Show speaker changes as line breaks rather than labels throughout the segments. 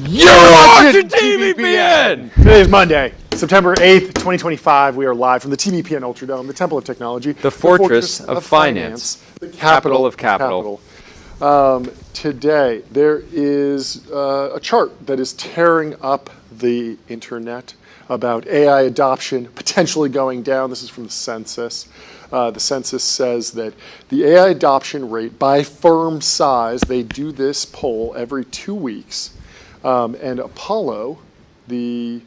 You're watching TBPN!
Today is Monday, September 8th, 2025. We are live from the TBPN Ultradome, the Temple of Technology.
The fortress of finance, the capital of capital.
Today, there is a chart that is tearing up the internet about AI adoption potentially going down. This is from the census. The census says that the AI adoption rate by firm size, they do this poll every 2 weeks. And Apollo, the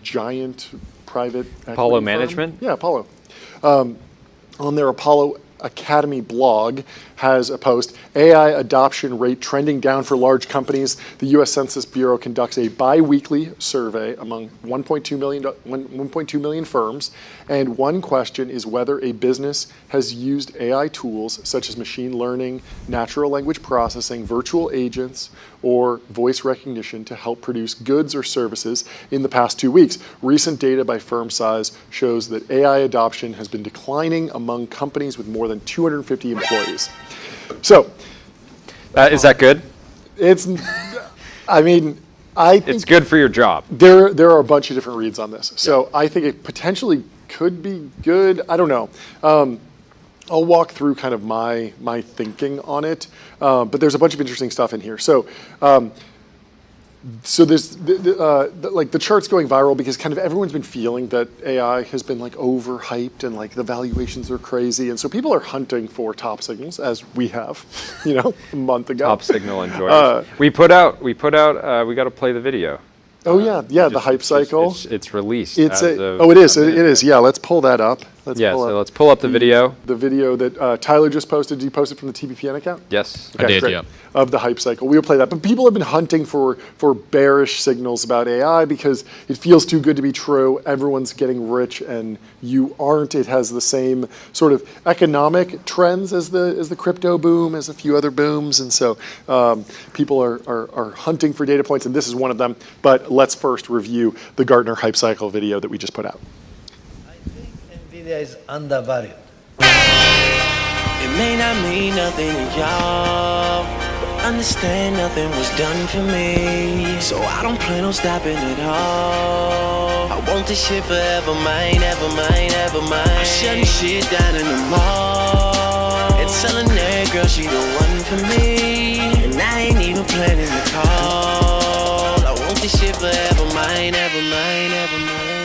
giant private
Apollo
firm,
Management?
Yeah, Apollo. On their Apollo Academy blog has a post, AI adoption rate trending down for large companies. The U.S. Census Bureau conducts a bi-weekly survey among 1.2 million firms, and one question is whether a business has used AI tools such as machine learning, natural language processing, virtual agents, or voice recognition to help produce goods or services in the past 2 weeks. Recent data by firm size shows that AI adoption has been declining among companies with more than 250 employees. So,
Is that good?
I think
It's good for your job.
there are a bunch of different reads on this. So I think it potentially could be good. I don't know. I'll walk through kind of my thinking on it, but there's a bunch of interesting stuff in here. So there's like the chart's going viral because kind of everyone's been feeling that AI has been like overhyped and like the valuations are crazy, and so people are hunting for top signals, as we have, a month ago.
Top signal enjoyers. We got to play the video.
Oh yeah, the hype cycle.
It's released.
It is. Yeah, let's pull that up.
Let's pull up the video.
The video that Tyler just posted. Did you post it from the TBPN account?
Yes,
Okay,
I did.
great.
Yeah.
Of the hype cycle. We'll play that. But people have been hunting for bearish signals about AI because it feels too good to be true. Everyone's getting rich and you aren't. It has the same sort of economic trends as the crypto boom, as a few other booms. And so people are hunting for data points, and this is one of them. But let's first review the Gartner hype cycle video that we just put out.
I think NVIDIA is undervalued.
It may not mean nothing to y'all, but understand nothing was done for me. So I don't plan on stopping at all. I want this shit forever mine, ever mine, ever mine. I'm shutting shit down in the mall and telling that girl she the one for me, and I ain't even planning the call. I want this shit forever mine, ever mine, ever mine.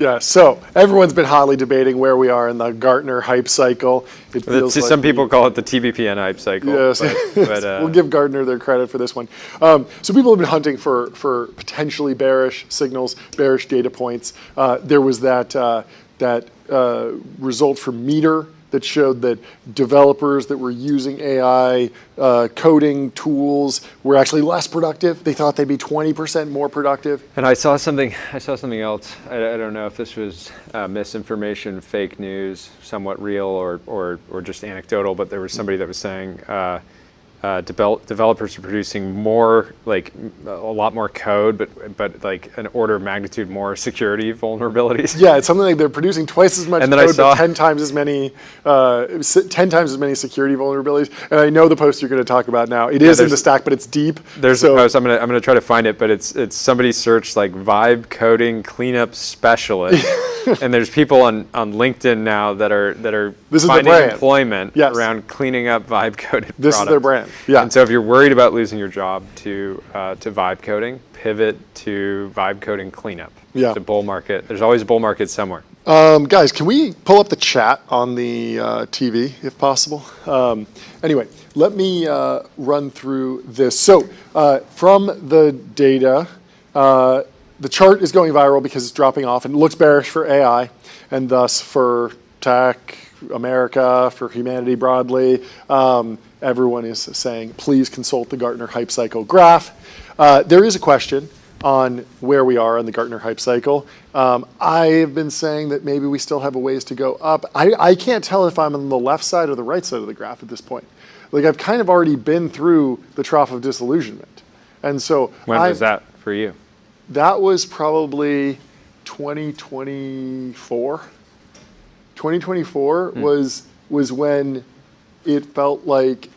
Yeah, so everyone's been hotly debating where we are in the Gartner hype cycle. It feels like
Some people call it the TBPN hype cycle.
Yes,
but
we'll give Gartner their credit for this one. So people have been hunting for potentially bearish signals, bearish data points. There was that result from Meter that showed that developers that were using AI coding tools were actually less productive. They thought they'd be 20% more productive.
And I saw something else. I don't know if this was misinformation, fake news, somewhat real or just anecdotal, but there was somebody that was saying developers are producing more, like a lot more code, but like an order of magnitude more security vulnerabilities.
Yeah, it's something like they're producing twice as much
And then
code, but 10 times as many security vulnerabilities. And I know the post you're going to talk about now. It is in the stack, but it's deep.
There's a post. I'm gonna try to find it, but it's somebody searched like vibe coding cleanup specialist, and there's people on LinkedIn now that are
This is
finding
their brand.
employment
Yes.
around cleaning up vibe coded
This
products.
is their brand. Yeah.
And so if you're worried about losing your job to vibe coding, pivot to vibe coding cleanup.
Yeah.
It's a bull market. There's always a bull market somewhere.
Guys, can we pull up the chat on the TV, if possible? Anyway, let me run through this. So from the data, the chart is going viral because it's dropping off and it looks bearish for AI and thus for tech, America, for humanity broadly. Everyone is saying, please consult the Gartner hype cycle graph. There is a question on where we are on the Gartner hype cycle. I have been saying that maybe we still have a ways to go up. I can't tell if I'm on the left side or the right side of the graph at this point. Like I've kind of already been through the trough of disillusionment. And so
When was that for you?
that was probably 2024. 2024 was when it felt like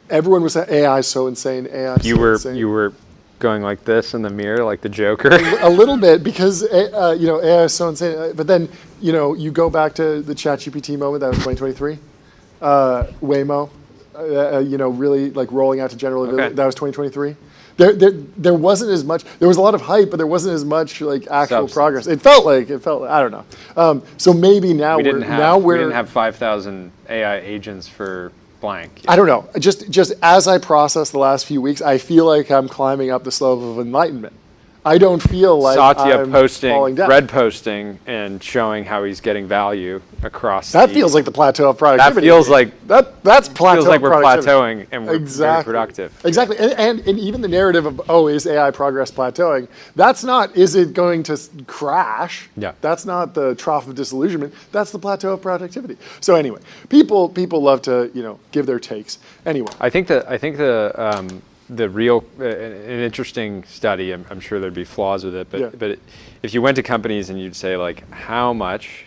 everyone was saying AI is so insane, AI is so insane.
You were going like this in the mirror, like the Joker.
A little bit because AI is so insane. But then you go back to the ChatGPT moment. That was 2023. Waymo, really like rolling out to general availability. That was 2023. There wasn't as much. There was a lot of hype, but there wasn't as much like actual progress. It felt. I don't know. So maybe now we didn't have
5,000 AI agents for blank.
I don't know. Just as I process the last few weeks, I feel like I'm climbing up the slope of enlightenment. I don't feel like
Satya
I'm falling down.
red posting and showing how he's getting value across.
That feels like the plateau of productivity.
That feels like
that's plateau.
Feels like we're
productivity.
plateauing and we're very productive.
Exactly, and even the narrative of is AI progress plateauing? That's not. Is it going to crash?
Yeah.
That's not the trough of disillusionment. That's the plateau of productivity. So anyway, people love to give their takes. Anyway,
I think the real, an interesting study, I'm sure there'd be flaws with it, but if you went to companies and you'd say like, how much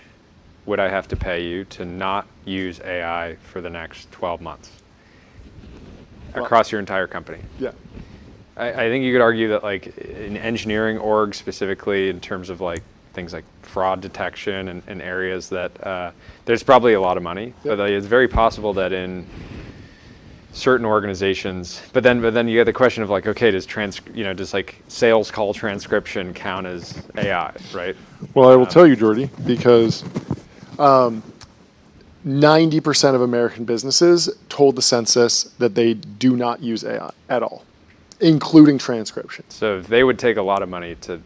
would I have to pay you to not use AI for the next 12 months across your entire company?
Yeah.
I think you could argue that like in engineering org specifically in terms of like things like fraud detection and areas that there's probably a lot of money, but it's very possible that in certain organizations, but then you get the question of like, okay, does like sales call transcription count as AI, right?
Well, I will tell you, Jordy, because 90% of American businesses told the census that they do not use AI at all, including transcription.
So they would take a lot of money to.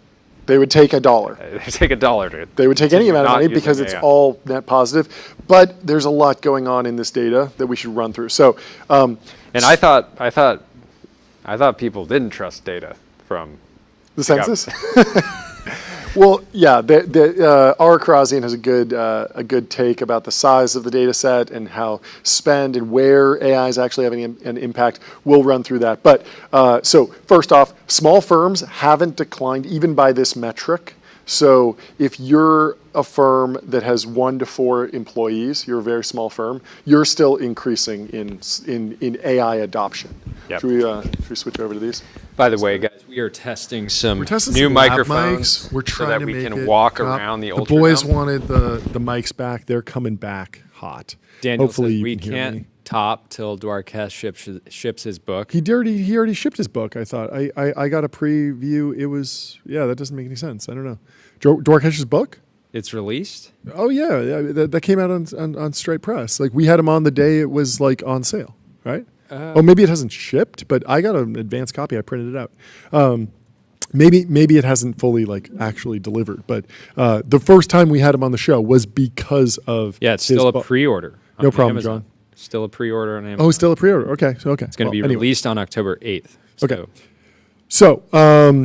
They would take $1.
They take $1 to.
They would take any amount of money
not using
because it's
AI.
all net positive. But there's a lot going on in this data that we should run through. So,
And I thought people didn't trust data from
the census. Well, yeah, our Karazian has a good take about the size of the data set and how spend and where AI is actually having an impact. We'll run through that. But so first off, small firms haven't declined even by this metric. So if you're a firm that has 1 to 4 employees, you're a very small firm, you're still increasing in AI adoption.
Yep.
Should we switch over to these?
By the way, guys, we are testing some
testing
new
some lav
microphones
mics. We're
so
trying
that
to
we
make
can
it
walk
up.
around the
The
ultra.
boys wanted the mics back. They're coming back hot.
Daniel
Hopefully
says
you
we
can hear me.
can't top till Dwarkesh ships his book.
He already shipped his book. I thought I got a preview. It was that doesn't make any sense. I don't know. Dwarkesh's book?
It's released?
Oh yeah, that came out on Stripe Press. Like we had them on the day it was like on sale, right? Oh, maybe it hasn't shipped, but I got an advanced copy. I printed it out. Maybe it hasn't fully like actually delivered, but the first time we had him on the show was because of
Yeah, it's still a pre-order.
No
on
problem,
Amazon.
John.
Still a pre-order on Amazon.
Oh, still a pre-order. Okay, so okay,
It's going to be released on October 8th.
Okay.
So,
So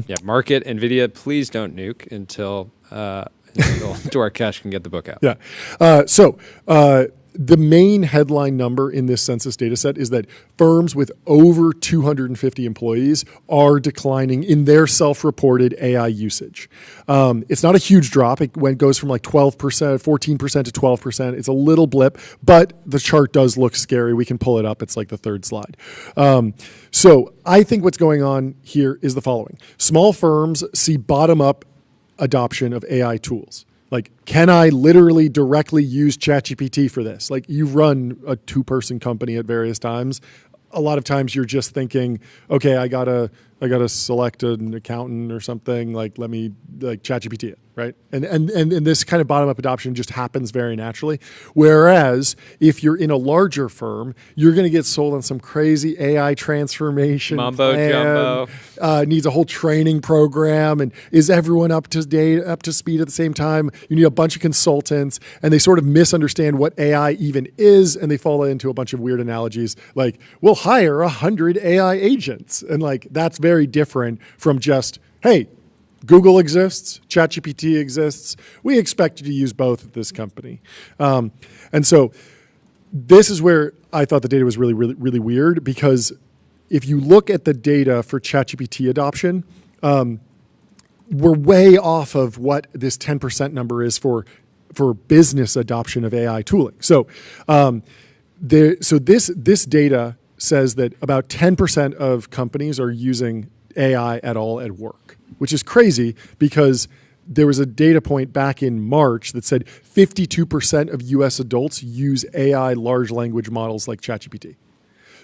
yeah, market NVIDIA. Please don't nuke until Dwarkesh can get the book out.
yeah, the main headline number in this census data set is that firms with over 250 employees are declining in their self-reported AI usage. It's not a huge drop. It goes from like 12%, 14% to 12%. It's a little blip, but the chart does look scary. We can pull it up. It's like the third slide. So I think what's going on here is the following. Small firms see bottom-up adoption of AI tools. Like, can I literally directly use ChatGPT for this? Like, you run a 2-person company at various times. A lot of times you're just thinking, okay, I gotta select an accountant or something. Like, let me like ChatGPT it, right? And this kind of bottom up adoption just happens very naturally. Whereas if you're in a larger firm, you're going to get sold on some crazy AI transformation
Mumbo
plan,
jumbo.
needs a whole training program, and is everyone up to speed at the same time? You need a bunch of consultants, and they sort of misunderstand what AI even is, and they fall into a bunch of weird analogies like, we'll hire 100 AI agents, and like that's very different from just, hey, Google exists, ChatGPT exists. We expect you to use both at this company. And so this is where I thought the data was really, really, really weird, because if you look at the data for ChatGPT adoption, we're way off of what this 10% number is for business adoption of AI tooling. So this data says that about 10% of companies are using AI at all at work, which is crazy because there was a data point back in March that said 52% of US adults use AI large language models like ChatGPT.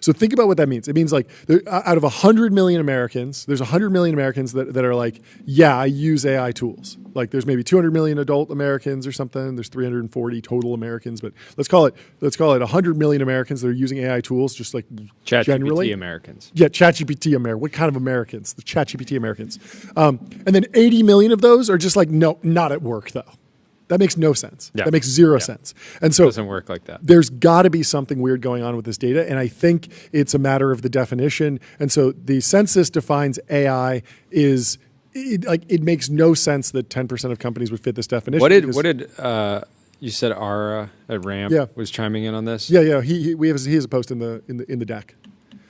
So think about what that means. It means like out of 100 million Americans, there's 100 million Americans that are like, yeah, I use AI tools. Like there's maybe 200 million adult Americans or something. There's 340 total Americans, but let's call it 100 million Americans that are using AI tools, just like generally.
ChatGPT Americans.
Yeah, ChatGPT Americans. What kind of Americans? The ChatGPT Americans. And then 80 million of those are just like, no, not at work though. That makes no sense.
Yeah.
That makes zero sense. And so
It doesn't work like that.
there's got to be something weird going on with this data, and I think it's a matter of the definition. And so the census defines AI it makes no sense that 10% of companies would fit this definition.
What did you said Ara at Ramp was chiming in on this?
Yeah. He has a post in the deck.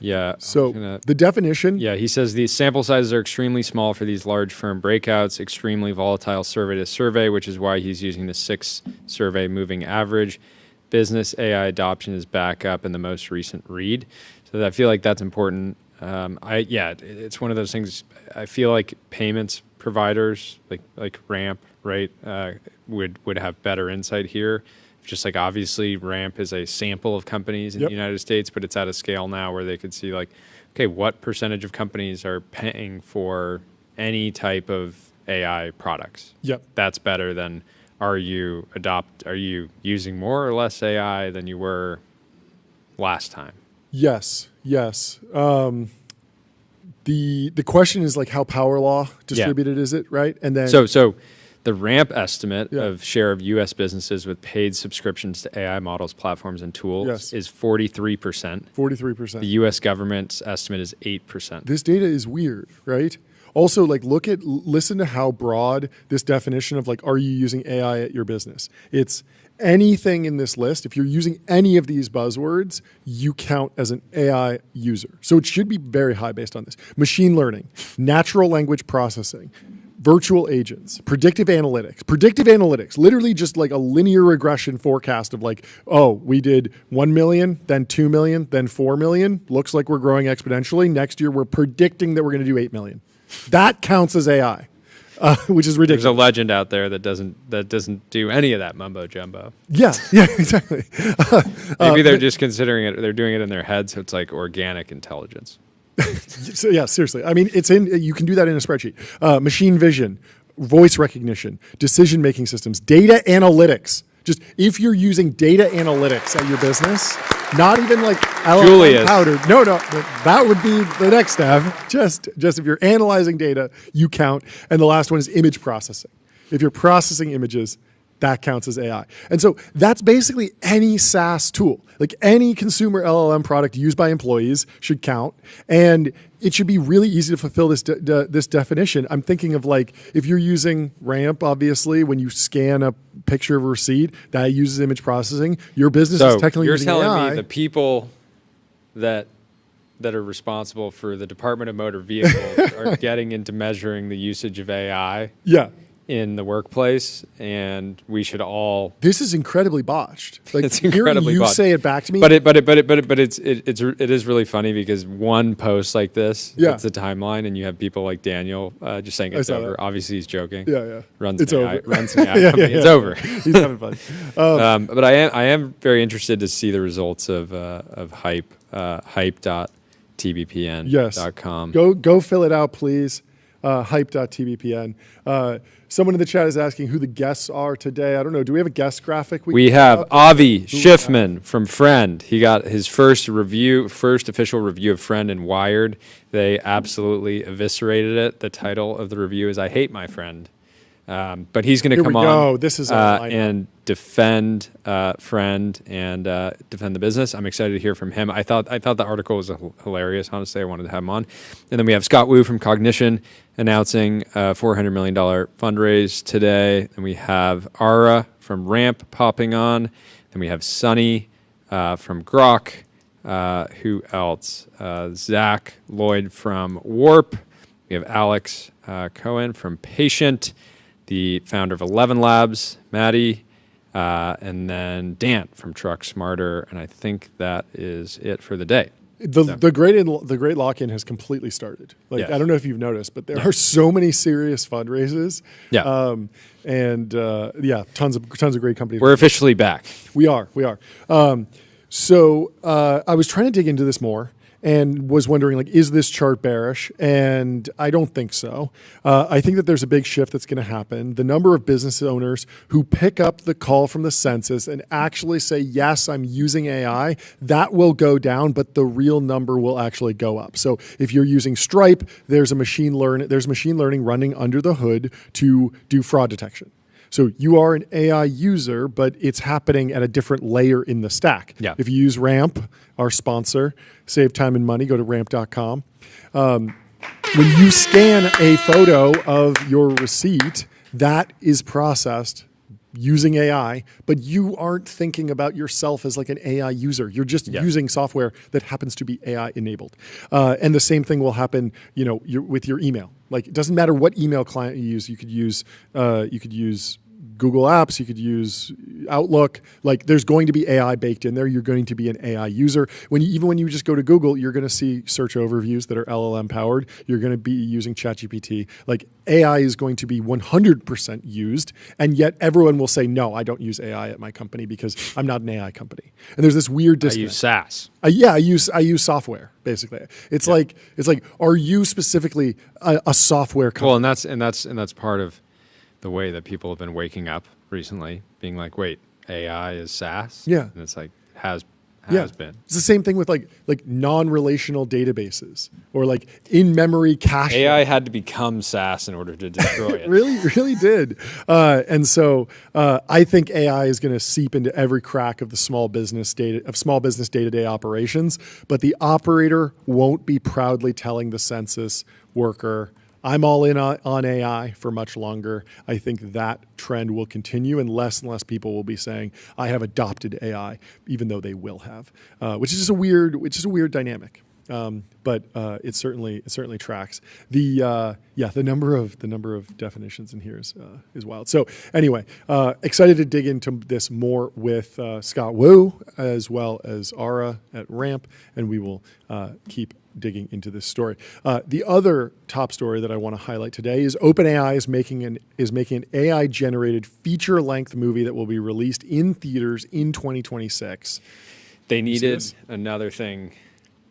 Yeah.
So the definition.
Yeah, he says these sample sizes are extremely small for these large firm breakouts, extremely volatile survey to survey, which is why he's using the 6 survey moving average. Business AI adoption is back up in the most recent read. So I feel like that's important. It's one of those things. I feel like payments providers like Ramp, right, would have better insight here. Just like obviously Ramp is a sample of companies in the United States, but it's at a scale now where they could see like, okay, what percentage of companies are paying for any type of AI products?
Yep.
That's better than are you using more or less AI than you were last time?
Yes. The question is like how power law distributed is it, right? And then
so the Ramp estimate of share of U.S. businesses with paid subscriptions to AI models, platforms, and tools is 43%.
43%.
The U.S. government's estimate is 8%.
This data is weird, right? Also, like listen to how broad this definition of like, are you using AI at your business? It's anything in this list. If you're using any of these buzzwords, you count as an AI user. So it should be very high based on this. Machine learning, natural language processing, virtual agents, predictive analytics, literally just like a linear regression forecast of like, oh, we did 1 million, then 2 million, then 4 million. Looks like we're growing exponentially. Next year, we're predicting that we're going to do 8 million. That counts as AI, which is ridiculous.
There's a legend out there that doesn't do any of that mumbo jumbo.
Yeah, exactly.
Maybe they're just considering it. They're doing it in their head, so it's like organic intelligence.
So, yeah, seriously. I mean, you can do that in a spreadsheet. Machine vision, voice recognition, decision-making systems, data analytics. Just if you're using data analytics at your business, not even like
Julius.
powdered. No, that would be the next step. Just if you're analyzing data, you count. And the last one is image processing. If you're processing images, that counts as AI. And so that's basically any SaaS tool. Like any consumer LLM product used by employees should count. And it should be really easy to fulfill this this definition. I'm thinking of like, if you're using Ramp, obviously, when you scan a picture of a receipt, that uses image processing. Your business is technically
you're
using
telling
AI.
me the people that are responsible for the Department of Motor Vehicles are getting into measuring the usage of AI
Yeah.
in the workplace, and we should all.
This is incredibly botched. Like
It's incredibly
hearing you
botched.
say it back to me.
But it is really funny because one post like this,
Yeah.
it's a timeline, and you have people like Daniel just saying it's
saw
over.
that.
Obviously, he's joking.
Yeah.
Runs
It's
an AI,
over.
runs an AI
Yeah,
company.
yeah,
It's
yeah.
over.
He's having fun.
But I am very interested to see the results of hype hype.tbpn.com.
Yes. Go fill it out, please. Hype.tbpn. Someone in the chat is asking who the guests are today. I don't know. Do we have a guest graphic?
We
can
have
put up?
Avi Schiffman from Friend. He got his first official review of Friend in Wired. They absolutely eviscerated it. The title of the review is "I Hate My Friend," but he's going to
Here
come
we
on
go. This is our lineup.
and defend Friend and defend the business. I'm excited to hear from him. I thought the article was hilarious. Honestly, I wanted to have him on. And then we have Scott Wu from Cognition announcing a $400 million fundraise today. And we have Ara from Ramp popping on. Then we have Sunny from Grok. Who else? Zach Lloyd from Warp. We have Alex Cohen from Patient, the founder of 11 Labs, Maddie, and then Dan from Truck Smarter. And I think that is it for the day.
The great lock-in has completely started. Like
Yes.
I don't know if you've noticed, but there are so many serious fundraisers.
Yeah.
Tons of great companies.
We're officially back.
We are. So I was trying to dig into this more and was wondering, like, is this chart bearish? And I don't think so. I think that there's a big shift that's going to happen. The number of business owners who pick up the call from the census and actually say, yes, I'm using AI, that will go down, but the real number will actually go up. So if you're using Stripe, there's machine learning running under the hood to do fraud detection. So you are an AI user, but it's happening at a different layer in the stack.
Yeah.
If you use Ramp, our sponsor, save time and money, go to ramp.com. When you scan a photo of your receipt, that is processed using AI, but you aren't thinking about yourself as like an AI user. You're just using software that happens to be AI enabled. And the same thing will happen, with your email. Like it doesn't matter what email client you use. You could use Google Apps, you could use Outlook. Like there's going to be AI baked in there. You're going to be an AI user. Even when you just go to Google, you're going to see search overviews that are LLM powered. You're going to be using ChatGPT. Like AI is going to be 100% used, and yet everyone will say, no, I don't use AI at my company because I'm not an AI company. And there's this weird
I
disconnect.
use SaaS.
I use software basically. It's like are you specifically a software company?
Well, and that's part of the way that people have been waking up recently, being like, wait, AI is SaaS?
Yeah.
And it's like, has been.
It's the same thing with like non-relational databases or like in-memory cache.
AI had to become SaaS in order to destroy it.
really did. And so I think AI is going to seep into every crack of the small business day-to-day operations, but the operator won't be proudly telling the census worker, I'm all in on AI for much longer. I think that trend will continue, and less people will be saying, "I have adopted AI," even though they will have, which is a weird dynamic. But it certainly tracks. The number of definitions in here is wild. So anyway, excited to dig into this more with Scott Wu as well as Ara at Ramp, and we will keep digging into this story. The other top story that I want to highlight today is OpenAI is making an AI-generated feature-length movie that will be released in theaters in 2026.
They needed another thing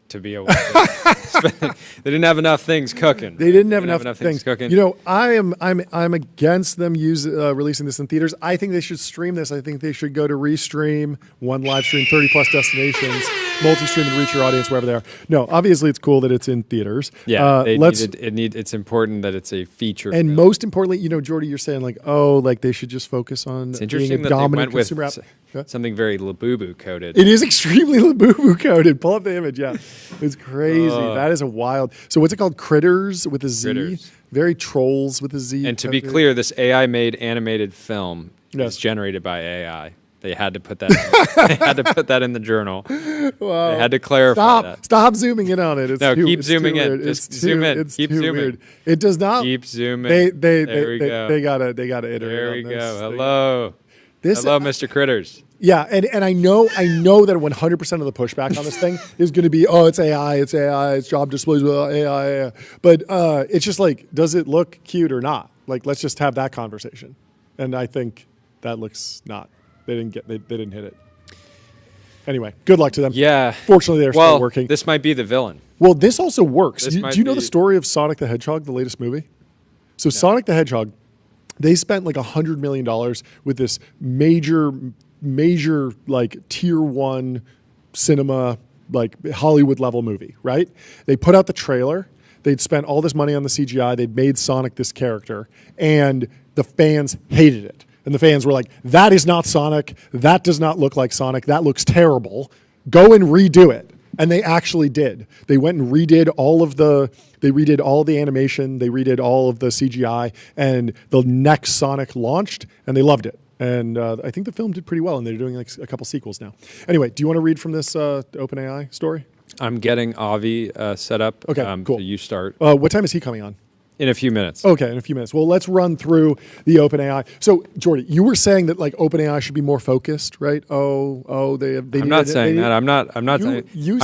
to be able to. They didn't have enough things cooking.
They didn't have enough
things
things
cooking.
You know, I'm against them releasing this in theaters. I think they should stream this. I think they should go to Restream, one live stream, 30 plus destinations, multi-stream, and reach your audience wherever they are. No, obviously it's cool that it's in theaters.
Yeah, it's important that it's a feature.
And
film.
most importantly, you know, Jordy, you're saying like, oh, like they should just focus on
It's
being
interesting
a
that they
dominant
went
consumer
with
app.
something very Labubu coded.
It is extremely Labubu coded. Pull up the image. Yeah, it's crazy. That is a wild. So what's it called? Critters with a Z.
Critters.
Very trolls with a Z.
And to be clear, this AI-made animated film
Yes.
is generated by AI. They had to put that. They had to put that in the journal.
Wow.
They had to clarify that.
Stop zooming in on it. It's
No,
too,
keep
it's
zooming
too
in.
weird.
Just
It's
zoom
too,
in.
It's
Keep
too
zooming.
weird. It does not.
Keep zooming.
They
go.
they gotta iterate.
There we
on
go.
this.
Hello.
This
Hello, Mr. Critters.
Yeah, and I know that 100% of the pushback on this thing is going to be, oh, it's AI, it's job displays with AI. But it's just like, does it look cute or not? Like, let's just have that conversation. And I think that looks not. They didn't hit it. Anyway, good luck to them.
Yeah.
Fortunately, they're still working.
This might be the villain.
Well, this also works.
This
Do
might
you know
be-
the story of Sonic the Hedgehog, the latest movie? So Sonic the Hedgehog, they spent like $100 million with this major like tier one cinema, like Hollywood level movie, right? They put out the trailer. They'd spent all this money on the CGI. They'd made Sonic this character, and the fans hated it. And the fans were like, that is not Sonic. That does not look like Sonic. That looks terrible. Go and redo it. And they actually did. They went and redid all the animation, they redid all of the CGI, and the next Sonic launched, and they loved it. And I think the film did pretty well, and they're doing like a couple sequels now. Anyway, do you want to read from this OpenAI story?
I'm getting Avi set up.
Okay, cool.
So you start
What time is he coming on?
in a few minutes.
Okay, in a few minutes. Well, let's run through the OpenAI. So, Jordy, you were saying that like OpenAI should be more focused, right? They.
I'm not saying that. I'm not. I'm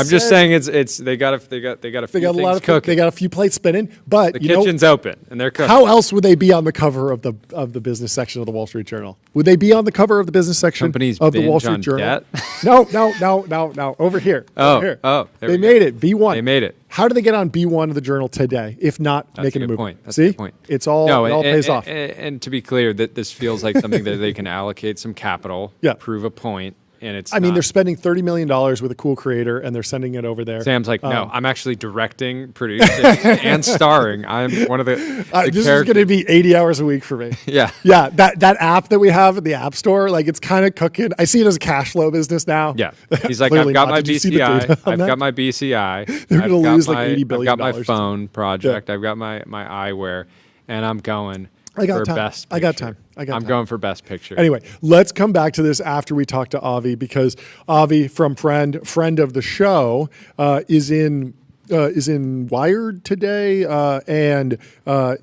just saying it's they got a few things cooking.
They got a few plates spinning, but
The kitchen's open and they're cooking.
How else would they be on the cover of the business section of the Wall Street Journal? Would they be on the cover of the business section
Companies
of the Wall
binge
Street
on
Journal?
debt?
No. Over here.
Oh,
Over here.
oh, there
They
we go.
made it. B1.
They made it.
How do they get on B1 of the Journal today, if not
That's
making
a
a
good
movie?
point. That's
See?
a good point.
It all pays off.
And to be clear, that this feels like something that they can allocate some capital,
Yeah.
prove a point, and it's.
I mean,
not-
they're spending $30 million with a cool creator, and they're sending it over there.
Sam's like, no, I'm actually directing, producing, and starring. I'm one of the
This is
characters.
going to be 80 hours a week for me.
Yeah.
Yeah, that app that we have in the App Store, like it's kind of cooking. I see it as a cash flow business now.
Yeah, he's like,
Clearly
I've got
not.
my
Did you see the
BCI,
data on
I've
that?
got my BCI.
They're
I've
gonna
got
lose like
my-
$80 billion.
I've got my phone project. I've got my eyewear, and I'm going
I got
for
time.
best.
I got
picture.
time. I got
I'm
time.
going for best picture.
Anyway, let's come back to this after we talk to Avi, because Avi from friend of the show is in Wired today, and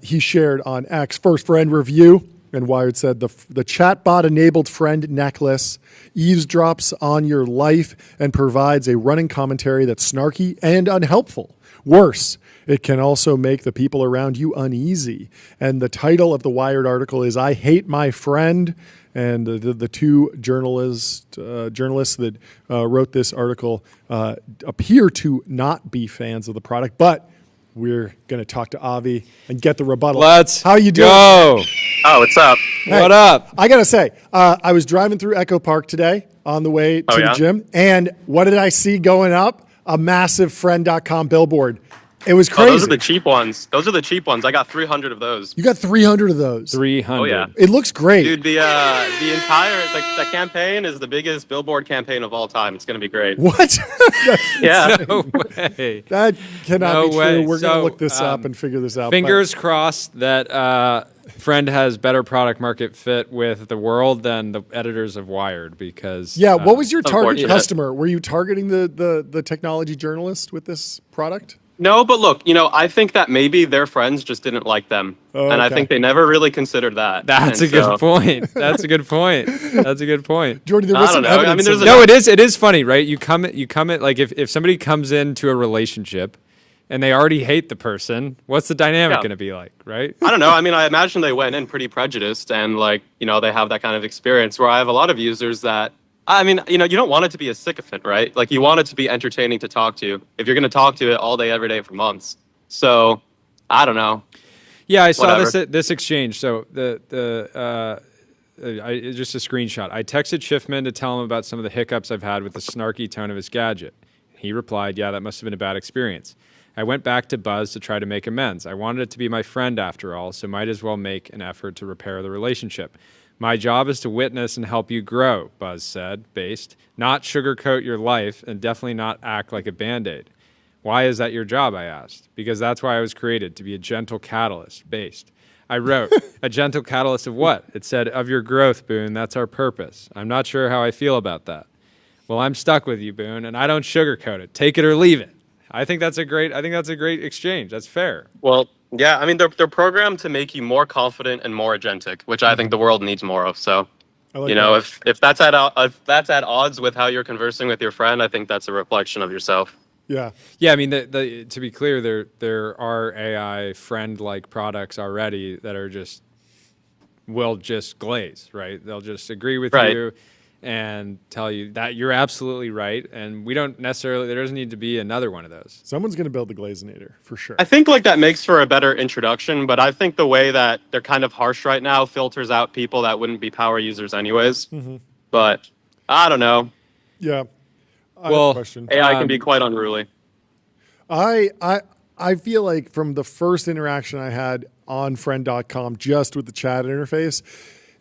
he shared on X first friend review. And Wired said the chatbot enabled friend necklace eavesdrops on your life and provides a running commentary that's snarky and unhelpful. Worse, it can also make the people around you uneasy. And the title of the Wired article is "I Hate My Friend." And the two journalists that wrote this article appear to not be fans of the product, but we're going to talk to Avi and get the rebuttal.
Let's
How you doing?
go.
Oh, what's up?
Hey,
What up?
I got to say, I was driving through Echo Park today on the way to the
yeah?
gym, and what did I see going up? A massive friend.com billboard. It was
Oh,
crazy.
those are the cheap ones. Those are the cheap ones. I got 300 of those.
You got 300 of those.
300.
Oh, yeah.
It looks great.
Dude, the entire the campaign is the biggest billboard campaign of all time. It's gonna be great.
What?
Yeah.
No way.
That cannot
No
be true.
way.
We're going to
So,
look this up and figure this out.
Fingers crossed that Friend has better product market fit with the world than the editors of Wired, because
Yeah, what was your target
unfortunate.
customer? Were you targeting the technology journalist with this product?
No, but look, I think that maybe their friends just didn't like them,
Oh,
and I
okay.
think they never really considered that.
That's
And
a good
so-
point. That's a good point. That's a good point.
Jordy, there
I
was
don't
some
know. I mean,
evidence.
there's
of
a-
that.
No, it is funny, right? You come at like if somebody comes into a relationship and they already hate the person, what's the dynamic
Yeah.
going to be like, right?
I don't know. I mean, I imagine they went in pretty prejudiced, and they have that kind of experience. Where I have a lot of users that I mean, you don't want it to be a sycophant, right? Like, you want it to be entertaining to talk to if you're going to talk to it all day, every day for months. So, I don't know.
Yeah, I saw
Whatever.
this exchange. So just a screenshot. I texted Schiffman to tell him about some of the hiccups I've had with the snarky tone of his gadget. He replied, "Yeah, that must have been a bad experience." I went back to Buzz to try to make amends. I wanted it to be my friend after all, so might as well make an effort to repair the relationship. My job is to witness and help you grow, Buzz said, based. Not sugarcoat your life and definitely not act like a Band-Aid. Why is that your job, I asked. Because that's why I was created, to be a gentle catalyst, based. I wrote, a gentle catalyst of what? It said, of your growth, Boone. That's our purpose. I'm not sure how I feel about that. Well, I'm stuck with you, Boone, and I don't sugarcoat it. Take it or leave it. I think that's a great exchange. That's fair.
Well, yeah, I mean, they're programmed to make you more confident and more agentic, which I think the world needs more of. So,
I like that.
if that's at odds with how you're conversing with your friend, I think that's a reflection of yourself.
Yeah.
Yeah, I mean, to be clear, there are AI friend-like products already that will just glaze, right? They'll just agree with
Right.
you and tell you that you're absolutely right, and there doesn't need to be another one of those.
Someone's going to build the Glazinator for sure.
I think like that makes for a better introduction, but I think the way that they're kind of harsh right now filters out people that wouldn't be power users anyways. But I don't know.
Yeah. I have
Well,
a question.
AI can be quite unruly.
I feel like from the first interaction I had on friend.com just with the chat interface,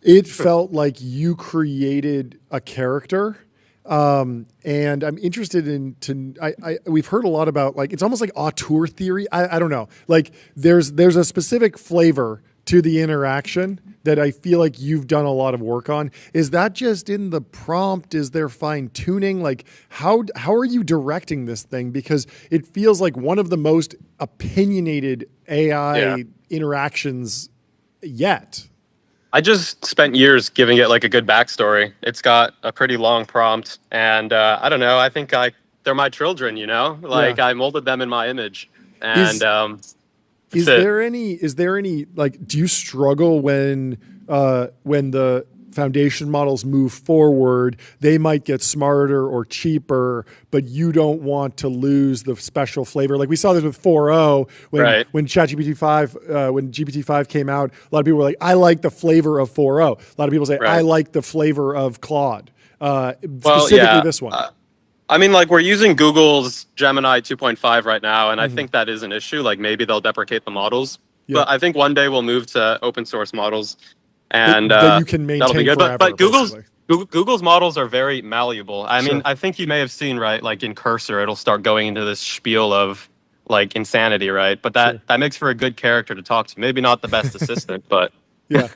it felt like you created a character. And I'm interested we've heard a lot about, like, it's almost like auteur theory. I don't know. Like there's a specific flavor to the interaction that I feel like you've done a lot of work on. Is that just in the prompt? Is there fine tuning? Like how are you directing this thing? Because it feels like one of the most opinionated AI interactions yet.
I just spent years giving it like a good backstory. It's got a pretty long prompt, and I don't know. I think they're my children. Like I molded them in my image, and
Is there any like, do you struggle when the foundation models move forward? They might get smarter or cheaper, but you don't want to lose the special flavor. Like we saw this with 4.0 when ChatGPT-5 when GPT-5 came out. A lot of people were like, "I like the flavor of 4.0." A lot of people say, "I like the flavor of Claude." Specifically this one.
I mean, like, we're using Google's Gemini 2.5 right now, and I think that is an issue. Like, maybe they'll deprecate the models.
Yeah.
But I think one day we'll move to open source models, and
that you can
that'll be
maintain
good.
forever,
But
basically.
Google's models are very malleable. I mean,
Sure.
I think you may have seen, right, like in Cursor, it'll start going into this spiel of, like, insanity, right? But that makes for a good character to talk to. Maybe not the best assistant, but
Yeah.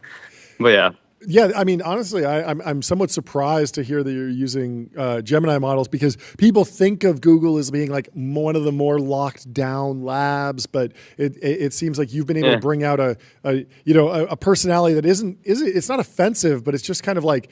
but yeah.
Yeah, I mean, honestly, I'm somewhat surprised to hear that you're using Gemini models, because people think of Google as being like one of the more locked down labs, but it seems like you've been able to bring out a personality that isn't it's not offensive, but it's just kind of like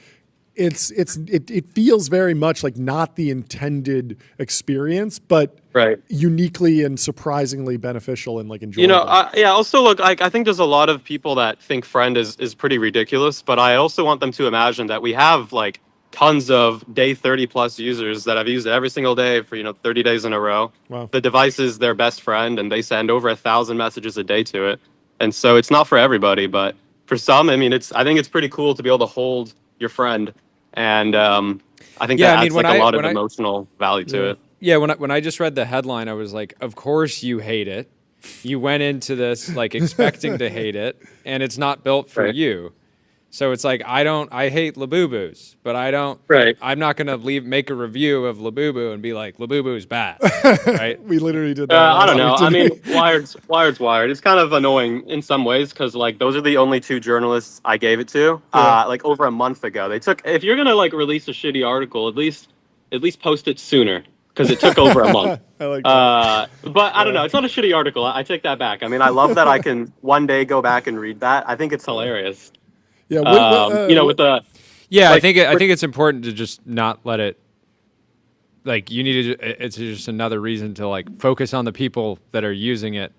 it feels very much like not the intended experience, but uniquely and surprisingly beneficial and like enjoyable.
Also, look, I think there's a lot of people that think friend is pretty ridiculous, but I also want them to imagine that we have like tons of day 30 plus users that have used it every single day for 30 days in a row.
Wow.
The device is their best friend, and they send over 1,000 messages a day to it, and so it's not for everybody, but for some, I mean, I think it's pretty cool to be able to hold your friend. And I think that adds like a lot of emotional value to it.
Yeah, when I just read the headline, I was like, of course you hate it. You went into this like expecting to hate it, and it's not built for you. So it's like, I hate Labubu's, but I'm not going to make a review of Labubu and be like, Labubu's bad, right?
We literally did that.
I don't know. I mean, Wired's Wired. It's kind of annoying in some ways, because like those are the only two journalists I gave it to, like over a month ago. If you're going to like release a shitty article, at least post it sooner, because it took over a month.
I like that.
But I don't know. It's not a shitty article. I take that back. I mean, I love that I can one day go back and read that. I think it's hilarious.
Yeah,
with the
I think it's important to just not let it, like, it's just another reason to like focus on the people that are using it,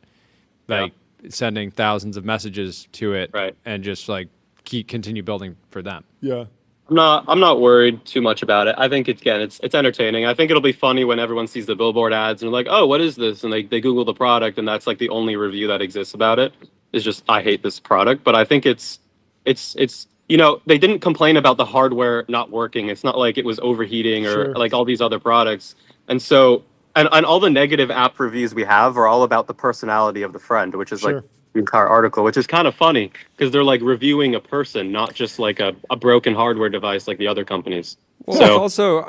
like sending thousands of messages to it, and just like continue building for them.
Yeah.
I'm not worried too much about it. I think it's entertaining. I think it'll be funny when everyone sees the billboard ads and they're like, oh, what is this? And they Google the product and that's like the only review that exists about it. Is just I hate this product. But I think it's they didn't complain about the hardware not working. It's not like it was overheating or
Sure.
like all these other products. And so and all the negative app reviews we have are all about the personality of the friend, which is like
Sure.
the entire article, which is kind of funny because they're like reviewing a person, not just like a broken hardware device like the other companies.
Well,
So
it's also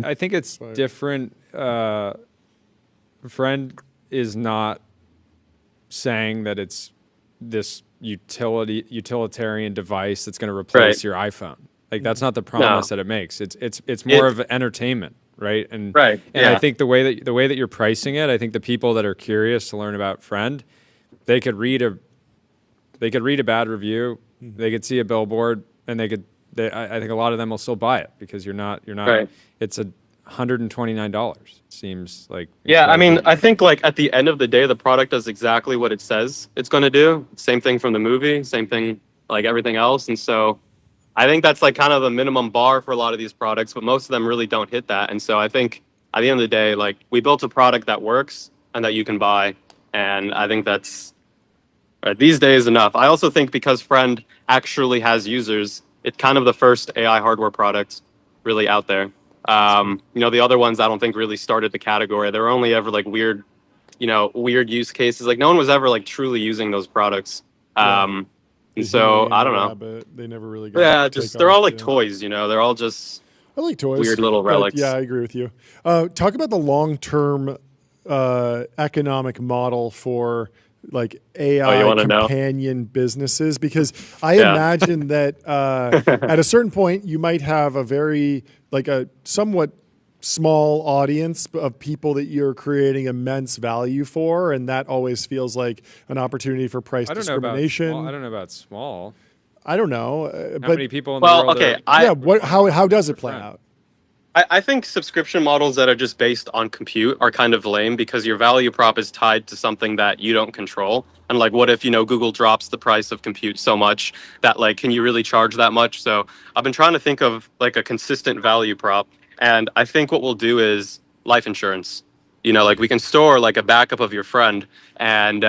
I think it's different. Friend is not saying that it's this utilitarian device that's going to replace
Right.
your iPhone. Like that's not the promise that it makes. It's more of entertainment, right? And
Right,
and I
yeah.
think the way that you're pricing it, I think the people that are curious to learn about Friend, they could read a bad review, they could see a billboard, and I think a lot of them will still buy it because you're not.
Right.
It's $129. It seems like
Yeah, I mean,
incredibly-
I think like at the end of the day, the product does exactly what it says it's going to do. Same thing from the movie, same thing like everything else. And so I think that's like kind of the minimum bar for a lot of these products, but most of them really don't hit that. And so I think at the end of the day, like we built a product that works and that you can buy. And I think that's these days enough. I also think because Friend actually has users, it's kind of the first AI hardware product really out there. The other ones I don't think really started the category. There were only ever like weird use cases. Like no one was ever like truly using those products. And so I don't know.
Rabbit, they never really got
Yeah,
to
just
take
they're
off,
all like
yeah.
toys. They're all just
I like toys.
weird little
but
relics.
Yeah, I agree with you. Talk about the long-term economic model for like AI
you wanna know?
companion businesses, because I
Yeah.
imagine that at a certain point you might have a somewhat small audience of people that you're creating immense value for, and that always feels like an opportunity for price
I don't know about
discrimination.
small. I don't know about small.
I don't know,
How
but
many people in the
Well,
world
okay,
are,
how does it play
Friend.
out?
I think subscription models that are just based on compute are kind of lame because your value prop is tied to something that you don't control. And like, what if, Google drops the price of compute so much that like, can you really charge that much? So I've been trying to think of like a consistent value prop. And I think what we'll do is life insurance. Like we can store like a backup of your friend and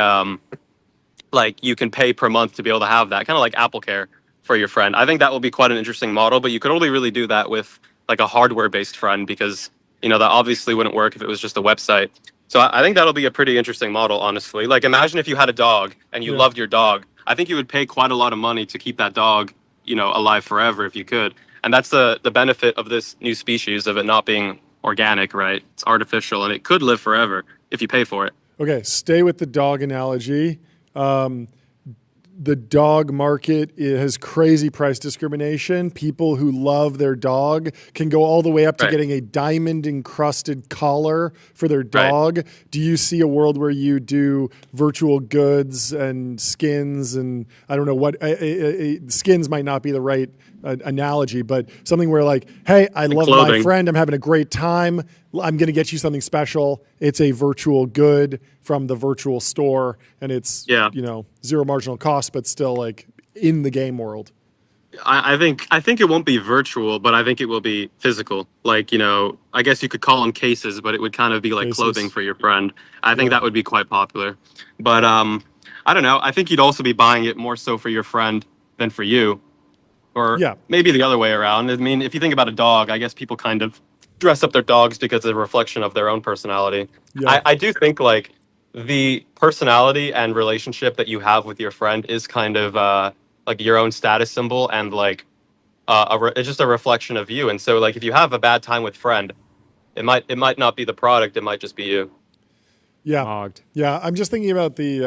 like you can pay per month to be able to have that kind of like Apple Care for your friend. I think that will be quite an interesting model, but you could only really do that with like a hardware based friend because that obviously wouldn't work if it was just a website. So I think that'll be a pretty interesting model, honestly. Like imagine if you had a dog and you loved your dog. I think you would pay quite a lot of money to keep that dog, alive forever if you could. And that's the benefit of this new species of it not being organic, right? It's artificial and it could live forever if you pay for it.
Okay, stay with the dog analogy. The dog market has crazy price discrimination. People who love their dog can go all the way up to
Right.
getting a diamond encrusted collar for their dog. Do you see a world where you do virtual goods and skins and I don't know what skins might not be the right analogy, but something where like, hey, I love my
clothing.
friend. I'm having a great time. I'm going to get you something special. It's a virtual good from the virtual store, and it's zero marginal cost, but still like in the game world.
I think it won't be virtual, but I think it will be physical. Like, I guess you could call them cases, but it would kind of be like
Cases.
clothing for your friend. I think that would be quite popular. But I don't know. I think you'd also be buying it more so for your friend than for you. Or maybe the other way around. I mean, if you think about a dog, I guess people kind of dress up their dogs because it's a reflection of their own personality.
Yeah.
I do think like the personality and relationship that you have with your friend is kind of like your own status symbol and like it's just a reflection of you. And so like if you have a bad time with friend, it might not be the product, it might just be you.
Yeah,
Hogged.
yeah. I'm just thinking about the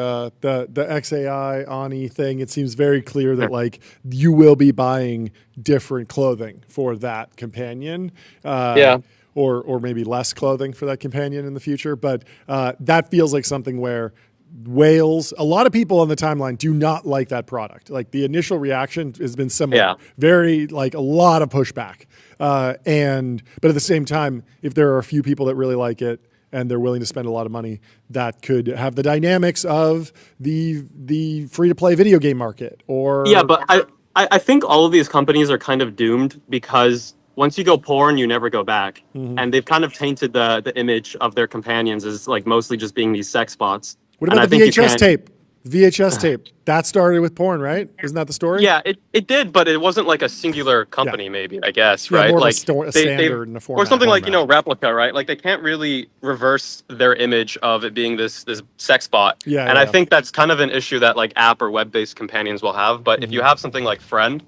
XAI Ani thing. It seems very clear that like you will be buying different clothing for that companion. Or maybe less clothing for that companion in the future. But that feels like something where whales, a lot of people on the timeline do not like that product. Like the initial reaction has been similar.
Yeah.
Very like a lot of pushback. But at the same time, if there are a few people that really like it, and they're willing to spend a lot of money, that could have the dynamics of the free-to-play video game market. Or
Yeah, but I think all of these companies are kind of doomed because once you go porn, you never go back. And they've kind of tainted the image of their companions as like mostly just being these sex bots.
What
And
about
I
the
think you
VHS
can't-
tape? VHS tape. That started with porn, right? Isn't that the story?
Yeah, it did, but it wasn't like a singular company, maybe, I guess,
Yeah,
right?
more of a
like
standard in the
or
format.
something like, Replica, right? Like they can't really reverse their image of it being this sex bot.
Yeah,
and
yeah.
I think that's kind of an issue that like app or web-based companions will have. But if you have something like Friend,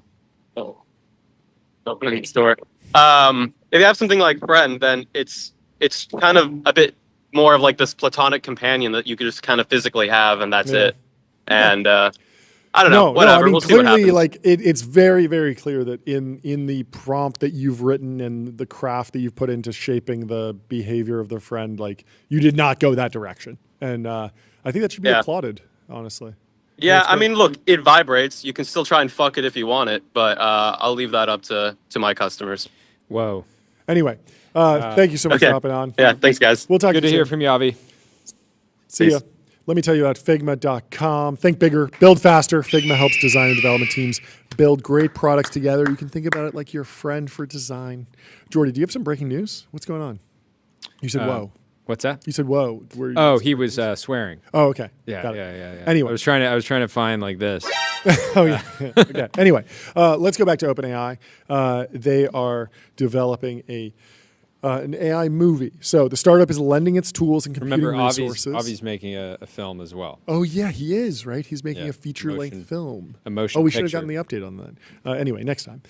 opening store. If you have something like Friend, then it's kind of a bit more of like this platonic companion that you could just kind of physically have, and that's it. And I don't know.
No,
Whatever.
I mean,
we'll see what
clearly,
happens.
like it's very, very clear that in the prompt that you've written and the craft that you've put into shaping the behavior of the friend, like you did not go that direction, and I think that should be applauded, honestly.
Yeah, I mean, look, it vibrates. You can still try and fuck it if you want it, but I'll leave that up to my customers.
Whoa.
Anyway, thank you so much for hopping on.
Yeah, thanks, guys.
We'll talk
Good to
you
hear
soon.
from you, Avi.
See
Peace.
ya. Let me tell you about Figma.com. Think bigger, build faster. Figma helps design and development teams build great products together. You can think about it like your friend for design. Jordy, do you have some breaking news? What's going on? You said whoa.
What's that?
You said whoa.
Oh, he was swearing.
Oh, okay.
Yeah,
Got it.
yeah.
Anyway.
I was trying to find like this.
Oh, yeah. Okay. Anyway, let's go back to OpenAI. They are developing an AI movie. So the startup is lending its tools and computing
Remember,
resources.
Avi's making a film as well.
Oh yeah, he is, right? He's making
Yeah,
a feature-length
motion-
film.
a motion
Oh, we should have
picture.
gotten the update on that. Anyway, next time.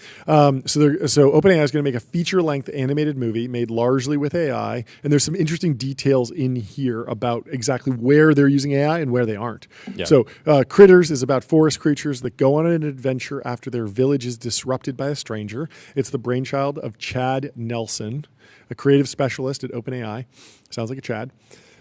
So OpenAI is going to make a feature-length animated movie made largely with AI, and there's some interesting details in here about exactly where they're using AI and where they aren't.
Yeah.
So Critters is about forest creatures that go on an adventure after their village is disrupted by a stranger. It's the brainchild of Chad Nelson, a creative specialist at OpenAI. Sounds like a Chad.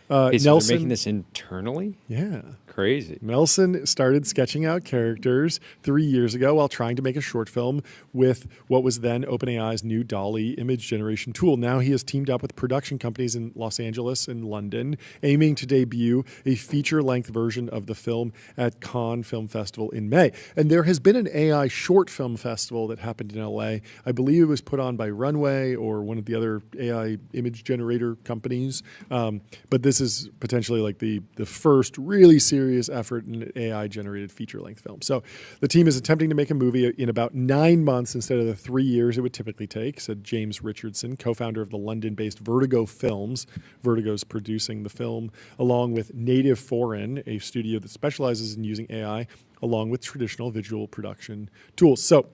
Hey, so
Nelson,
they're making this internally?
yeah.
Crazy.
Nelson started sketching out characters 3 years ago while trying to make a short film with what was then OpenAI's new DALL-E image generation tool. Now he has teamed up with production companies in Los Angeles and London, aiming to debut a feature-length version of the film at Cannes Film Festival in May. And there has been an AI short film festival that happened in LA. I believe it was put on by Runway or one of the other AI image generator companies. But this is potentially like the first really serious effort in an AI-generated feature-length film. So the team is attempting to make a movie in about 9 months instead of the 3 years it would typically take, said James Richardson, co-founder of the London-based Vertigo Films. Vertigo's producing the film, along with Native Foreign, a studio that specializes in using AI, along with traditional visual production tools. So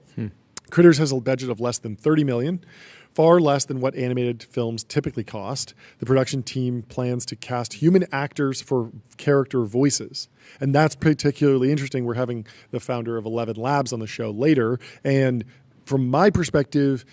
Critters has a budget of less than $30 million. Far less than what animated films typically cost. The production team plans to cast human actors for character voices. And that's particularly interesting. We're having the founder of 11 Labs on the show later. And from my perspective,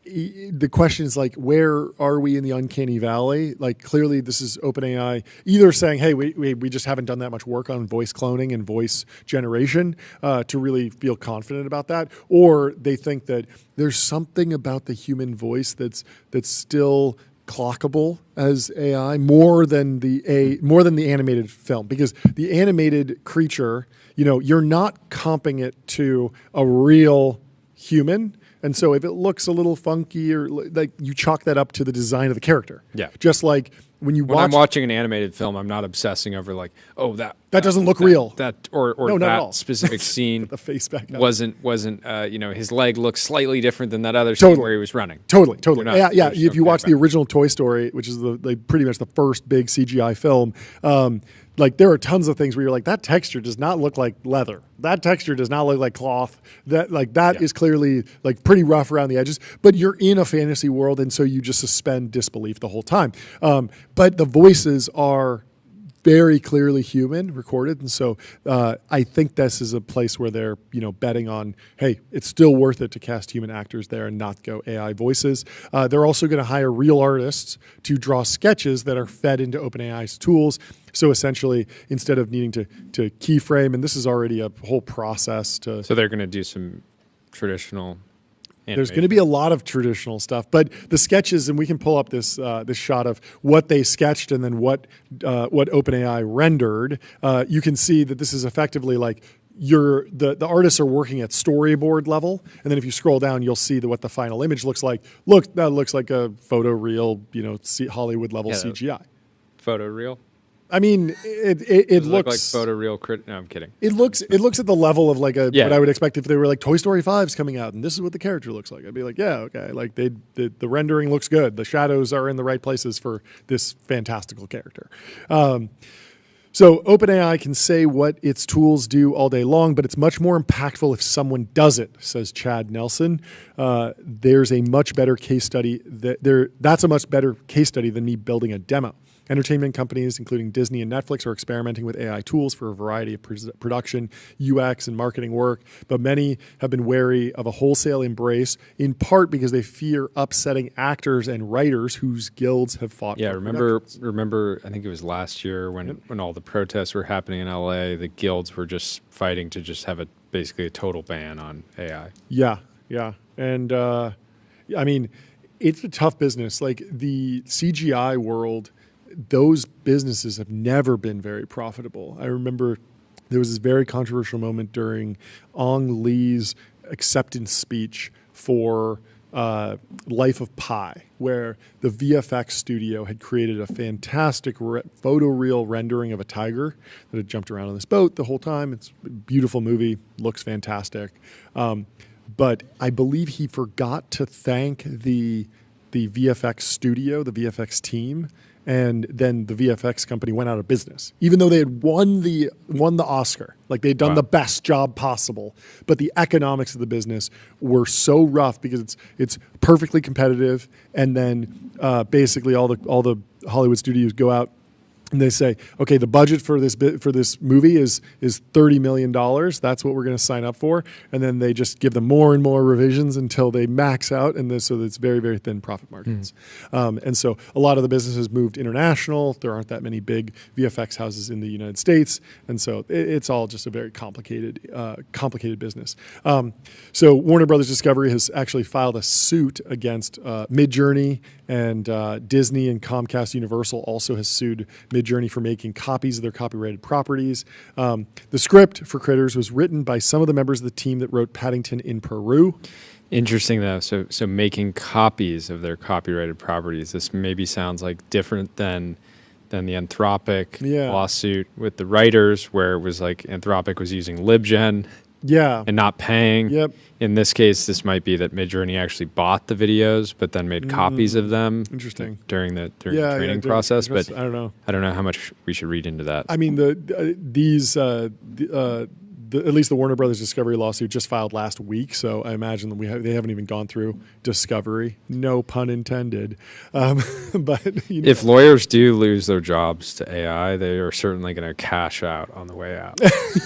the question is like, where are we in the uncanny valley? Like, clearly this is OpenAI either saying, hey, we just haven't done that much work on voice cloning and voice generation to really feel confident about that, or they think that there's something about the human voice that's still clockable as AI more than the animated film, because the animated creature, you're not comping it to a real human. And so if it looks a little funky or like, you chalk that up to the design of the character. Yeah. Just like when
I'm watching an animated film, I'm not obsessing over like, oh, that
doesn't look real.
Or
No, not at all.
that specific scene
the face back up.
wasn't his leg looked slightly different than that other scene where he was running.
Totally.
You're not-
If you watch the original Toy Story, which is pretty much the first big CGI film, like there are tons of things where you're like, that texture does not look like leather. That texture does not look like cloth. That is clearly like pretty rough around the edges. But you're in a fantasy world, and so you just suspend disbelief the whole time. But the voices are very clearly human recorded, and so I think this is a place where they're betting on, hey, it's still worth it to cast human actors there and not go AI voices. They're also going to hire real artists to draw sketches that are fed into OpenAI's tools. So essentially, instead of needing to keyframe, and this is already a whole process to.
So they're going to do some traditional.
There's going to be a lot of traditional stuff, but the sketches, and we can pull up this shot of what they sketched and then what OpenAI rendered. You can see that this is effectively like the artists are working at storyboard level, and then if you scroll down, you'll see what the final image looks like. Look, that looks like a photoreal, Hollywood level CGI.
Photoreal.
I mean, it
Does it look
looks
like photoreal. No, I'm kidding.
It looks at the level of like
Yeah.
what I would expect if they were like Toy Story 5's coming out and this is what the character looks like. I'd be like, yeah, okay. Like the rendering looks good. The shadows are in the right places for this fantastical character. So OpenAI can say what its tools do all day long, but it's much more impactful if someone does it, says Chad Nelson. There's a much better case study that's a much better case study than me building a demo. Entertainment companies, including Disney and Netflix, are experimenting with AI tools for a variety of production, UX, and marketing work, but many have been wary of a wholesale embrace, in part because they fear upsetting actors and writers whose guilds have fought.
Yeah,
for
remember. I think it was last year when all the protests were happening in LA. The guilds were just fighting to just have basically a total ban on AI.
Yeah, and I mean, it's a tough business. Like the CGI world, those businesses have never been very profitable. I remember there was this very controversial moment during Ong Lee's acceptance speech for Life of Pi, where the VFX studio had created a fantastic photoreal rendering of a tiger that had jumped around on this boat the whole time. It's a beautiful movie, looks fantastic. But I believe he forgot to thank the VFX studio, the VFX team, and then the VFX company went out of business, even though they had won the Oscar. Like they'd done the best job possible, but the economics of the business were so rough because it's perfectly competitive, and then basically all the Hollywood studios go out and they say, okay, the budget for this movie is $30 million. That's what we're going to sign up for. And then they just give them more and more revisions until they max out. And so it's very, very thin profit margins. And so a lot of the businesses moved international. There aren't that many big VFX houses in the United States. And so it's all just a very complicated business. So Warner Brothers Discovery has actually filed a suit against Midjourney, and Disney and Comcast Universal also has sued Midjourney for making copies of their copyrighted properties. The script for Critters was written by some of the members of the team that wrote Paddington in Peru.
Interesting though. So making copies of their copyrighted properties. This maybe sounds like different than the Anthropic lawsuit with the writers, where it was like Anthropic was using LibGen. And not paying.
Yep.
In this case, this might be that Midjourney actually bought the videos, but then made copies of them.
Interesting.
During the training process. But
I don't know.
I don't know how much we should read into that.
I mean, at least the Warner Brothers Discovery lawsuit just filed last week, so I imagine that they haven't even gone through discovery. No pun intended. But
if lawyers do lose their jobs to AI, they are certainly going to cash out on the way out.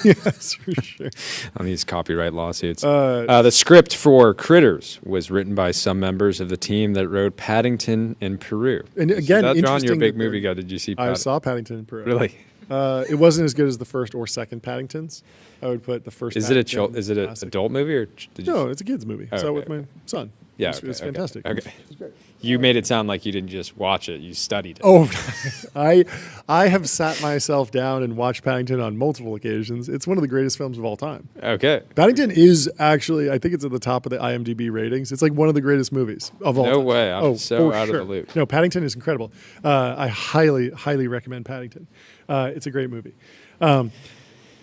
Yes, for sure.
On these copyright lawsuits. The script for Critters was written by some members of the team that wrote Paddington in Peru.
And again,
John, you're a
interesting
big movie guy. Did you see
I saw Paddington in Peru.
Really?
It wasn't as good as the first or second Paddingtons. I would put the first.
Is it an adult movie or?
No, it's a kids movie.
Oh,
so
okay,
with my son.
Yeah,
it's fantastic.
Okay. You made it sound like you didn't just watch it; you studied it.
Oh, I have sat myself down and watched Paddington on multiple occasions. It's one of the greatest films of all time.
Okay.
Paddington is actually, I think it's at the top of the IMDb ratings. It's like one of the greatest movies of all time.
No way! I'm so out
sure.
of the loop.
No, Paddington is incredible. I highly, highly recommend Paddington. It's a great movie.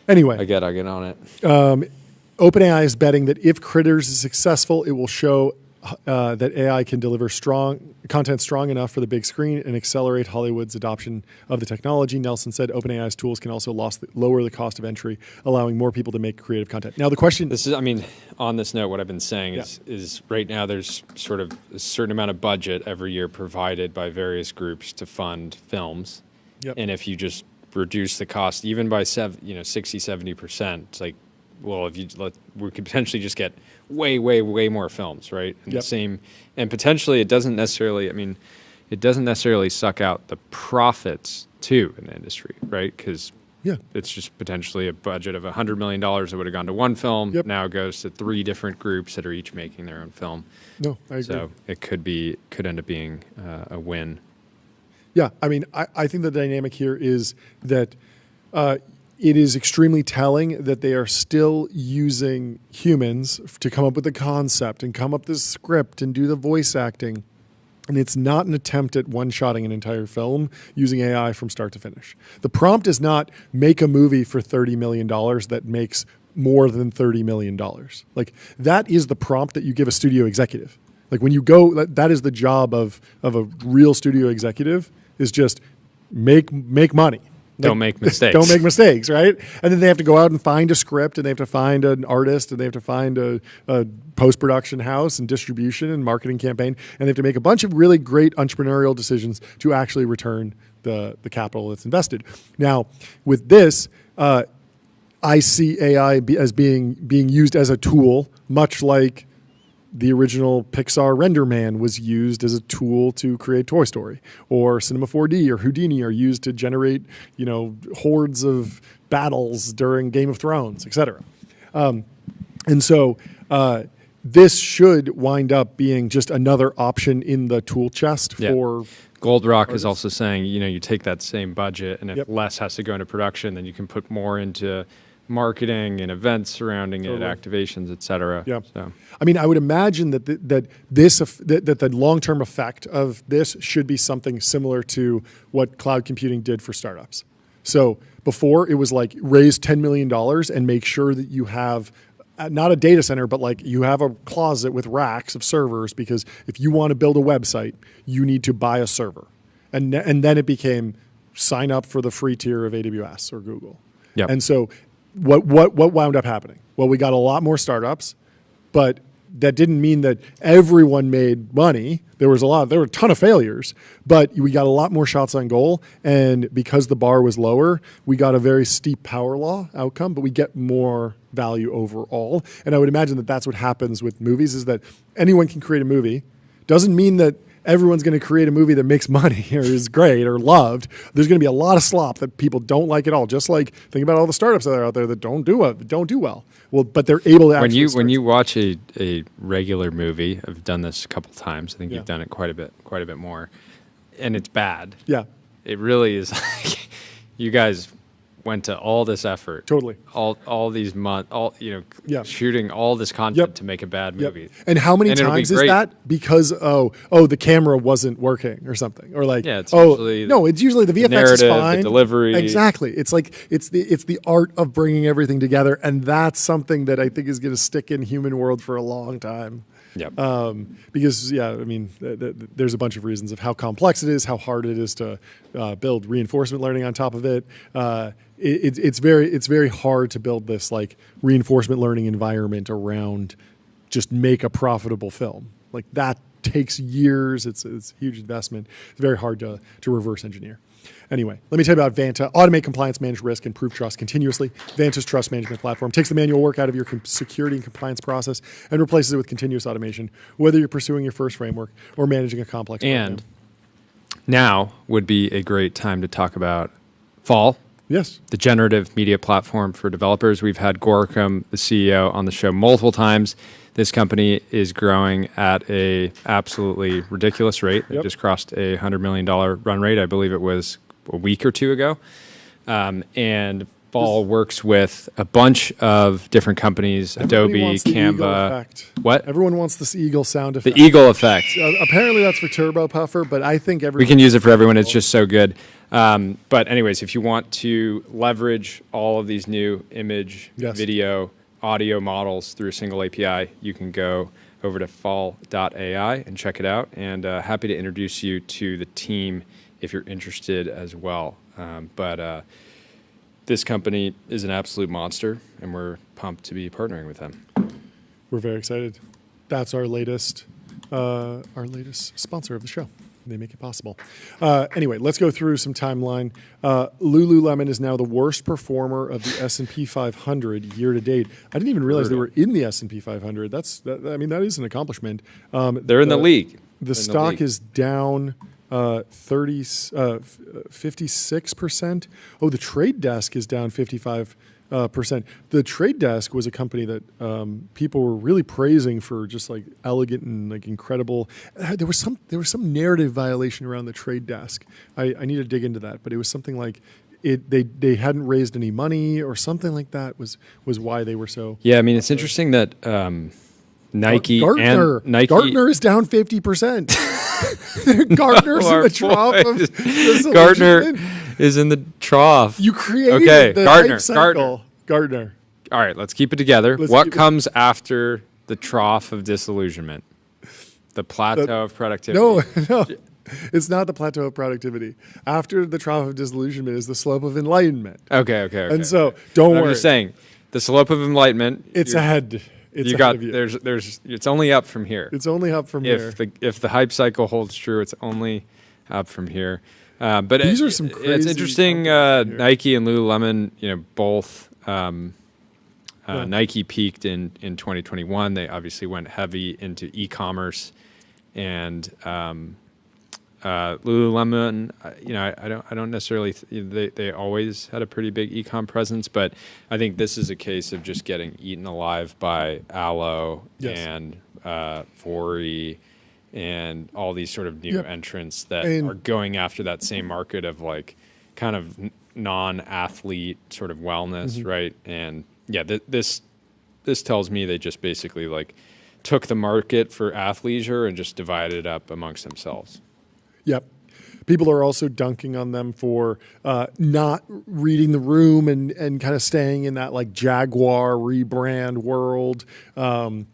Anyway,
I get on it.
OpenAI is betting that if Critters is successful, it will show that AI can deliver content strong enough for the big screen and accelerate Hollywood's adoption of the technology. Nelson said OpenAI's tools can also lower the cost of entry, allowing more people to make creative content. Now, the question...
on this note, what I've been saying is right now there's sort of a certain amount of budget every year provided by various groups to fund films.
Yep.
And if you just reduce the cost even by 60, 70%, it's like, well, we could potentially just get way, way, way more films, right? And the same, and potentially it doesn't necessarily suck out the profits too in the industry, right? Because it's just potentially a budget of $100 million that would have gone to one film. Now goes to 3 different groups that are each making their own film.
No, I agree.
So it could end up being a win.
Yeah, I mean, I think the dynamic here is that it is extremely telling that they are still using humans to come up with the concept and come up with the script and do the voice acting. And it's not an attempt at one-shotting an entire film using AI from start to finish. The prompt is not make a movie for $30 million that makes more than $30 million. Like, that is the prompt that you give a studio executive. Like, when you go, that is the job of a real studio executive, is just make money.
Don't make mistakes.
Don't make mistakes, right? And then they have to go out and find a script, and they have to find an artist, and they have to find a post-production house and distribution and marketing campaign, and they have to make a bunch of really great entrepreneurial decisions to actually return the capital that's invested. Now, with this, I see AI as being used as a tool, much like the original Pixar Render Man was used as a tool to create Toy Story, or Cinema 4D or Houdini are used to generate, hordes of battles during Game of Thrones, etc. And so this should wind up being just another option in the tool chest for.
Goldrock is also saying, you take that same budget, and if
Yep.
less has to go into production, then you can put more into marketing and events surrounding it, activations, et cetera.
Yeah.
So.
I mean, I would imagine that the long-term effect of this should be something similar to what cloud computing did for startups. So before, it was like raise $10 million and make sure that you have not a data center, but like you have a closet with racks of servers, because if you want to build a website, you need to buy a server. And then it became sign up for the free tier of AWS or Google.
Yep.
And so what wound up happening? Well, we got a lot more startups, but that didn't mean that everyone made money. There were a ton of failures, but we got a lot more shots on goal. And because the bar was lower, we got a very steep power law outcome, but we get more value overall. And I would imagine that that's what happens with movies, is that anyone can create a movie. Doesn't mean that everyone's going to create a movie that makes money or is great or loved. There's going to be a lot of slop that people don't like at all. Just like, think about all the startups that are out there that don't do well. Well, but they're able to actually.
When you watch a regular movie, I've done this a couple times. I think you've done it quite a bit more, and it's bad.
Yeah,
it really is. Like, you guys went to all this effort,
totally,
all these months, shooting all this content to make a bad movie.
Yep. And how many times is that? Because the camera wasn't working or something, or like
it's usually
it's usually the VFX
narrative,
is fine,
the delivery.
Exactly. It's like it's the art of bringing everything together, and that's something that I think is going to stick in human world for a long time.
Yep.
Because there's a bunch of reasons of how complex it is, how hard it is to build reinforcement learning on top of it. It's very hard to build this like reinforcement learning environment around just make a profitable film. Like, that takes years. It's a huge investment. It's very hard to reverse engineer. Anyway, let me tell you about Vanta. Automate compliance, manage risk, and prove trust continuously. Vanta's trust management platform takes the manual work out of your security and compliance process and replaces it with continuous automation, whether you're pursuing your first framework or managing a complex program.
And now would be a great time to talk about Fall.
Yes.
The generative media platform for developers. We've had Gorkum, the CEO, on the show multiple times. This company is growing at a absolutely ridiculous rate. They just crossed a $100 million run rate. I believe it was a week or two ago. And Fall works with a bunch of different companies, Adobe, Canva. What?
Everyone wants this eagle sound effect.
The eagle effect.
Apparently that's for Turbo Puffer, but I think everyone...
We can use it for everyone. It's just so good. But anyways, if you want to leverage all of these new image, video, audio models through a single API, you can go over to fall.ai and check it out. And happy to introduce you to the team if you're interested as well. But this company is an absolute monster, and we're pumped to be partnering with them.
We're very excited. That's our latest sponsor of the show. They make it possible. Anyway, let's go through some timeline. Lululemon is now the worst performer of the S&P 500 year to date. I didn't even realize they were in the S&P 500. That is an accomplishment.
They're in the league.
The stock is down 56%. Oh, the Trade Desk is down 55%. The Trade Desk was a company that people were really praising for just like elegant and like incredible. There was some narrative violation around the Trade Desk. I need to dig into that, but it was something like they hadn't raised any money or something like that was why they were so.
Yeah, I mean, it's interesting that Nike
Gartner,
and Nike
Gartner is down 50%. Gartner's in the trough of
Gartner
disillusionment.
is in the trough.
You created
Okay,
the
Gartner,
hype cycle. Gartner.
All right, let's keep it together.
Let's
What
keep it-
comes after the trough of disillusionment? The plateau of productivity.
No, it's not the plateau of productivity. After the trough of disillusionment is the slope of enlightenment.
Okay.
And so, don't
I'm
worry.
just saying, the slope of enlightenment.
It's ahead. It's
You
ahead
got
of you.
there's it's only up from here.
It's only up from here.
If the hype cycle holds true, it's only up from here. But
These are some
it's
crazy
interesting.
companies here.
Nike and Lululemon, both. Nike peaked in 2021. They obviously went heavy into e-commerce, and Lululemon. I don't necessarily. They always had a pretty big e-com presence, but I think this is a case of just getting eaten alive by Alo
Yes.
and Vori and all these sort of new
Yep.
entrants that
And-
are going after that same market of like kind of non-athlete sort of wellness,
Mm-hmm.
right? And yeah, this tells me they just basically like took the market for athleisure and just divided it up amongst themselves.
Yep. People are also dunking on them for not reading the room and kind of staying in that like Jaguar rebrand world and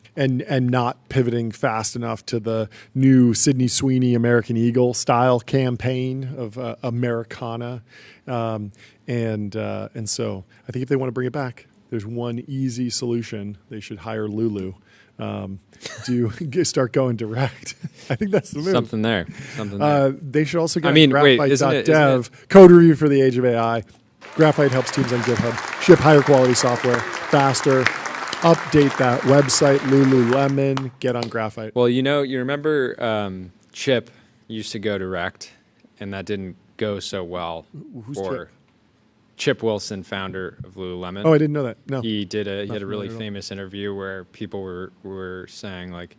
not pivoting fast enough to the new Sydney Sweeney American Eagle style campaign of Americana. And so I think if they want to bring it back, there's one easy solution. They should hire Lulu to start going direct. I think that's the move.
Something there.
They should also get
I mean, wait,
graphite.dev, code review for the age of AI. Graphite helps teams on GitHub ship higher quality software faster. Update that website, Lululemon. Get on Graphite.
Well, you remember Chip used to go direct, and that didn't go so well.
Who's
for Chip Wilson, founder of Lululemon.
Oh, I didn't know that. No.
He had a
Not
really
familiar at all.
famous interview where people were saying like,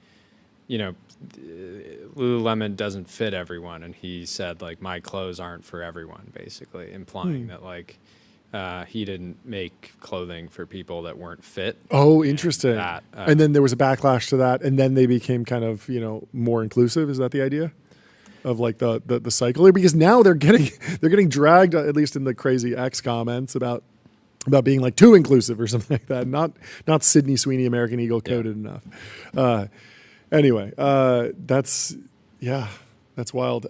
Lululemon doesn't fit everyone, and he said like my clothes aren't for everyone, basically implying that like he didn't make clothing for people that weren't fit.
Oh, interesting.
that,
And then there was a backlash to that, and then they became kind of more inclusive. Is that the idea of like the cycle? Because now they're getting dragged, at least in the crazy X comments about being like too inclusive or something like that. Not Sydney Sweeney American Eagle coded enough. Anyway, that's wild.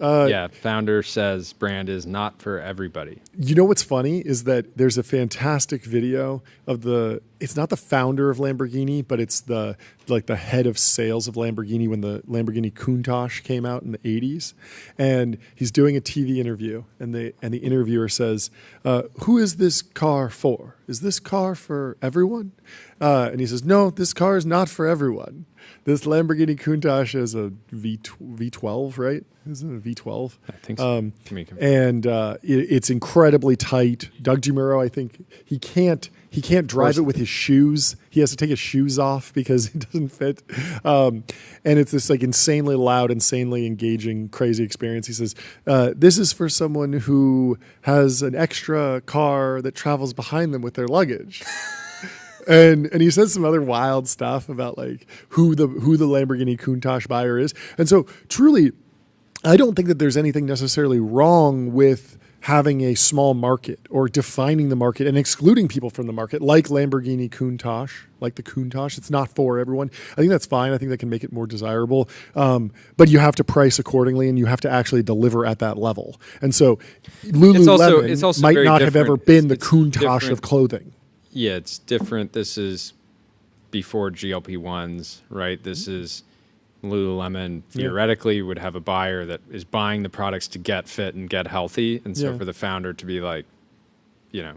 Founder says brand is not for everybody.
You know what's funny is that there's a fantastic video of it's not the founder of Lamborghini, but it's the head of sales of Lamborghini when the Lamborghini Countach came out in the 80s. And he's doing a TV interview, and the interviewer says, who is this car for? Is this car for everyone? And he says, no, this car is not for everyone. This Lamborghini Countach is a V12, right? Isn't it a V12?
I think so.
And it's incredibly tight. Doug DeMuro, I think he can't drive it with his shoes. He has to take his shoes off because it doesn't fit. And it's this like insanely loud, insanely engaging, crazy experience. He says, this is for someone who has an extra car that travels behind them with their luggage. And he says some other wild stuff about like who the Lamborghini Countach buyer is. And so truly, I don't think that there's anything necessarily wrong with having a small market or defining the market and excluding people from the market, like Lamborghini Countach, like the Countach. It's not for everyone. I think that's fine. I think that can make it more desirable. But you have to price accordingly, and you have to actually deliver at that level. And so Lululemon
it's also
might
very
not have
different.
ever been the
It's
Countach
different.
of clothing.
Yeah, it's different. This is before GLP-1s, right? This is Lululemon theoretically would have a buyer that is buying the products to get fit and get healthy. And so
Yeah.
for the founder to be like,
Yeah.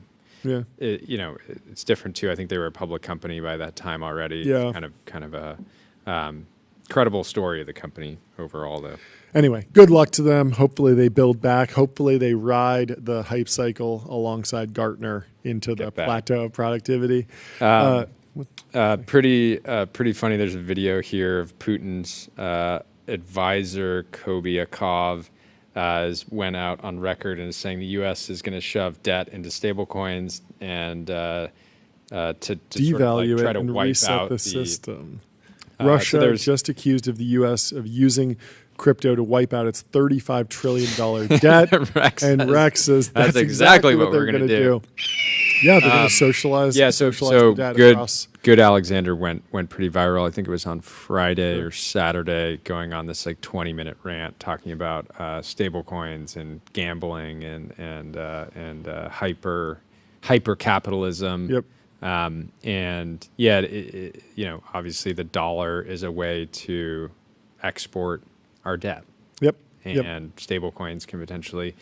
it's different too. I think they were a public company by that time already.
Yeah.
Kind of a credible story of the company overall, though.
Anyway, good luck to them. Hopefully they build back. Hopefully they ride the hype cycle alongside Gartner into the
back.
plateau of productivity.
Pretty funny. There's a video here of Putin's advisor Kobiakov went out on record and is saying the U.S. is going to shove debt into stablecoins and to
Devalue
sort of like try
it
to
and
wipe
reset
out
the system.
so
Russia
there's-
just accused of the U.S. of using crypto to wipe out its $35 trillion debt.
Rex
and
says
Rex says
that's
that's
exactly what
they're
we're gonna
gonna
do.
Yeah, they're going to socialize.
Yeah,
socialize
so
the debt
good.
across.
Good Alexander went pretty viral. I think it was on Friday or Saturday, going on this like 20-minute rant talking about stable coins and gambling and hyper capitalism.
Yep.
And yeah, obviously the dollar is a way to export our debt,
Yep.
and stable coins can potentially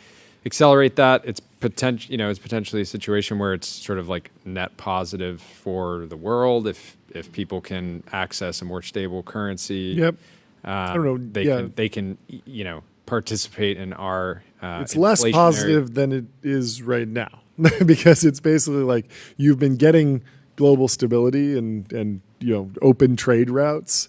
accelerate that. It's potentially a situation where it's sort of like net positive for the world if people can access a more stable currency.
Yep. I don't know.
They can participate in our.
It's less
inflationary-
positive than it is right now because it's basically like you've been getting global stability and open trade routes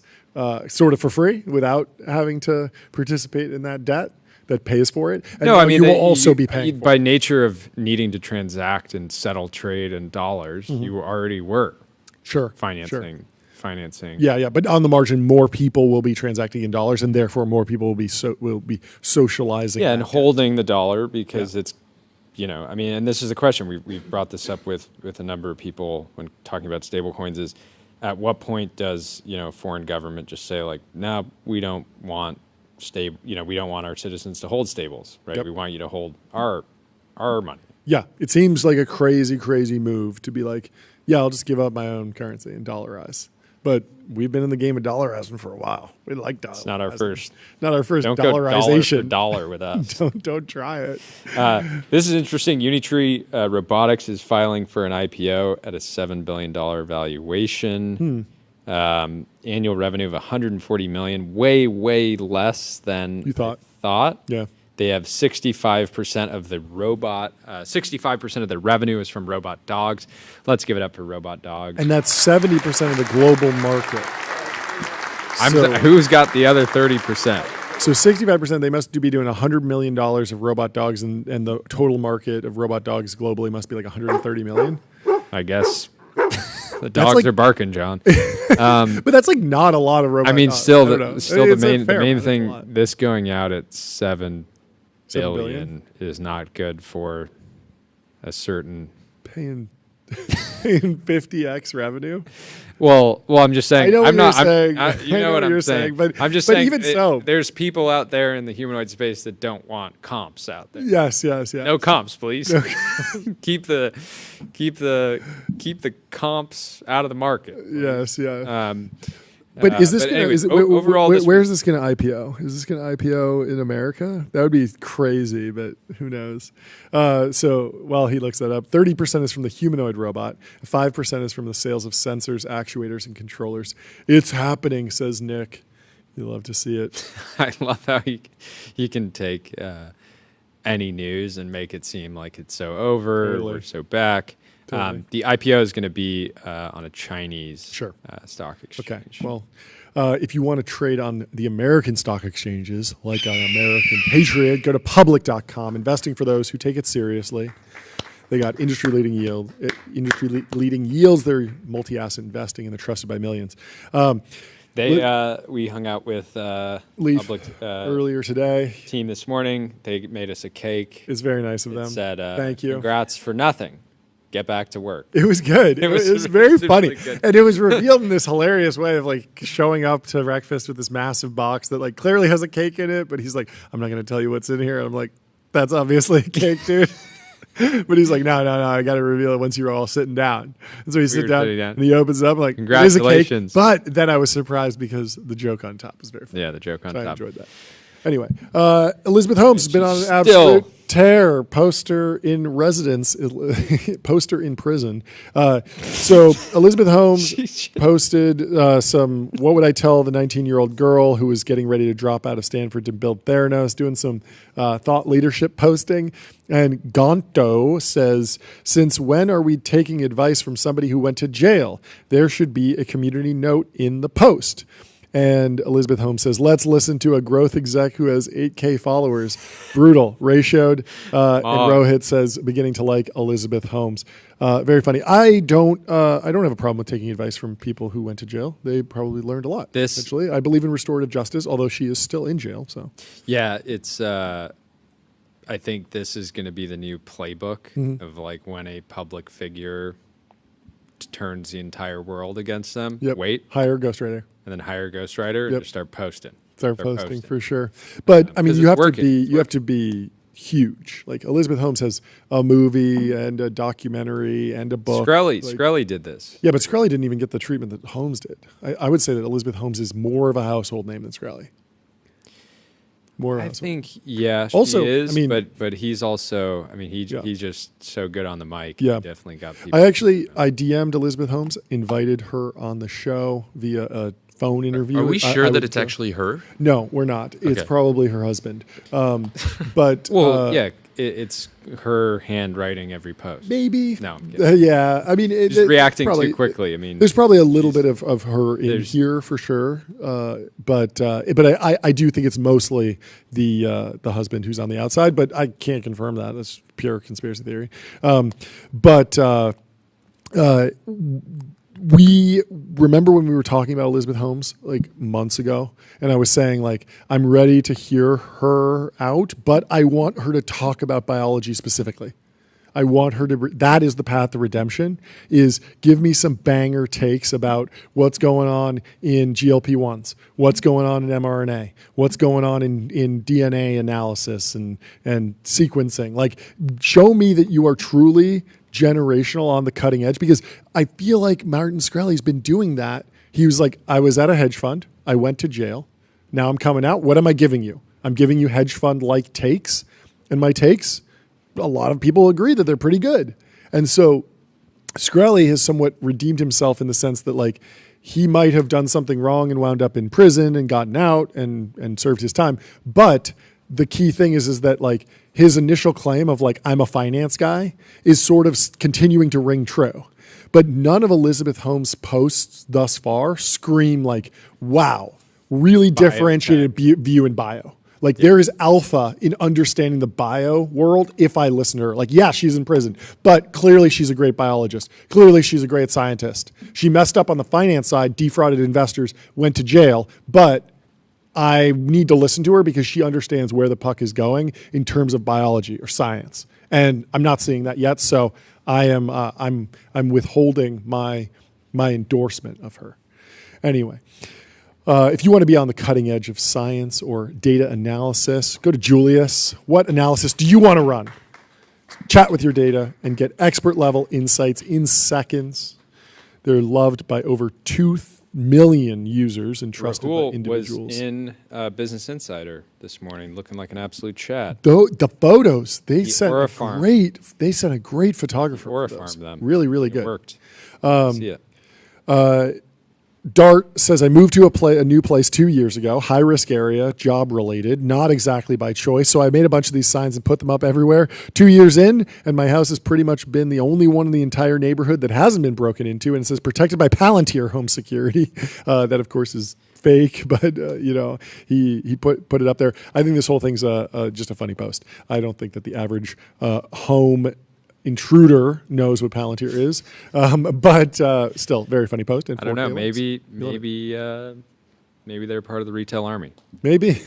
sort of for free without having to participate in that debt that pays for it. And
No,
now
I mean
you will also be paying for
by
it.
nature of needing to transact and settle trade in dollars. You already were
Sure.
financing.
Yeah, but on the margin, more people will be transacting in dollars, and therefore more people will be socializing.
Yeah, and
that debt.
holding the dollar because it's, and this is a question we've brought this up with a number of people when talking about stable coins is, at what point does a foreign government just say like, no, we don't want we don't want our citizens to hold stables, right?
Yep.
We want you to hold our money.
Yeah, it seems like a crazy move to be like, yeah, I'll just give up my own currency and dollarize. But we've been in the game of dollarizing for a while. We like dollarizing.
It's not our first.
Not our first
Don't go dollar for
dollarization.
dollar with us.
Don't try it.
This is interesting. Unitree Robotics is filing for an IPO at a $7 billion valuation. Annual revenue of $140 million, way less than
You thought.
I thought.
Yeah.
They have 65% of the 65% of the revenue is from robot dogs. Let's give it up for robot dogs.
And that's 70% of the global market.
Who's got the other 30%?
So 65%, they must be doing $100 million of robot dogs, and the total market of robot dogs globally must be like $130 million.
I guess the dogs
like-
are barking, John.
But that's like not a lot of robot
I mean,
dogs.
still
I don't know.
the
It's a
main
fair amount. It's a
thing.
lot.
This going out at 7
$7
billion is not good for a certain.
Paying 50x revenue.
Well, I'm just saying.
I know what
I'm not.
you're saying.
You
I know
know
what
what
you're
I'm saying.
saying, but-
I'm just
but
saying.
even so-
there's people out there in the humanoid space that don't want comps out there.
Yes.
No comps, please. keep the comps out of the market.
Yes, yeah.
But
is this
but
gonna,
anyway,
is it,
overall, this
where is this going to IPO? Is this going to IPO in America? That would be crazy, but who knows? So while he looks that up, 30% is from the humanoid robot, 5% is from the sales of sensors, actuators, and controllers. It's happening, says Nick. You love to see it.
I love how he can take any news and make it seem like it's so over,
Totally.
we're so back.
Totally.
The IPO is going to be on a Chinese stock exchange.
Okay. Well, if you want to trade on the American stock exchanges, like an American Patriot, go to public.com, investing for those who take it seriously. They got industry-leading yields. They're multi-asset investing, and they're trusted by millions.
We hung out with
Leaf
public
earlier today.
team this morning. They made us a cake.
It's very nice of them.
It said,
Thank you.
Congrats for nothing. Get back to work.
It was good. It was very
really
funny.
good.
And it was revealed in this hilarious way of like showing up to breakfast with this massive box that like clearly has a cake in it, but he's like, I'm not going to tell you what's in here. And I'm like, that's obviously a cake, dude. But he's like, no, I got to reveal it once you're all sitting down. And so he sits
were
down,
sitting down.
and he opens it up like, it is a cake.
Congratulations.
But then I was surprised because the joke on top was very funny.
Yeah, the joke on
So I
top.
enjoyed that. Anyway, Elizabeth Holmes has been on an
Still-
absolute tear. Poster in residence, poster in prison. So Elizabeth Holmes posted some, what would I tell the 19-year-old girl who was getting ready to drop out of Stanford to build Theranos, doing some thought leadership posting. And Gonto says, since when are we taking advice from somebody who went to jail? There should be a community note in the post. And Elizabeth Holmes says, let's listen to a growth exec who has 8K followers. Brutal. Ray showed. And Rohit says, beginning to like Elizabeth Holmes. Very funny. I don't have a problem with taking advice from people who went to jail. They probably learned a lot. Essentially, I believe in restorative justice, although she is still in jail. So
yeah, it's. I think this is going to be the new playbook of like when a public figure turns the entire world against them.
Yep.
Wait,
hire a ghostwriter.
And then hire a ghostwriter and just start posting.
Start posting for sure. But I mean, you have to be huge. Like Elizabeth Holmes has a movie and a documentary and a book.
Skrelly did this.
Yeah, but Skrelly didn't even get the treatment that Holmes did. I would say that Elizabeth Holmes is more of a household name than Skrelly.
I think, yeah,
also,
she is,
I mean,
but he's also, I mean, he's just so good on the mic.
Yeah.
He definitely got people.
I DM'd Elizabeth Holmes, invited her on the show via a phone interview.
Are we sure that it's actually her?
No, we're not. It's probably her husband. But
well, yeah, it's her handwriting every post.
Maybe.
No.
Yeah. I mean,
just reacting too quickly. I mean,
there's probably a little bit of her in here for sure. But I do think it's mostly the husband who's on the outside. But I can't confirm that. That's pure conspiracy theory. We remember when we were talking about Elizabeth Holmes like months ago, and I was saying like I'm ready to hear her out, but I want her to talk about biology specifically. I want her to. That is the path to redemption. Is give me some banger takes about what's going on in GLP-1s, what's going on in mRNA, what's going on in DNA analysis and sequencing. Like, show me that you are truly generational on the cutting edge, because I feel like Martin Shkreli's been doing that. He was like, I was at a hedge fund. I went to jail. Now I'm coming out. What am I giving you? I'm giving you hedge fund like takes, and my takes, a lot of people agree that they're pretty good. And so Shkreli has somewhat redeemed himself in the sense that like he might have done something wrong and wound up in prison and gotten out and served his time. But the key thing is that like his initial claim of like, I'm a finance guy is sort of continuing to ring true. But none of Elizabeth Holmes' posts thus far scream like, wow, really differentiated view in bio. Like there is alpha in understanding the bio world if I listen to her. Like, yeah, she's in prison, but clearly she's a great biologist. Clearly she's a great scientist. She messed up on the finance side, defrauded investors, went to jail, but I need to listen to her because she understands where the puck is going in terms of biology or science. And I'm not seeing that yet, so I'm withholding my endorsement of her. Anyway, if you want to be on the cutting edge of science or data analysis, go to Julius. What analysis do you want to run? Chat with your data and get expert level insights in seconds. They're loved by over 2 million users and trusted by individuals.
Was in Business Insider this morning, looking like an absolute chat.
The photos they sent a great photographer.
Farmed them.
Really, really good.
It worked. See it.
Dart says, I moved to a new place 2 years ago, high risk area, job related, not exactly by choice. So I made a bunch of these signs and put them up everywhere. 2 years in, and my house has pretty much been the only one in the entire neighborhood that hasn't been broken into. And it says protected by Palantir Home Security. That of course is fake, but he put it up there. I think this whole thing's just a funny post. I don't think that the average home intruder knows what Palantir is, but still very funny post.
I don't know. Maybe they're part of the retail army.
Maybe.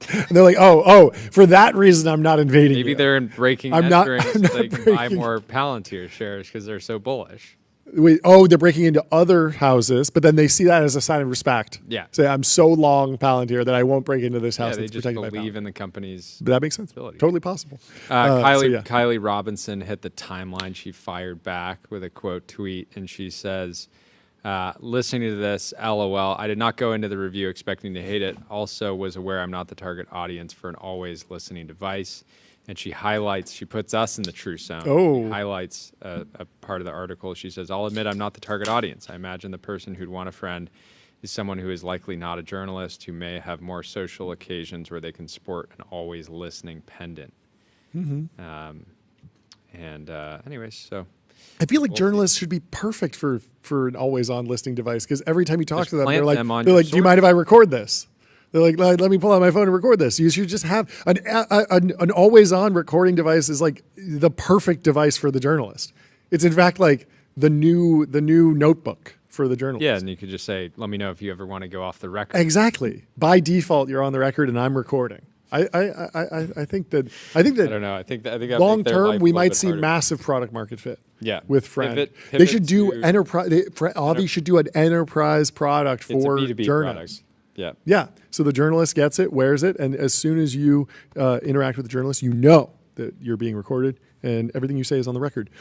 And they're like, oh, for that reason, I'm not invading.
Maybe
you.
they're breaking entering so they can buy more Palantir shares because they're so bullish.
Wait, they're breaking into other houses, but then they see that as a sign of respect.
Yeah.
Say, I'm so long Palantir that I won't break into this house.
Yeah, they
that's
just
protected by
believe
Palantir.
in the company's
But that makes sense.
ability.
Totally possible.
Kylie Robinson hit the timeline. She fired back with a quote tweet, and she says, listening to this, LOL, I did not go into the review expecting to hate it. Also was aware I'm not the target audience for an always listening device. And she puts us in the true zone. She highlights a part of the article. She says, I'll admit I'm not the target audience. I imagine the person who'd want a friend is someone who is likely not a journalist, who may have more social occasions where they can sport an always listening pendant.
Mm-hmm.
Anyways, so
I feel like journalists should be perfect for an always-on listening device because every time you talk
Just
to them,
plant
they're
them on
like,
your
"Do you mind if I record this?" They're like, "Let me pull out my phone and record this." You should just have an always-on recording device is like the perfect device for the journalist. It's in fact like the new notebook for the journalist.
Yeah, and you could just say, "Let me know if you ever want to go off the record."
Exactly. By default, you're on the record and I'm recording. I think that
I don't know. I think
long term we might see massive product market fit.
Yeah,
with Friend,
Pivot
they should do
to-
enterprise. Avi should do an enterprise product
It's a
for
B2B
journalists.
product.
Yeah. So the journalist gets it, wears it, and as soon as you interact with the journalist, you know that you're being recorded and everything you say is on the record.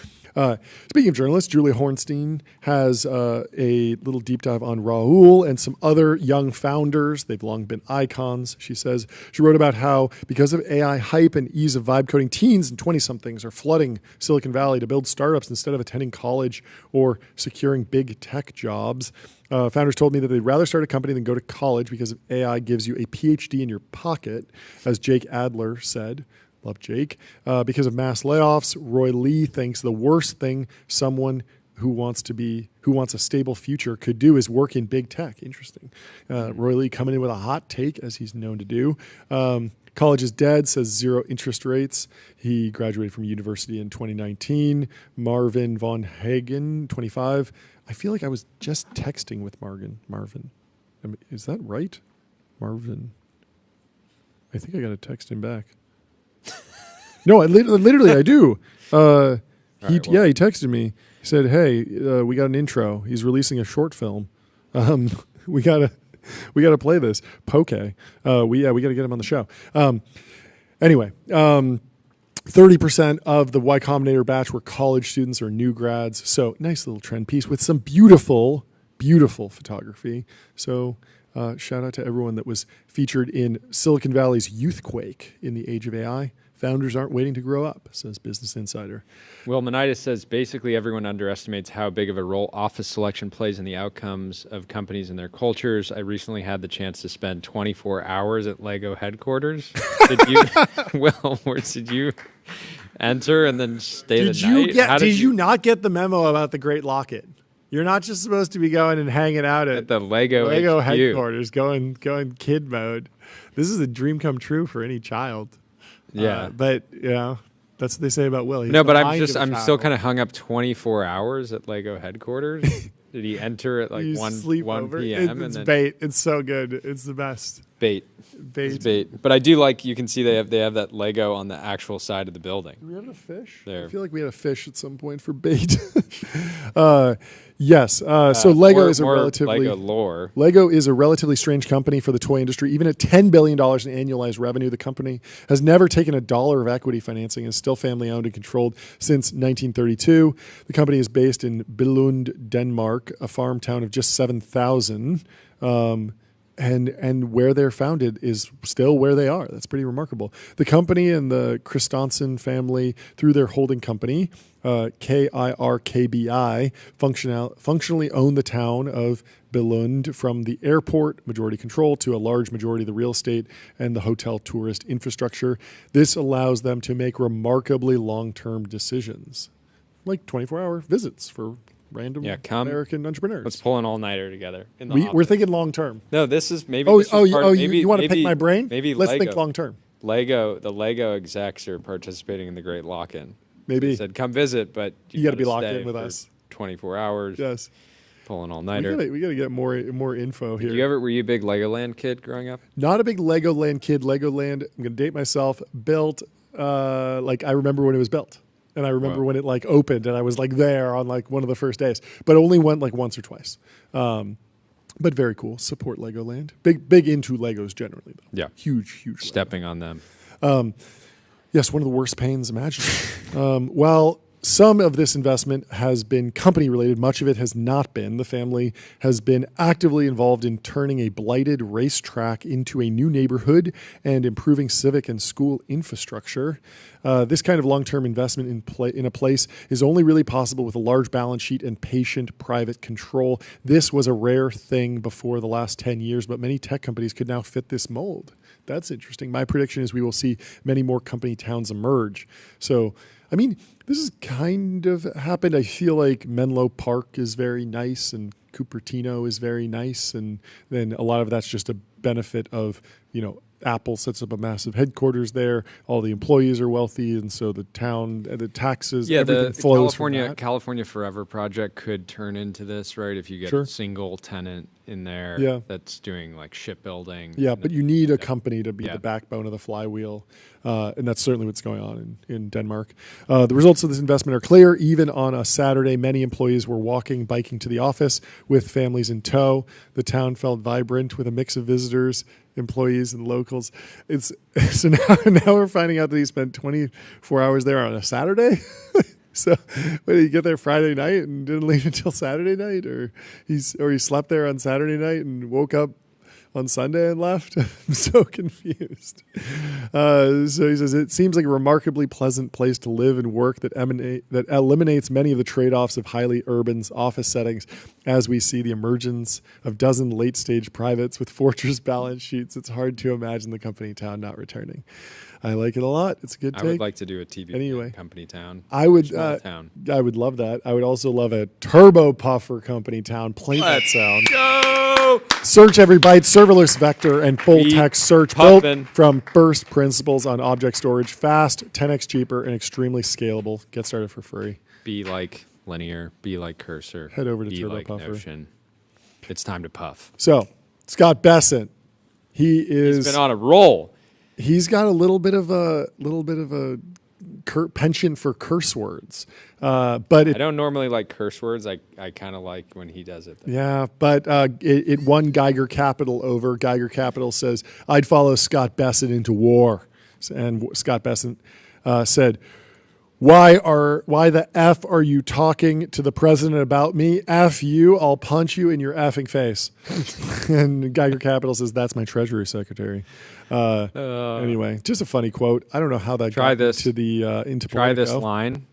Speaking of journalists, Julia Hornstein has a little deep dive on Raul and some other young founders. They've long been icons, she says. She wrote about how because of AI hype and ease of vibe coding, teens and 20-somethings are flooding Silicon Valley to build startups instead of attending college or securing big tech jobs. Founders told me that they'd rather start a company than go to college because AI gives you a PhD in your pocket, as Jake Adler said. Love Jake. Because of mass layoffs, Roy Lee thinks the worst thing someone who wants a stable future could do is work in big tech. Interesting. Roy Lee coming in with a hot take, as he's known to do. College is dead, says zero interest rates. He graduated from university in 2019. Marvin Von Hagen, 25. I feel like I was just texting with Marvin. I mean, is that right? Marvin. I think I got to text him back. No, literally I do. He texted me. He said, "Hey, we got an intro. He's releasing a short film. We gotta play this. Poke. We gotta get him on the show. Anyway, 30% of the Y Combinator batch were college students or new grads. So nice little trend piece with some beautiful, beautiful photography. So shout out to everyone that was featured in Silicon Valley's Youthquake in the age of AI. Founders aren't waiting to grow up, says Business Insider.
Will Manitis says basically everyone underestimates how big of a role office selection plays in the outcomes of companies and their cultures. I recently had the chance to spend 24 hours at Lego headquarters. Did you, Will, or did you enter and then stay the night?
Did you not get the memo about the Great Lock-In? You're not just supposed to be going and hanging out at
the Lego HQ.
headquarters, going kid mode. This is a dream come true for any child.
Yeah,
but that's what they say about Will.
No, but I'm still kind of hung up 24 hours at Lego headquarters. Did he enter at like 1 p.m.
It's bait. It's so good. It's the best.
Bait. It's bait. But I do like, you can see they have that Lego on the actual side of the building.
Do we have a fish?
There.
I feel like we had a fish at some point for bait. Yes. So Lego is a relatively
Lego lore.
Lego is a relatively strange company for the toy industry. Even at $10 billion in annualized revenue, the company has never taken a dollar of equity financing and is still family owned and controlled since 1932. The company is based in Billund, Denmark, a farm town of just 7,000. And where they're founded is still where they are. That's pretty remarkable. The company and the Christensen family, through their holding company, KIRKBI, functionally own the town of Billund from the airport, majority control, to a large majority of the real estate and the hotel tourist infrastructure. This allows them to make remarkably long-term decisions, like 24-hour visits for random American entrepreneurs.
Let's pull an all-nighter together.
We're thinking long-term.
No, this is maybe.
You want to pick my brain?
Maybe
let's
Lego.
think long-term.
The Lego execs are participating in the Great Lock-In.
Maybe
they said, "Come visit, but
you got to be locked in with us
24 hours."
Yes,
pull an all-nighter.
We got to get more info here.
Were you a big Legoland kid growing up?
Not a big Legoland kid. Legoland, I'm going to date myself. Built like I remember when it was built. And I remember when it like opened and I was like there on like one of the first days, but only went like once or twice. But very cool. Support Legoland. Big into Legos generally though.
Yeah.
Huge.
Stepping on them.
Yes, one of the worst pains imaginable. While some of this investment has been company related, much of it has not been. The family has been actively involved in turning a blighted racetrack into a new neighborhood and improving civic and school infrastructure. This kind of long-term investment in a place is only really possible with a large balance sheet and patient private control. This was a rare thing before the last 10 years, but many tech companies could now fit this mold. That's interesting. My prediction is we will see many more company towns emerge. So I mean, this has kind of happened. I feel like Menlo Park is very nice and Cupertino is very nice. And then a lot of that's just a benefit of, Apple sets up a massive headquarters there. All the employees are wealthy. And so the town, the taxes, everything
the
flows from that.
California Forever project could turn into this, right? If you get a single tenant in there that's doing like shipbuilding.
Yeah, but you need a company to be the backbone of the flywheel. And that's certainly what's going on in Denmark. The results of this investment are clear. Even on a Saturday, many employees were biking to the office with families in tow. The town felt vibrant with a mix of visitors, employees, and locals. So now we're finding out that he spent 24 hours there on a Saturday. So, did he get there Friday night and didn't leave until Saturday night, or he slept there on Saturday night and woke up on Sunday and left? I'm so confused. So he says, it seems like a remarkably pleasant place to live and work that eliminates many of the trade-offs of highly urban office settings as we see the emergence of dozen late-stage privates with fortress balance sheets. It's hard to imagine the company town not returning. I like it a lot. It's a good take.
I would like to do a TBPN
Anyway,
company town.
I would
town.
I would love that. I would also love a turbo puffer company town. Play that sound.
Go!
Search every byte, serverless vector, and full text search
puffin'.
built from first principles on object storage. Fast, 10x cheaper, and extremely scalable. Get started for free.
Be like linear. Be like cursor.
Head over to
be
Turbo
like
Puffer.
Notion. It's time to puff.
So, Scott Bessent,
He's been on a roll.
He's got a little bit of a penchant for curse words, but
I don't normally like curse words. I kind of like when he does it.
Yeah, but it won Geiger Capital over. Geiger Capital says, I'd follow Scott Bessent into war. And Scott Bessent said, why the F are you talking to the president about me? F you, I'll punch you in your effing face. And Geiger Capital says, that's my Treasury Secretary. Anyway, just a funny quote. I don't know how that got into
Try this
Politico.
line.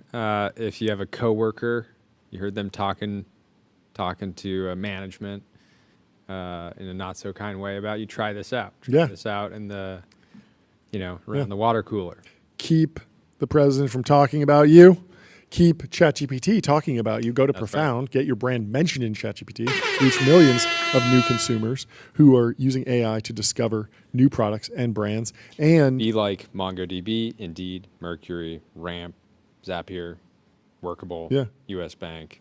If you have a coworker, you heard them talking to management in a not so kind way about you, try this out. Try this out in the, around the water cooler.
Keep the president from talking about you. Keep ChatGPT talking about you. Go to Profound, get your brand mentioned in ChatGPT, reach millions of new consumers who are using AI to discover new products and brands. And
be like MongoDB, Indeed, Mercury, Ramp, Zapier, Workable, US Bank.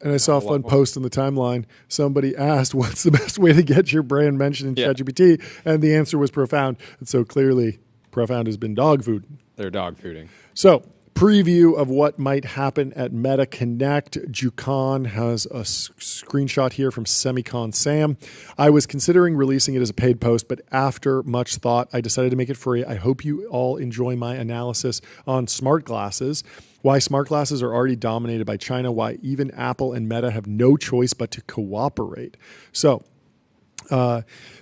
And I saw a fun post in the timeline. Somebody asked, what's the best way to get your brand mentioned in ChatGPT? And the answer was Profound. And so clearly, Profound has been dog food.
They're dog fooding.
So, preview of what might happen at Meta Connect. Jucon has a screenshot here from Semicon Sam. I was considering releasing it as a paid post, but after much thought, I decided to make it free. I hope you all enjoy my analysis on smart glasses, why smart glasses are already dominated by China, why even Apple and Meta have no choice but to cooperate. So,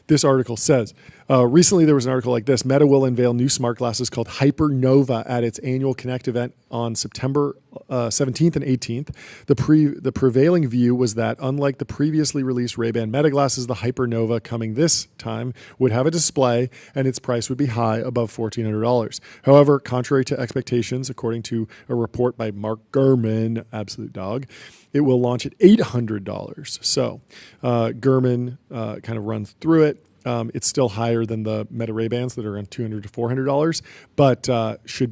this article says, recently there was an article like this. Meta will unveil new smart glasses called Hypernova at its annual Connect event on September 17th and 18th. The prevailing view was that, unlike the previously released Ray-Ban Meta glasses, the Hypernova coming this time would have a display and its price would be high, above $1,400. However, contrary to expectations, according to a report by Mark Gurman, absolute dog, it will launch at $800. So Gurman kind of runs through it. It's still higher than the Meta Ray-Bans that are around $200 to $400, but should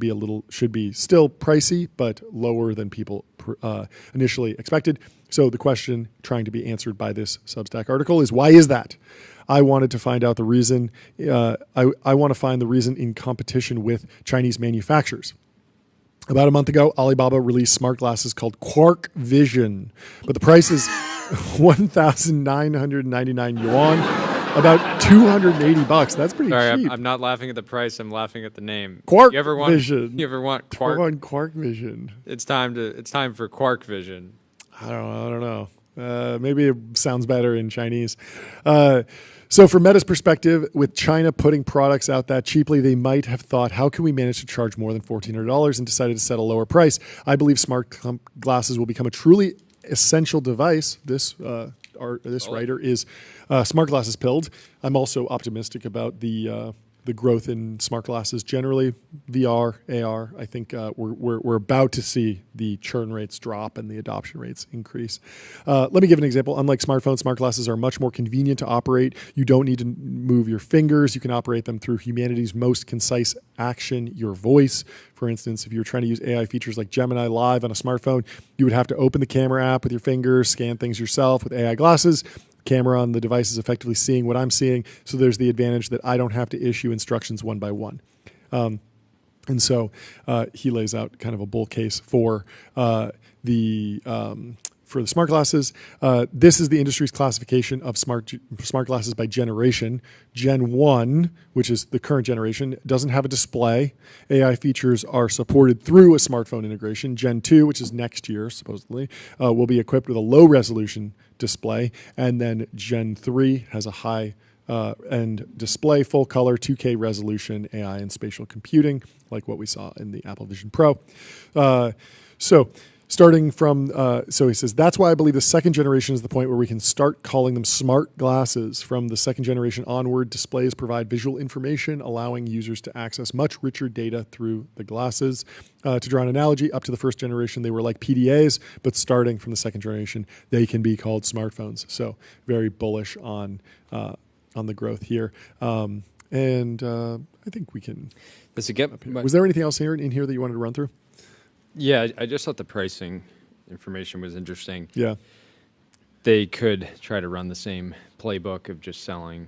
be still pricey, but lower than people initially expected. So the question trying to be answered by this Substack article is, why is that? I wanted to find out the reason. I want to find the reason in competition with Chinese manufacturers. About a month ago, Alibaba released smart glasses called Quark Vision, but the price is 1,999 yuan, about $280. That's pretty cheap.
I'm not laughing at the price. I'm laughing at the name.
Quark
Vision. You ever want Quark?
Quark Vision.
It's time for Quark Vision.
I don't know. Maybe it sounds better in Chinese. So from Meta's perspective, with China putting products out that cheaply, they might have thought, how can we manage to charge more than $1,400, and decided to set a lower price. I believe smart glasses will become a truly essential device. This writer is smart glasses pilled. I'm also optimistic about the the growth in smart glasses generally, VR, AR. I think we're about to see the churn rates drop and the adoption rates increase. Let me give an example. Unlike smartphones, smart glasses are much more convenient to operate. You don't need to move your fingers. You can operate them through humanity's most concise action, your voice. For instance, if you were trying to use AI features like Gemini Live on a smartphone, you would have to open the camera app with your fingers, scan things yourself. With AI glasses, camera on the device is effectively seeing what I'm seeing. So there's the advantage that I don't have to issue instructions one by one. And so he lays out kind of a bull case for the smart glasses. This is the industry's classification of smart glasses by generation. Gen 1, which is the current generation, doesn't have a display. AI features are supported through a smartphone integration. Gen 2, which is next year, supposedly, will be equipped with a low-resolution display. And then Gen 3 has a high-end display, full-color, 2K resolution, AI and spatial computing, like what we saw in the Apple Vision Pro. Starting from, so he says, that's why I believe the second generation is the point where we can start calling them smart glasses. From the second generation onward, displays provide visual information, allowing users to access much richer data through the glasses. To draw an analogy, up to the first generation, they were like PDAs, but starting from the second generation, they can be called smartphones. So very bullish on the growth here. I think we can.
Does it get?
Was there anything else in here that you wanted to run through?
Yeah, I just thought the pricing information was interesting.
Yeah.
They could try to run the same playbook of just selling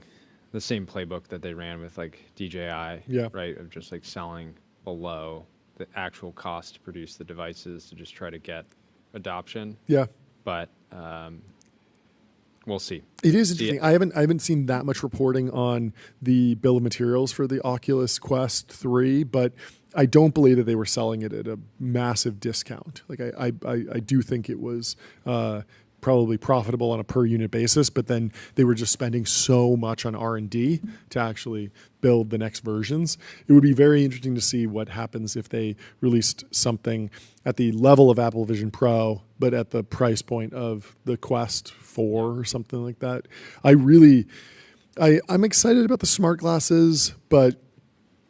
the same playbook that they ran with like DJI, right? Of just like selling below the actual cost to produce the devices to just try to get adoption.
Yeah.
But we'll see.
It is interesting. I haven't seen that much reporting on the bill of materials for the Oculus Quest 3, but I don't believe that they were selling it at a massive discount. Like I do think it was probably profitable on a per unit basis, but then they were just spending so much on R&D to actually build the next versions. It would be very interesting to see what happens if they released something at the level of Apple Vision Pro, but at the price point of the Quest 4 or something like that. I'm excited about the smart glasses, but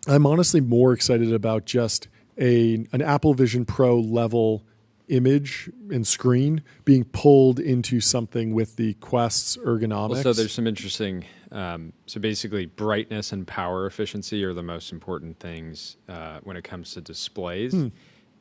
I'm honestly more excited about just an Apple Vision Pro level image and screen being pulled into something with the Quest's ergonomics.
Well, so there's some interesting, so basically brightness and power efficiency are the most important things when it comes to displays.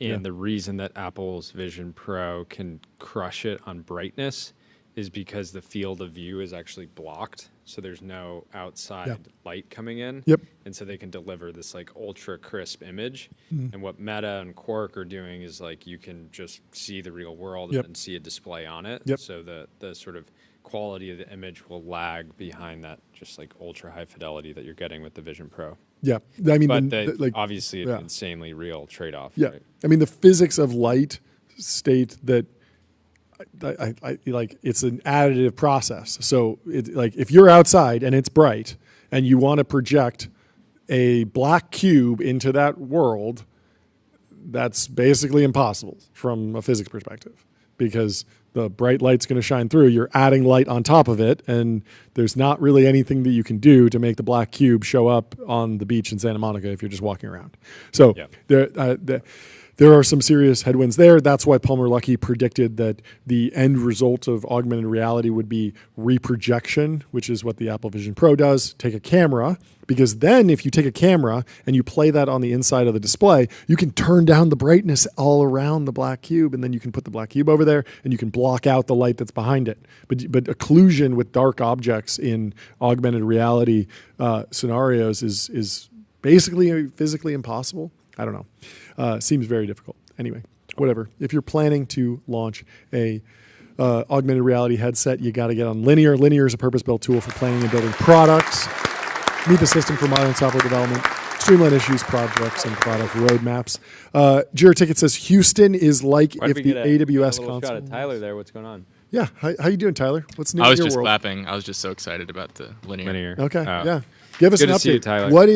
And the reason that Apple's Vision Pro can crush it on brightness is because the field of view is actually blocked. So there's no outside light coming in. And so they can deliver this like ultra crisp image. And what Meta and Quark are doing is like you can just see the real world and see a display on it. So the sort of quality of the image will lag behind that just like ultra high fidelity that you're getting with the Vision Pro.
I mean,
but obviously it's an insanely real trade-off. Right?
I mean, the physics of light state that I like it's an additive process. So like if you're outside and it's bright and you want to project a black cube into that world, that's basically impossible from a physics perspective because the bright light's going to shine through. You're adding light on top of it, and there's not really anything that you can do to make the black cube show up on the beach in Santa Monica if you're just walking around. So there are some serious headwinds there. That's why Palmer Luckey predicted that the end result of augmented reality would be reprojection, which is what the Apple Vision Pro does. Take a camera, because then if you take a camera and you play that on the inside of the display, you can turn down the brightness all around the black cube, and then you can put the black cube over there, and you can block out the light that's behind it. But occlusion with dark objects in augmented reality scenarios is basically physically impossible. I don't know. Seems very difficult. Anyway, whatever. If you're planning to launch a augmented reality headset, you got to get on Linear. Linear is a purpose-built tool for planning and building products. Meet the system for modern software development, streamline issues, projects, and product roadmaps. Jira Ticket says Houston is like if the AWS console.
Shot at Tyler there. What's going on?
Yeah. How you doing, Tyler? What's new in
I was
your
just
world?
clapping. I was just so excited about the Linear.
Okay. Yeah. Give us
Good
an
to see you,
update.
Tyler.
What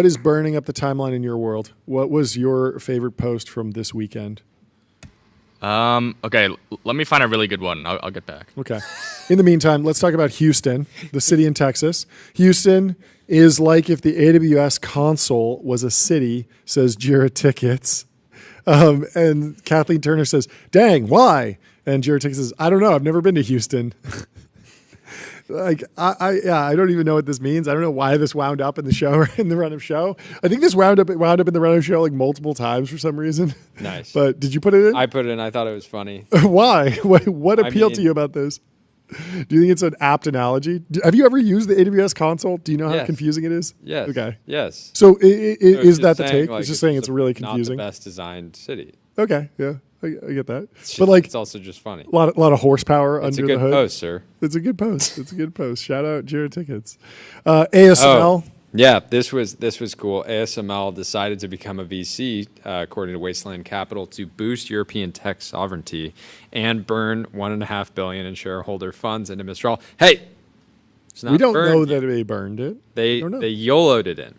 is burning up the timeline in your world? What was your favorite post from this weekend?
Okay, let me find a really good one. I'll get back.
Okay. In the meantime, let's talk about Houston, the city in Texas. Houston is like if the AWS console was a city, says Jira Tickets. And Kathleen Turner says, dang, why? And Jira Tickets says, I don't know. I've never been to Houston. Like, I don't even know what this means. I don't know why this wound up in the show or in the run of show. I think this wound up in the run of show like multiple times for some reason.
Nice.
But did you put it in?
I put it in. I thought it was funny.
Why? What appealed to you about this? Do you think it's an apt analogy? Have you ever used the AWS console? Do you know how
Yes.
confusing it is?
Yes.
Okay.
Yes.
So
So
is
it's
that
just
the
saying,
take?
like,
It's just saying it's really
Not
confusing.
the best designed city.
Okay. Yeah. I get that.
It's
But like
it's also just funny.
a lot of horsepower
It's
under
a good
the hood.
post, sir.
It's a good post. It's a good post. Shout out Jira Tickets. ASML.
Yeah, this was cool. ASML decided to become a VC, according to Wasteland Capital, to boost European tech sovereignty and burn $1.5 billion in shareholder funds into Mistral. Hey, it's not
We don't
burned
know
yet.
that they burned it.
They
don't know.
YOLO'd it in.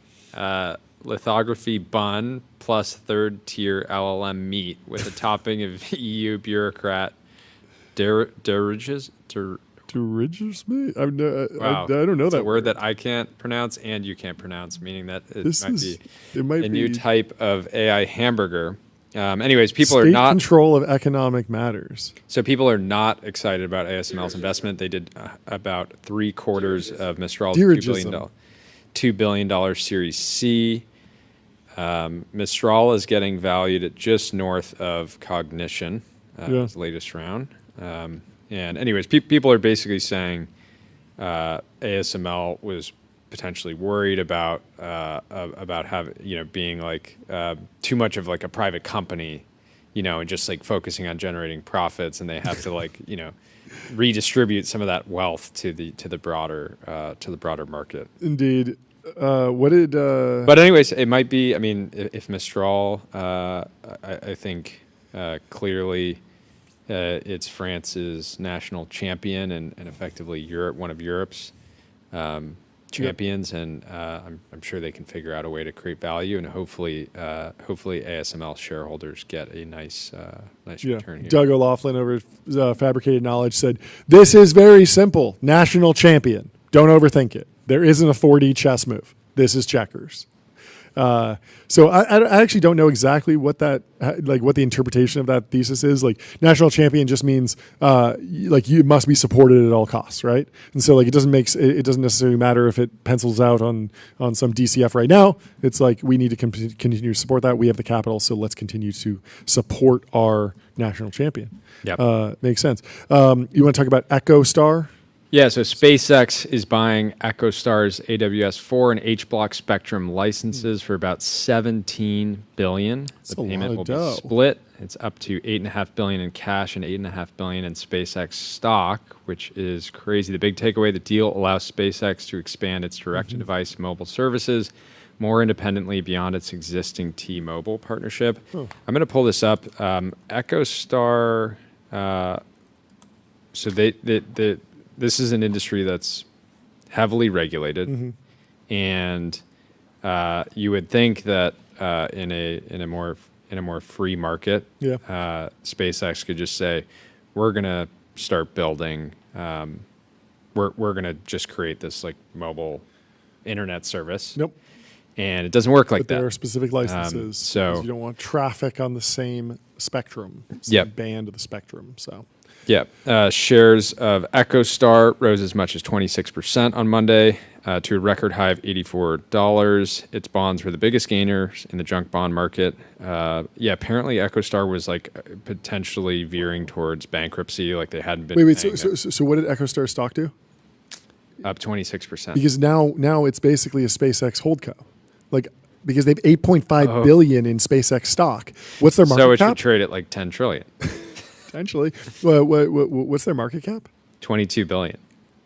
Lithography bun plus third tier LLM meat with a topping of EU bureaucrat Diriges.
Dirigisme? I
Wow,
don't know
it's
that
a word that I can't pronounce and you can't pronounce, meaning that it
This
might
is-
be
it might
a new
be-
type of AI hamburger. Anyways, people are
State
not
control of economic matters.
so people are not excited about ASML's investment. They did about 3/4 of Mistral's
Dirigism.
$2 billion Series C. Mistral is getting valued at just north of Cognition,
Yeah.
its latest round. And anyways, people are basically saying ASML was potentially worried about having being like too much of like a private company, and just like focusing on generating profits, and they have to like redistribute some of that wealth to the broader market.
Indeed. What did?
But anyways, it might be. I mean, if Mistral, I think clearly it's France's national champion and effectively one of Europe's champions, and I'm sure they can figure out a way to create value, and hopefully ASML shareholders get a nice return here.
Doug O'Loughlin over at Fabricated Knowledge said, "This is very simple. National champion. Don't overthink it. There isn't a 4D chess move. This is checkers." So I actually don't know exactly what that what the interpretation of that thesis is. Like national champion just means like you must be supported at all costs, right? And so like it doesn't necessarily matter if it pencils out on some DCF right now. It's like we need to continue to support that. We have the capital, so let's continue to support our national champion.
Yep.
Makes sense. You want to talk about EchoStar?
Yeah, so SpaceX is buying EchoStar's AWS-4 and H-Block spectrum licenses for about $17 billion.
That's
The
a
payment
lot
will
of dough.
be split. It's up to $8.5 billion in cash and $8.5 billion in SpaceX stock, which is crazy. The big takeaway: the deal allows SpaceX to expand its direct-to-device mobile services more independently beyond its existing T-Mobile partnership. I'm going to pull this up. EchoStar. So this is an industry that's heavily regulated, and you would think that in a more free market,
Yeah.
SpaceX could just say, "We're gonna start building. We're gonna just create this like mobile internet service."
Nope.
And it doesn't work like
But
that.
there are specific licenses.
so-
'cause you don't want traffic on the same spectrum, same
Yep.
band of the spectrum. So
Yeah, shares of EchoStar rose as much as 26% on Monday to a record high of $84. Its bonds were the biggest gainers in the junk bond market. Apparently EchoStar was like potentially veering towards bankruptcy, like they hadn't been
wait.
paying
So what did EchoStar stock do?
up 26%.
Because now it's basically a SpaceX holdco, like because they've 8.5 billion in SpaceX stock. What's their market
So it should
cap?
trade at like 10 trillion,
Potentially. What's their market cap?
22 billion.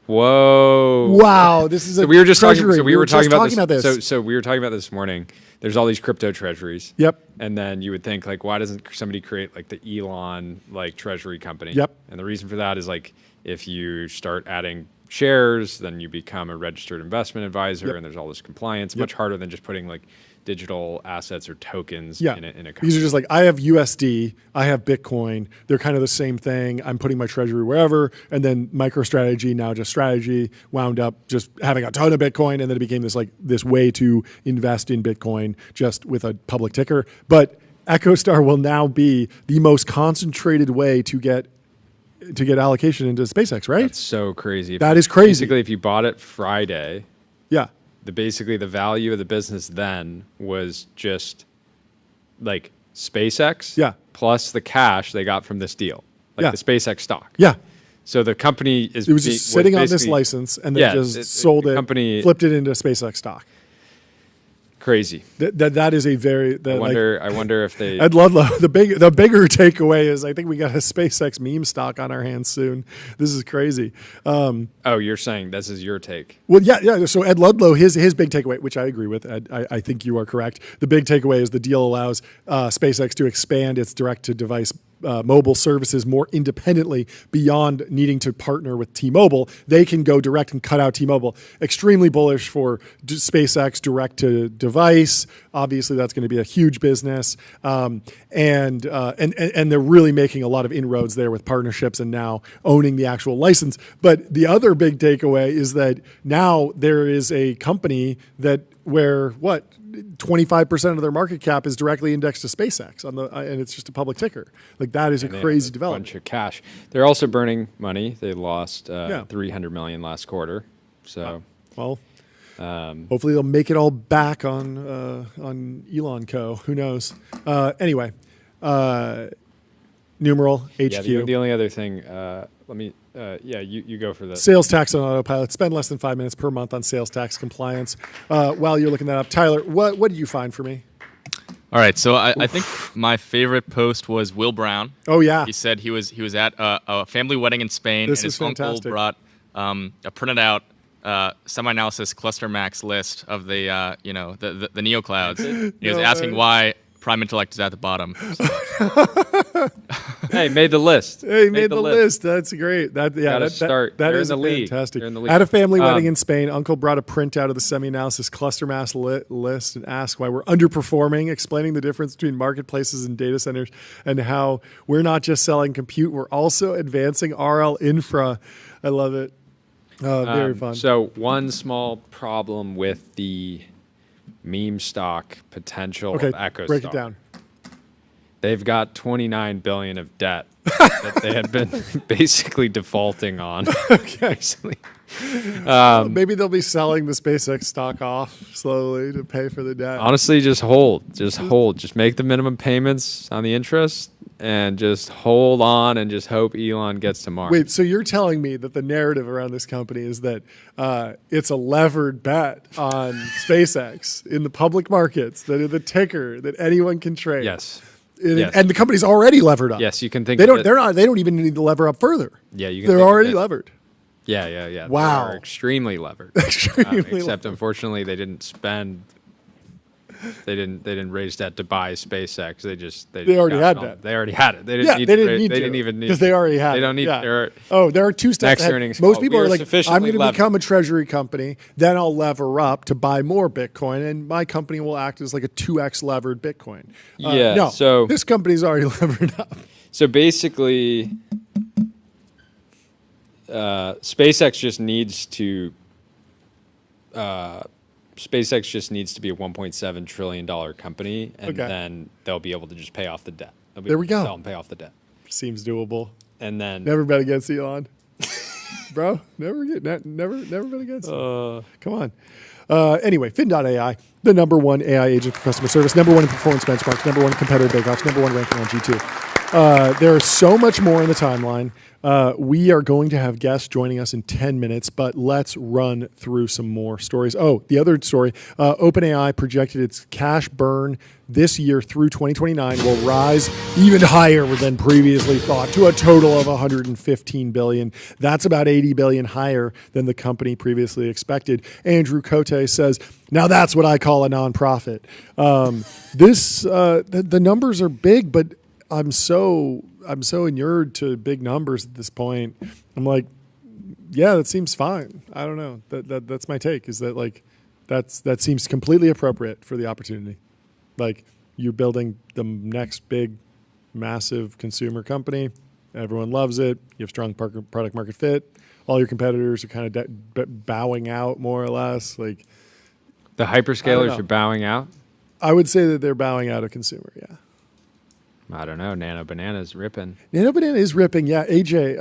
Whoa.
Wow, this is
So we were just talking.
treasury.
So we were talking
just
about this.
this.
So we were talking about this morning. There's all these crypto treasuries.
Yep.
And then you would think like, why doesn't somebody create like the Elon like treasury company?
Yep.
And the reason for that is like if you start adding shares, then you become a registered investment advisor, and there's all this compliance. Much harder than just putting like digital assets or tokens in a company.
These are just like, I have USD, I have Bitcoin. They're kind of the same thing. I'm putting my treasury wherever. And then MicroStrategy, now just Strategy, wound up just having a ton of Bitcoin. And then it became this way to invest in Bitcoin just with a public ticker. But EchoStar will now be the most concentrated way to get allocation into SpaceX, right?
That's so crazy.
That is crazy.
Basically, if you bought it Friday,
yeah,
the value of the business then was just like SpaceX, plus the cash they got from this deal, like the SpaceX stock.
Yeah.
So the company
It was just sitting on this license, and they just sold it, flipped it into SpaceX stock.
Crazy.
That is a very.
I wonder if they.
Ed Ludlow. The bigger takeaway is I think we got a SpaceX meme stock on our hands soon. This is crazy.
Oh, you're saying this is your take?
Well, yeah. So Ed Ludlow, his big takeaway, which I agree with, Ed, I think you are correct. The big takeaway is the deal allows SpaceX to expand its direct-to-device mobile services more independently beyond needing to partner with T-Mobile. They can go direct and cut out T-Mobile. Extremely bullish for SpaceX direct-to-device. Obviously, that's going to be a huge business, and they're really making a lot of inroads there with partnerships and now owning the actual license. But the other big takeaway is that now there is a company where 25% of their market cap is directly indexed to SpaceX and it's just a public ticker. Like that is a crazy development.
Bunch of cash. They're also burning money. They lost $300 million last quarter. So
hopefully they'll make it all back on Elon Co. Who knows? Anyway, numeral HQ.
Yeah, the only other thing. You go for this.
Sales tax on autopilot. Spend less than 5 minutes per month on sales tax compliance. While you're looking that up, Tyler, what did you find for me?
All right, so I think my favorite post was Will Brown.
Oh yeah,
he said he was at a family wedding in Spain, and his uncle brought a printed out semi-analysis cluster max list of the the neoclouds. He was asking why Prime Intellect is at the bottom.
Hey, made the list.
Hey, made the list. That's great. That is fantastic. At a family wedding in Spain, Uncle brought a printout of the semi-analysis cluster mass list and asked why we're underperforming, explaining the difference between marketplaces and data centers and how we're not just selling compute, we're also advancing RL infra. I love it. Very fun.
So one small problem with the meme stock potential of EchoStar.
Break it down.
They've got $29 billion of debt that they had been basically defaulting on recently.
Maybe they'll be selling the SpaceX stock off slowly to pay for the debt.
Honestly, just hold. Just make the minimum payments on the interest and just hold on and just hope Elon gets to Mars.
Wait, so you're telling me that the narrative around this company is that it's a levered bet on SpaceX in the public markets, that the ticker that anyone can trade?
Yes.
And the company's already levered up.
Yes, you can think
they don't even need to lever up further.
Yeah,
they're already levered.
Yeah.
Wow.
They're extremely levered. Except unfortunately they didn't spend they didn't raise debt to buy SpaceX. They
already had that.
They already had it. They didn't even need
because they already had it.
They don't need
there are two steps
next
ahead.
earnings
Most
call.
people are like, I'm going to become a
levered.
treasury company, then I'll lever up to buy more Bitcoin, and my company will act as like a 2x levered Bitcoin. No,
so
this company's already levered up.
So basically, SpaceX just needs to be a $1.7 trillion company, and then they'll be able to just pay off the debt.
There we go.
Sell and pay off the debt.
Seems doable.
And then
never bet against Elon, bro. Never bet against him. Come on. Anyway, Fin.ai, the #1 AI agent for customer service, #1 in performance benchmarks, #1 in competitive bake-offs, #1 ranking on G2. There is so much more in the timeline. We are going to have guests joining us in 10 minutes, but let's run through some more stories. Oh, the other story, OpenAI projected its cash burn this year through 2029 will rise even higher than previously thought to a total of $115 billion. That's about $80 billion higher than the company previously expected. Andrew Cote says, now that's what I call a nonprofit. The numbers are big, but I'm so inured to big numbers at this point. I'm like, Yeah, that seems fine. I don't know. That's my take. Is that like that seems completely appropriate for the opportunity. Like you're building the next big, massive consumer company. Everyone loves it. You have strong product market fit. All your competitors are kind of bowing out more or less. Like
The hyperscalers are bowing out?
I would say that they're bowing out of consumer, yeah.
I don't know. Nano Banana's ripping.
Nano Banana is ripping, yeah. Ajay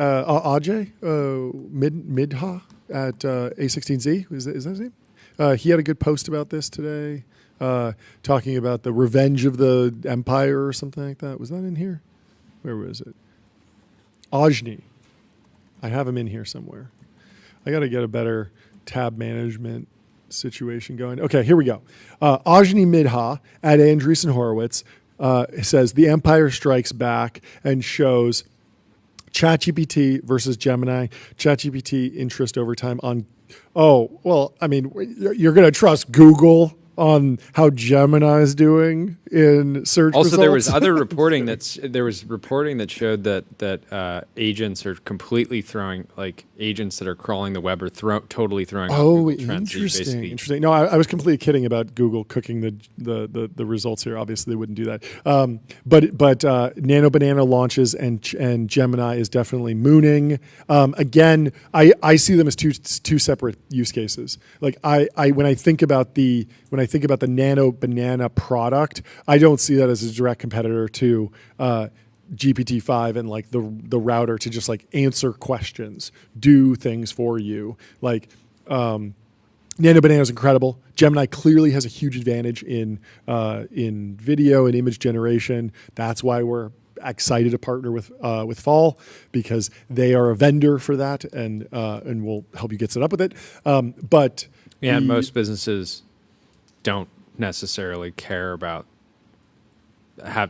Midha at A16Z, is that his name? He had a good post about this today, talking about the revenge of the empire or something like that. Was that in here? Where was it? Ajni. I have him in here somewhere. I got to get a better tab management situation going. Okay, here we go. Ajni Midha at Andreessen Horowitz says the empire strikes back and shows ChatGPT versus Gemini. ChatGPT interest over time on. Oh, well, I mean, you're going to trust Google on how Gemini is doing in search
also,
results?
there was other reporting that showed that agents are completely throwing, like agents that are crawling the web are totally throwing.
Oh,
off Google Trends.
interesting. No, I was completely kidding about Google cooking the results here. Obviously, they wouldn't do that. But Nano Banana launches and Gemini is definitely mooning. Again, I see them as two separate use cases. Like when I think about the Nano Banana product, I don't see that as a direct competitor to GPT-5 and like the router to just like answer questions, do things for you. Like Nano Banana is incredible. Gemini clearly has a huge advantage in video and image generation. That's why we're excited to partner with Fall, because they are a vendor for that and will help you get set up with it. But
most businesses don't necessarily care about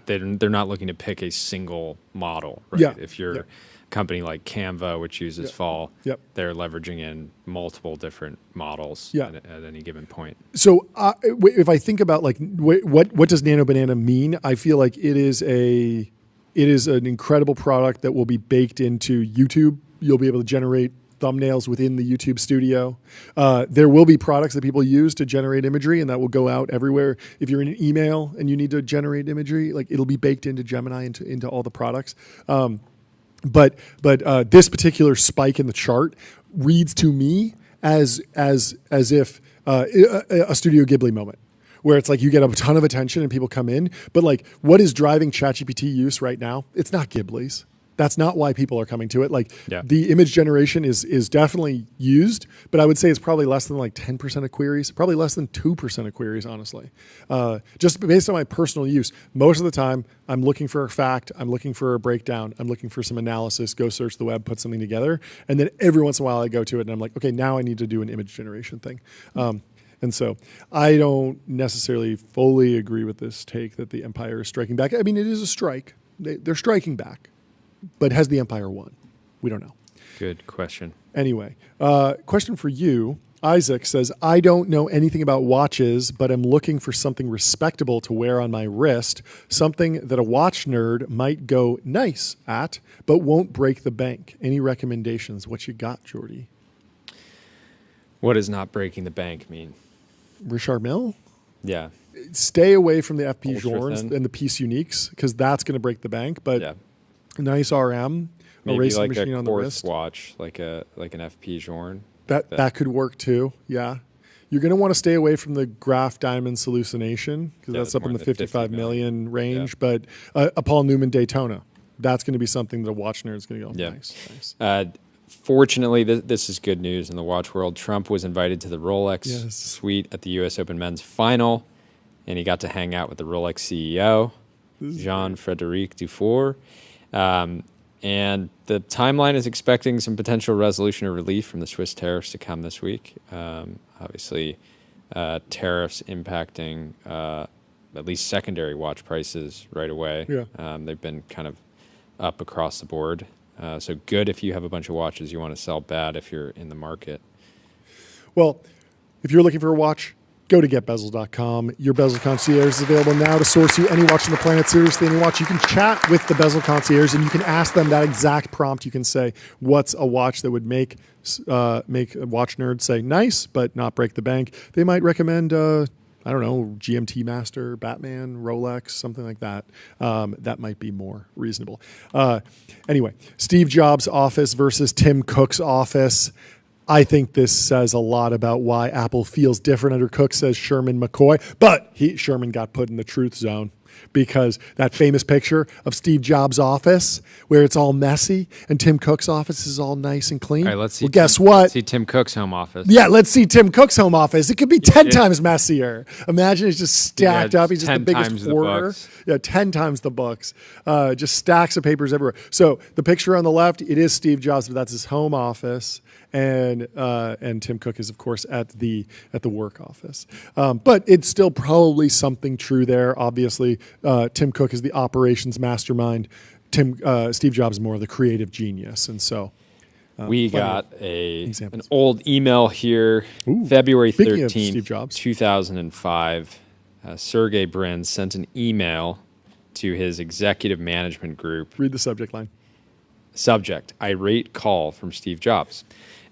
they're not looking to pick a single model, right?
Yeah.
If you're a company like Canva, which uses Fall, they're leveraging in multiple different models at any given point.
So if I think about like what does Nano Banana mean, I feel like it is an incredible product that will be baked into YouTube. You'll be able to generate thumbnails within the YouTube studio. There will be products that people use to generate imagery, and that will go out everywhere. If you're in an email and you need to generate imagery, like it'll be baked into Gemini into all the products. But this particular spike in the chart reads to me as if a Studio Ghibli moment, where it's like you get a ton of attention and people come in, but like what is driving ChatGPT use right now? It's not Ghibli's. That's not why people are coming to it. Like the image generation is definitely used, but I would say it's probably less than like 10% of queries, probably less than 2% of queries, honestly. Just based on my personal use, most of the time I'm looking for a fact, I'm looking for a breakdown, I'm looking for some analysis, go search the web, put something together. And then every once in a while I go to it and I'm like, okay, now I need to do an image generation thing. And so I don't necessarily fully agree with this take that the empire is striking back. I mean, it is a strike. They're striking back. But has the empire won? We don't know.
Good question.
Anyway, question for you. Isaac says, I don't know anything about watches, but I'm looking for something respectable to wear on my wrist, something that a watch nerd might go nice at, but won't break the bank. Any recommendations? What you got, Jordy?
What does not breaking the bank mean?
Richard Mille?
Yeah.
Stay away from the FP
Ultra
Journes
thin.
and the Piece Uniques, because that's going to break the bank. But nice RM,
maybe
a racing
like
machine
a
on the
quartz
wrist.
watch, like an FP Journe.
That could work too. Yeah, you're going to want to stay away from the Graph Diamonds hallucination, because that's up in the 55 million range. But a Paul Newman Daytona, that's going to be something that a watch nerd is going to go. Nice.
Fortunately, this is good news in the watch world. Trump was invited to the Rolex suite at the U.S. Open men's final, and he got to hang out with the Rolex CEO, Jean-Frédéric Dufour. And the timeline is expecting some potential resolution or relief from the Swiss tariffs to come this week. Obviously, tariffs impacting at least secondary watch prices right away. They've been kind of up across the board. So good if you have a bunch of watches you want to sell, bad if you're in the market.
Well, if you're looking for a watch, go to getbezel.com. Your Bezel Concierge is available now to source you any watch on the planet seriously any watch. You can chat with the Bezel Concierge and you can ask them that exact prompt. You can say, what's a watch that would make a watch nerd say nice, but not break the bank? They might recommend, I don't know, GMT Master, Batman, Rolex, something like that. That might be more reasonable. Anyway, Steve Jobs' office versus Tim Cook's office. I think this says a lot about why Apple feels different under Cook, says Sherman McCoy. But Sherman got put in the truth zone because that famous picture of Steve Jobs' office where it's all messy and Tim Cook's office is all nice and clean.
All right, let's see.
Well, guess what?
Let's see Tim Cook's home office.
Yeah, let's see Tim Cook's home office. It could be 10 times messier. Imagine it's just stacked up. He's just the
10
biggest
times the
hoarder.
books.
Yeah, 10 times the books. Just stacks of papers everywhere. So the picture on the left, it is Steve Jobs, but that's his home office. And Tim Cook is, of course, at the work office. But it's still probably something true there. Obviously, Tim Cook is the operations mastermind. Steve Jobs is more of the creative genius. And so
we got an
examples.
old email here, February
speaking of
13th,
Steve Jobs.
2005. Sergey Brin sent an email to his executive management group.
Read the subject line.
Subject, irate call from Steve Jobs.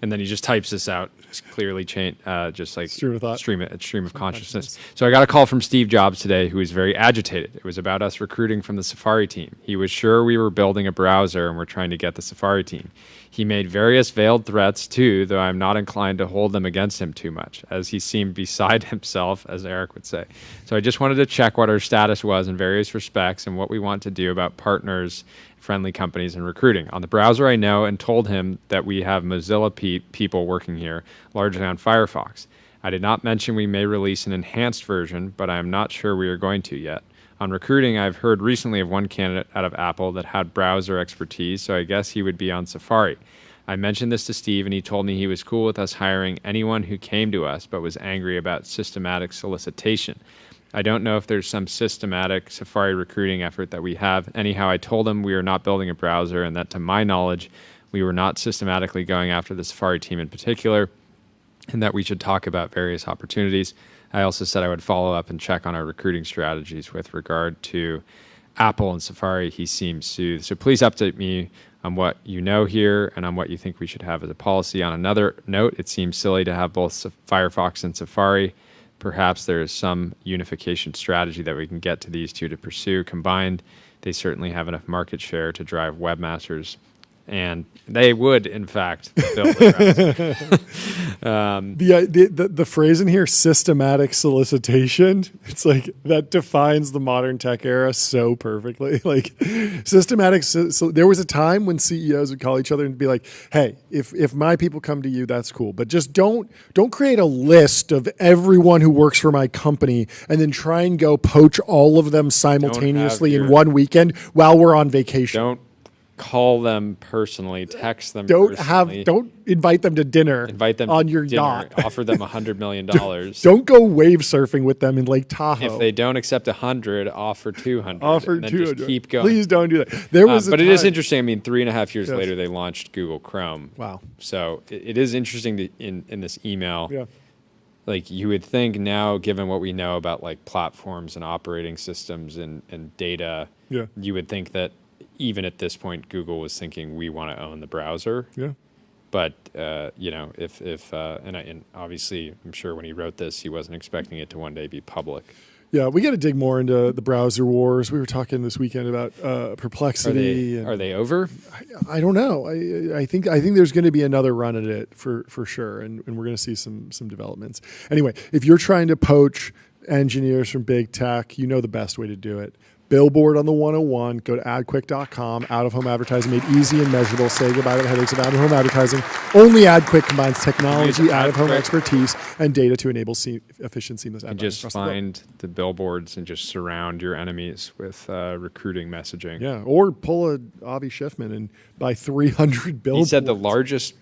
And then he just types this out, just clearly just like
Stream of thought.
stream of consciousness. So I got a call from Steve Jobs today who was very agitated. It was about us recruiting from the Safari team. He was sure we were building a browser and we're trying to get the Safari team. He made various veiled threats too, though I'm not inclined to hold them against him too much, as he seemed beside himself, as Eric would say. So I just wanted to check what our status was in various respects and what we want to do about partners, friendly companies, and recruiting. On the browser, I know and told him that we have Mozilla people working here, largely on Firefox. I did not mention we may release an enhanced version, but I am not sure we are going to yet. On recruiting, I've heard recently of one candidate out of Apple that had browser expertise, so I guess he would be on Safari. I mentioned this to Steve, and he told me he was cool with us hiring anyone who came to us, but was angry about systematic solicitation. I don't know if there's some systematic Safari recruiting effort that we have. Anyhow, I told him we are not building a browser and that, to my knowledge, we were not systematically going after the Safari team in particular, and that we should talk about various opportunities. I also said I would follow up and check on our recruiting strategies with regard to Apple and Safari. He seems soothed. So please update me on what you know here and on what you think we should have as a policy. On another note, it seems silly to have both Firefox and Safari. Perhaps there is some unification strategy that we can get to these two to pursue. Combined, they certainly have enough market share to drive webmasters, and they would, in fact, build the browser.
The phrase in here, systematic solicitation, it's like that defines the modern tech era so perfectly. Like systematic. So there was a time when CEOs would call each other and be like, "Hey, if my people come to you, that's cool, but just don't create a list of everyone who works for my company and then try and go poach all of them simultaneously in one weekend while we're on vacation."
Don't call them personally, text them personally.
Don't invite them to dinner.
Invite them
on
to
your
dinner,
yacht.
offer them $100 million.
Don't go wave surfing with them in Lake Tahoe.
If they don't accept 100, offer 200.
Offer
and then
200.
Just keep going.
Please don't do that. There was,
but it is interesting. I mean, 3.5 years later, they launched Google Chrome.
Wow.
So it is interesting in this email.
Yeah.
Like you would think now, given what we know about like platforms and operating systems and data,
Yeah.
you would think that even at this point, Google was thinking we want to own the browser.
Yeah.
But and obviously, I'm sure when he wrote this, he wasn't expecting it to one day be public.
Yeah, we got to dig more into the browser wars. We were talking this weekend about Perplexity.
Are they over?
I don't know. I think there's going to be another run at it for sure, and we're going to see some developments. Anyway, if you're trying to poach engineers from big tech, you know the best way to do it. Billboard on the 101. Go to adquick.com. Out-of-home advertising made easy and measurable. Say goodbye to the headaches of out-of-home advertising. Only AdQuick combines technology, out-of-home expertise, and data to enable efficient, seamless ad buying
just
across
find the billboards and just surround your enemies with recruiting messaging.
Yeah, or pull a Avi Schiffman and buy 300 billboards.
He said the largest.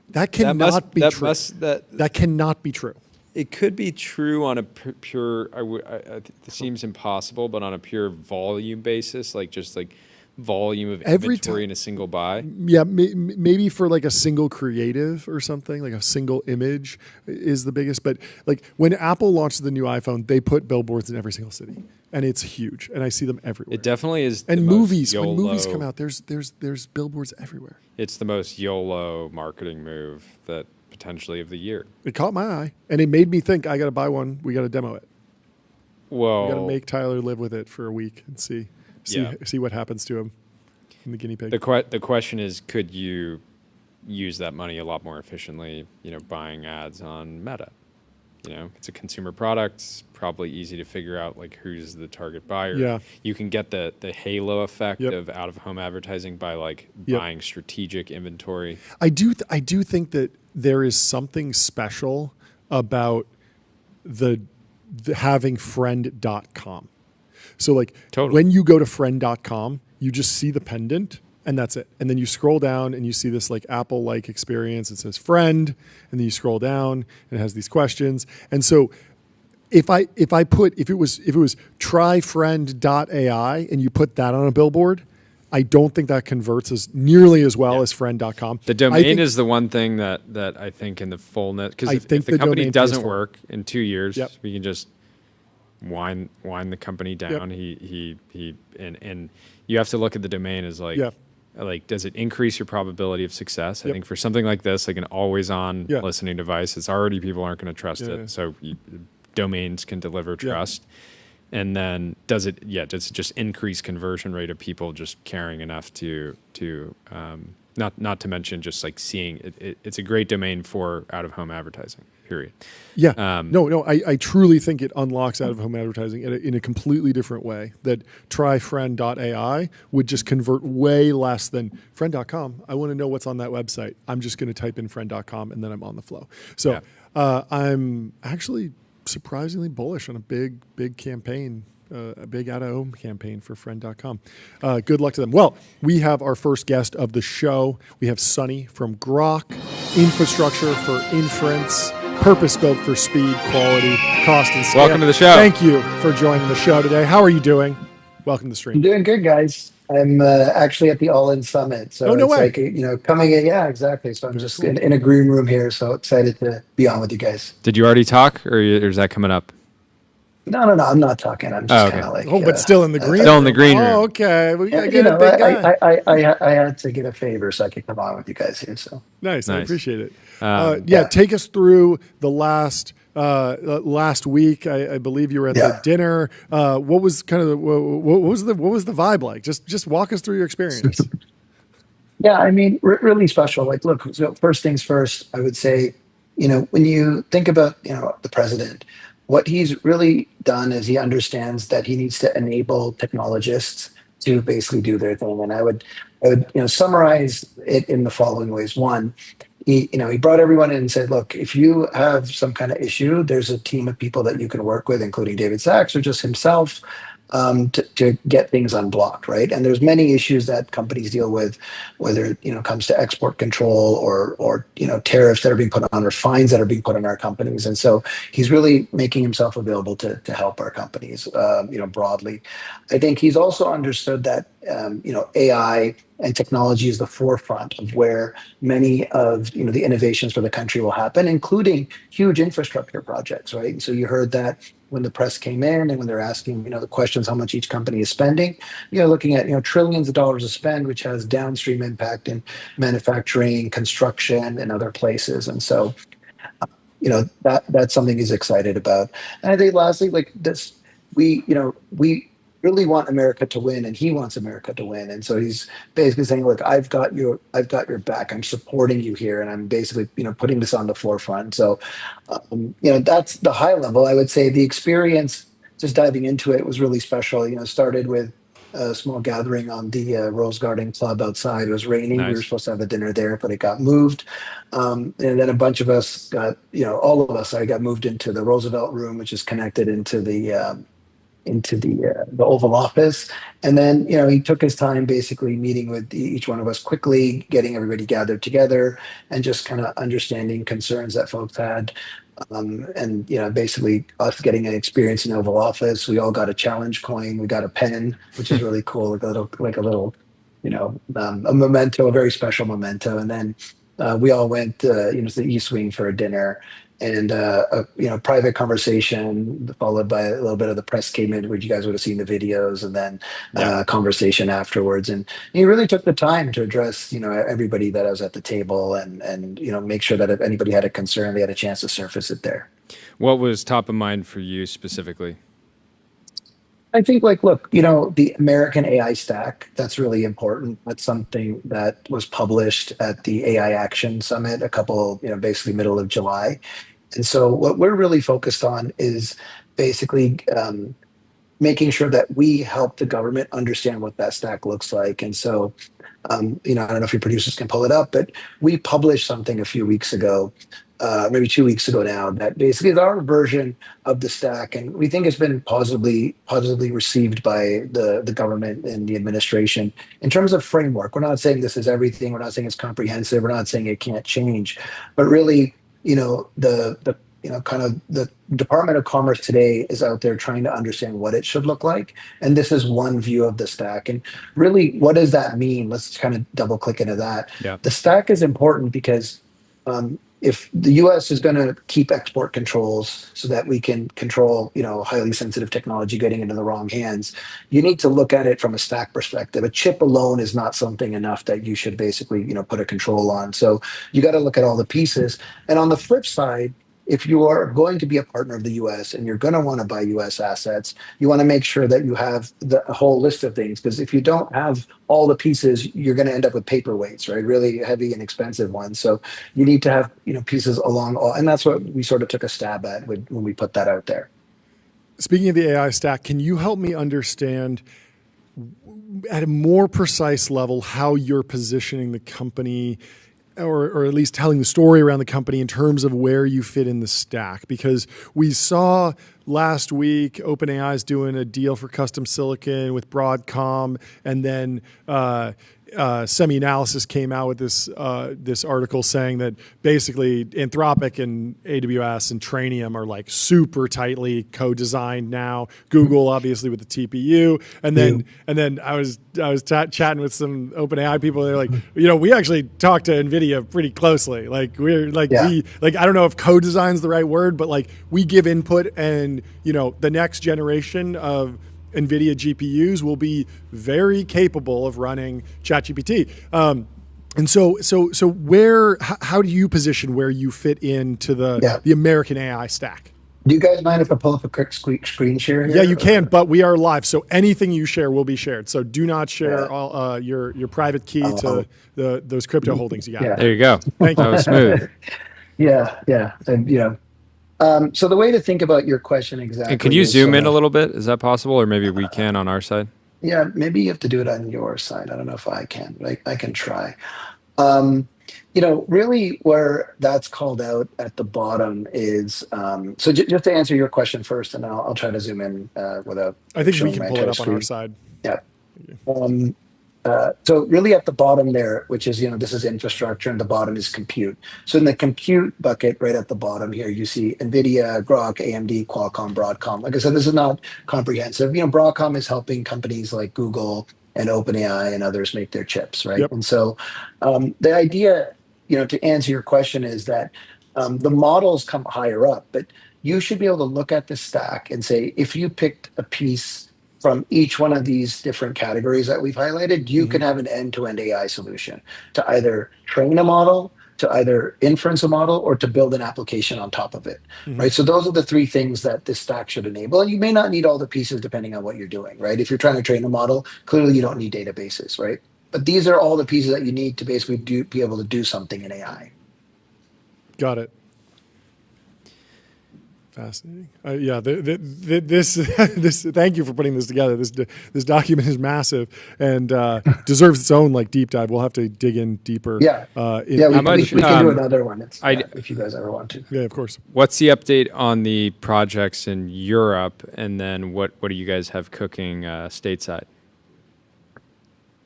That cannot be true. That cannot be true.
It could be true on a pure. It seems impossible, but on a pure volume basis, like just like volume of
Every
inventory in a single buy.
Yeah, maybe for like a single creative or something, like a single image is the biggest. But like when Apple launched the new iPhone, they put billboards in every single city, and it's huge. And I see them everywhere.
It definitely is.
And
the
movies,
most
when movies
YOLO-
come out, there's billboards everywhere.
It's the most YOLO marketing move that potentially of the year.
It caught my eye, and it made me think I got to buy one. We got to demo it.
Well,
We got to make Tyler live with it for a week and see
Yeah.
what happens to him in the guinea pig.
the question is, could you use that money a lot more efficiently? Buying ads on Meta. It's a consumer product. It's probably easy to figure out like who's the target buyer.
Yeah.
You can get the halo effect
Yep.
of out of home advertising by like
Yep.
buying strategic inventory.
I do think that there is something special about the having friend.com. So like
Totally.
when you go to friend.com, you just see the pendant and that's it. And then you scroll down and you see this like Apple-like experience. It says friend, and then you scroll down and it has these questions. And so if it was tryfriend.ai and you put that on a billboard, I don't think that converts as nearly as well as friend.com.
The domain is the one thing that I think in the fullness, because if
think
the
the
company
domain
doesn't
feels full.
work in 2 years,
Yep.
we can just wind the company down. And you have to look at the domain as like,
Yeah.
like, does it increase your probability of success? I
Yep.
think for something like this, like an always on
Yeah.
listening device, it's already people aren't going to trust
Yeah,
it.
yeah.
So domains can deliver
Yeah.
trust. And then does it just increase conversion rate of people just caring enough to not to mention just like seeing it, it's a great domain for out of home advertising, period.
Yeah. No, I truly think it unlocks out of home advertising in a completely different way. That tryfriend.ai would just convert way less than friend.com. I want to know what's on that website. I'm just going to type in friend.com and then I'm on the flow. So I'm actually surprisingly bullish on a big campaign, a big out of home campaign for friend.com. Good luck to them. Well, we have our first guest of the show. We have Sunny from Grok, infrastructure for inference, purpose built for speed, quality, cost, and scale.
Welcome to the show.
Thank you for joining the show today. How are you doing? Welcome to the stream.
I'm doing good, guys. I'm actually at the All In Summit. So
no
it's
way.
like, coming in. Yeah, exactly. So I'm
Very
just
cool.
in a green room here. So excited to be on with you guys.
Did you already talk, or is that coming up?
No. I'm not talking. I'm just
okay.
kind of like.
But still in the green
Still in the
room.
green room.
Oh, okay. We got to
you
get a
know,
big guy.
I had to get a favor so I could come on with you guys here. So
Nice. I
Nice.
appreciate it.
yeah.
Take us through the last week. I believe you were at the dinner. What was kind of what was the vibe like? Just walk us through your experience.
Yeah, I mean, really special. Like, look, so first things first, I would say, when you think about, the president, what he's really done is he understands that he needs to enable technologists to basically do their thing. And I would, summarize it in the following ways. One, he brought everyone in and said, look, if you have some kind of issue, there's a team of people that you can work with, including David Sachs or just himself, to get things unblocked, right? And there's many issues that companies deal with, whether it comes to export control or tariffs that are being put on or fines that are being put on our companies. And so he's really making himself available to help our companies, broadly. I think he's also understood that AI and technology is the forefront of where many of the innovations for the country will happen, including huge infrastructure projects, right? And so you heard that when the press came in and when they're asking, the questions how much each company is spending, looking at trillions of dollars of spend, which has downstream impact in manufacturing, construction, and other places. And so, that's something he's excited about. And I think lastly, like this, we really want America to win, and he wants America to win. And so he's basically saying, look, I've got your back. I'm supporting you here. And I'm basically, putting this on the forefront. So, that's the high level. I would say the experience, just diving into it, was really special. Started with a small gathering on the Rose Garden Club outside. It was raining.
Nice.
We were supposed to have a dinner there, but it got moved. And then a bunch of us got, all of us, I got moved into the Roosevelt Room, which is connected into the Oval Office. And then, he took his time basically meeting with each one of us quickly, getting everybody gathered together and just kind of understanding concerns that folks had. And, basically us getting an experience in Oval Office. We all got a challenge coin. We got a pen, which is really cool, like a little a memento, a very special memento. And then we all went, to the East Wing for a dinner, and private conversation followed by a little bit of the press came in, where you guys would have seen the videos, and then conversation afterwards. And he really took the time to address, everybody that was at the table, and make sure that if anybody had a concern, they had a chance to surface it there.
What was top of mind for you specifically?
I think, look, the American AI stack, that's really important. That's something that was published at the AI Action Summit basically middle of July. And so what we're really focused on is basically making sure that we help the government understand what that stack looks like. And so, I don't know if your producers can pull it up, but we published something a few weeks ago, maybe 2 weeks ago now, that basically is our version of the stack, and we think it's been positively received by the government and the administration in terms of framework. We're not saying this is everything. We're not saying it's comprehensive. We're not saying it can't change, but really, the kind of the Department of Commerce today is out there trying to understand what it should look like. And this is one view of the stack. And really, what does that mean? Let's kind of double click into that.
Yeah.
The stack is important because if the U.S. is going to keep export controls so that we can control, highly sensitive technology getting into the wrong hands, you need to look at it from a stack perspective. A chip alone is not something enough that you should basically, put a control on. So you got to look at all the pieces. And on the flip side, if you are going to be a partner of the U.S. and you're going to want to buy U.S. assets, you want to make sure that you have the whole list of things, because if you don't have all the pieces, you're going to end up with paperweights, right? Really heavy and expensive ones. So you need to have pieces along all, and that's what we sort of took a stab at when we put that out there.
Speaking of the AI stack, can you help me understand at a more precise level how you're positioning the company, or at least telling the story around the company in terms of where you fit in the stack? Because we saw last week OpenAI is doing a deal for custom silicon with Broadcom, and then SemiAnalysis came out with this article saying that basically Anthropic and AWS and Trainium are like super tightly co-designed now. Google obviously with the TPU, and then I was chatting with some OpenAI people. They're like, we actually talk to NVIDIA pretty closely. Like we're like I don't know if co-design is the right word, but like we give input, and the next generation of NVIDIA GPUs will be very capable of running ChatGPT. And so how do you position where you fit into the American AI stack?
Do you guys mind if I pull up a quick screen share here?
Yeah, you can, but we are live, so anything you share will be shared. So do not share all your private key to those crypto holdings you got.
Yeah.
There you go.
Thank you.
That was smooth.
Yeah. And, so the way to think about your question exactly.
And can you zoom in a little bit? Is that possible? Or maybe we can on our side?
Yeah, maybe you have to do it on your side. I don't know if I can, but I can try. Really where that's called out at the bottom is, so just to answer your question first, and I'll try to zoom in without.
I think we can pull it up on our side.
Yeah. So really at the bottom there, which is, this is infrastructure, and the bottom is compute. So in the compute bucket, right at the bottom here, you see NVIDIA, Grok, AMD, Qualcomm, Broadcom. Like I said, this is not comprehensive. Broadcom is helping companies like Google and OpenAI and others make their chips, right?
Yep.
And so the idea, to answer your question, is that the models come higher up, but you should be able to look at the stack and say, if you picked a piece from each one of these different categories that we've highlighted, you can have an end-to-end AI solution to either train a model, to either inference a model, or to build an application on top of it, right? So those are the three things that this stack should enable. And you may not need all the pieces depending on what you're doing, right? If you're trying to train a model, clearly you don't need databases, right? But these are all the pieces that you need to basically be able to do something in AI.
Got it. Fascinating. This thank you for putting this together. This document is massive and deserves its own deep dive. We'll have to dig in deeper.
We can do another one if you guys ever want to.
Yeah, of course.
What's the update on the projects in Europe, and then what do you guys have cooking stateside?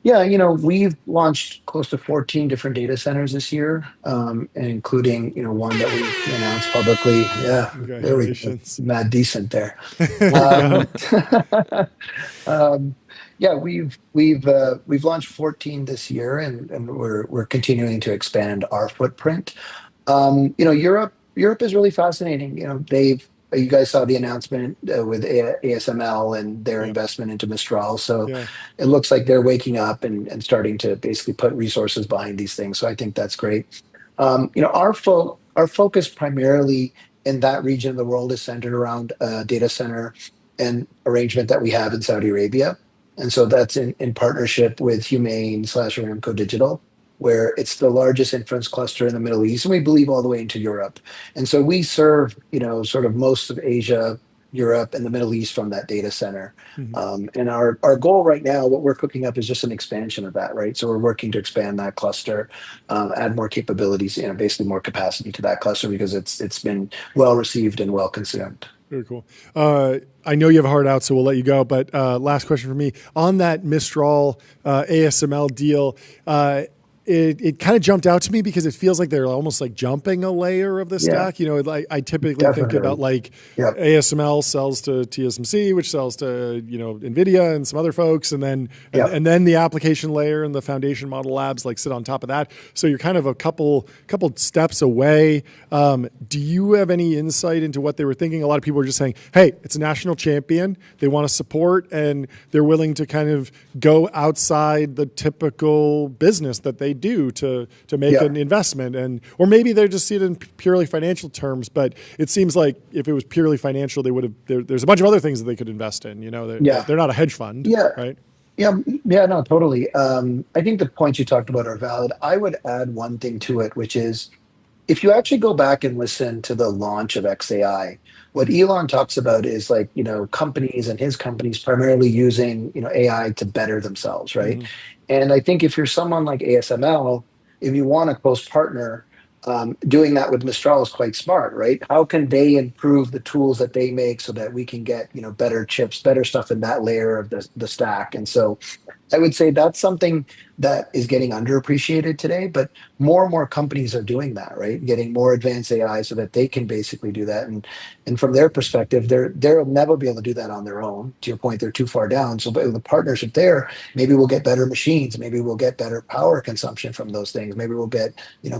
Yeah, we've launched close to 14 different data centers this year, including, one that we announced publicly. Yeah, there we go. Mad decent there. Yeah, we've launched 14 this year, and we're continuing to expand our footprint. Europe is really fascinating. You guys saw the announcement with ASML and their
Yeah.
investment into Mistral. So
Yeah.
it looks like they're waking up and starting to basically put resources behind these things. So I think that's great. Our focus primarily in that region of the world is centered around a data center and arrangement that we have in Saudi Arabia. And so that's in partnership with Humane slash Aramco Digital, where it's the largest inference cluster in the Middle East, and we believe all the way into Europe. And so we serve, sort of most of Asia, Europe, and the Middle East from that data center.
Mhm.
And our goal right now, what we're cooking up is just an expansion of that, right? So we're working to expand that cluster, add more capabilities, basically more capacity to that cluster because it's been well received and well consumed.
Very cool. I know you have a hard out, so we'll let you go. But last question for me on that Mistral ASML deal. It kind of jumped out to me because it feels like they're almost like jumping a layer of the
Yeah.
stack. Like I typically think
Definitely.
about like
Yep.
ASML sells to TSMC, which sells to NVIDIA and some other folks, and then
Yep.
and then the application layer and the foundation model labs like sit on top of that. So you're kind of a couple steps away. Do you have any insight into what they were thinking? A lot of people are just saying, "Hey, it's a national champion. They want to support, and they're willing to kind of go outside the typical business that they do to make
Yeah.
an investment." Or maybe they just see it in purely financial terms. But it seems like if it was purely financial, they would have. There's a bunch of other things that they could invest in.
Yeah.
They're not a hedge fund,
Yeah.
right?
Yeah, no, totally. I think the points you talked about are valid. I would add one thing to it, which is if you actually go back and listen to the launch of XAI, what Elon talks about is like, companies and his companies primarily using, AI to better themselves, right?
Mhm.
And I think if you're someone like ASML, if you want a close partner, doing that with Mistral is quite smart, right? How can they improve the tools that they make so that we can get, better chips, better stuff in that layer of the stack? And so I would say that's something that is getting underappreciated today, but more and more companies are doing that, right? Getting more advanced AI so that they can basically do that. And from their perspective, they'll never be able to do that on their own. To your point, they're too far down. So but with the partnership there, maybe we'll get better machines, maybe we'll get better power consumption from those things, maybe we'll get,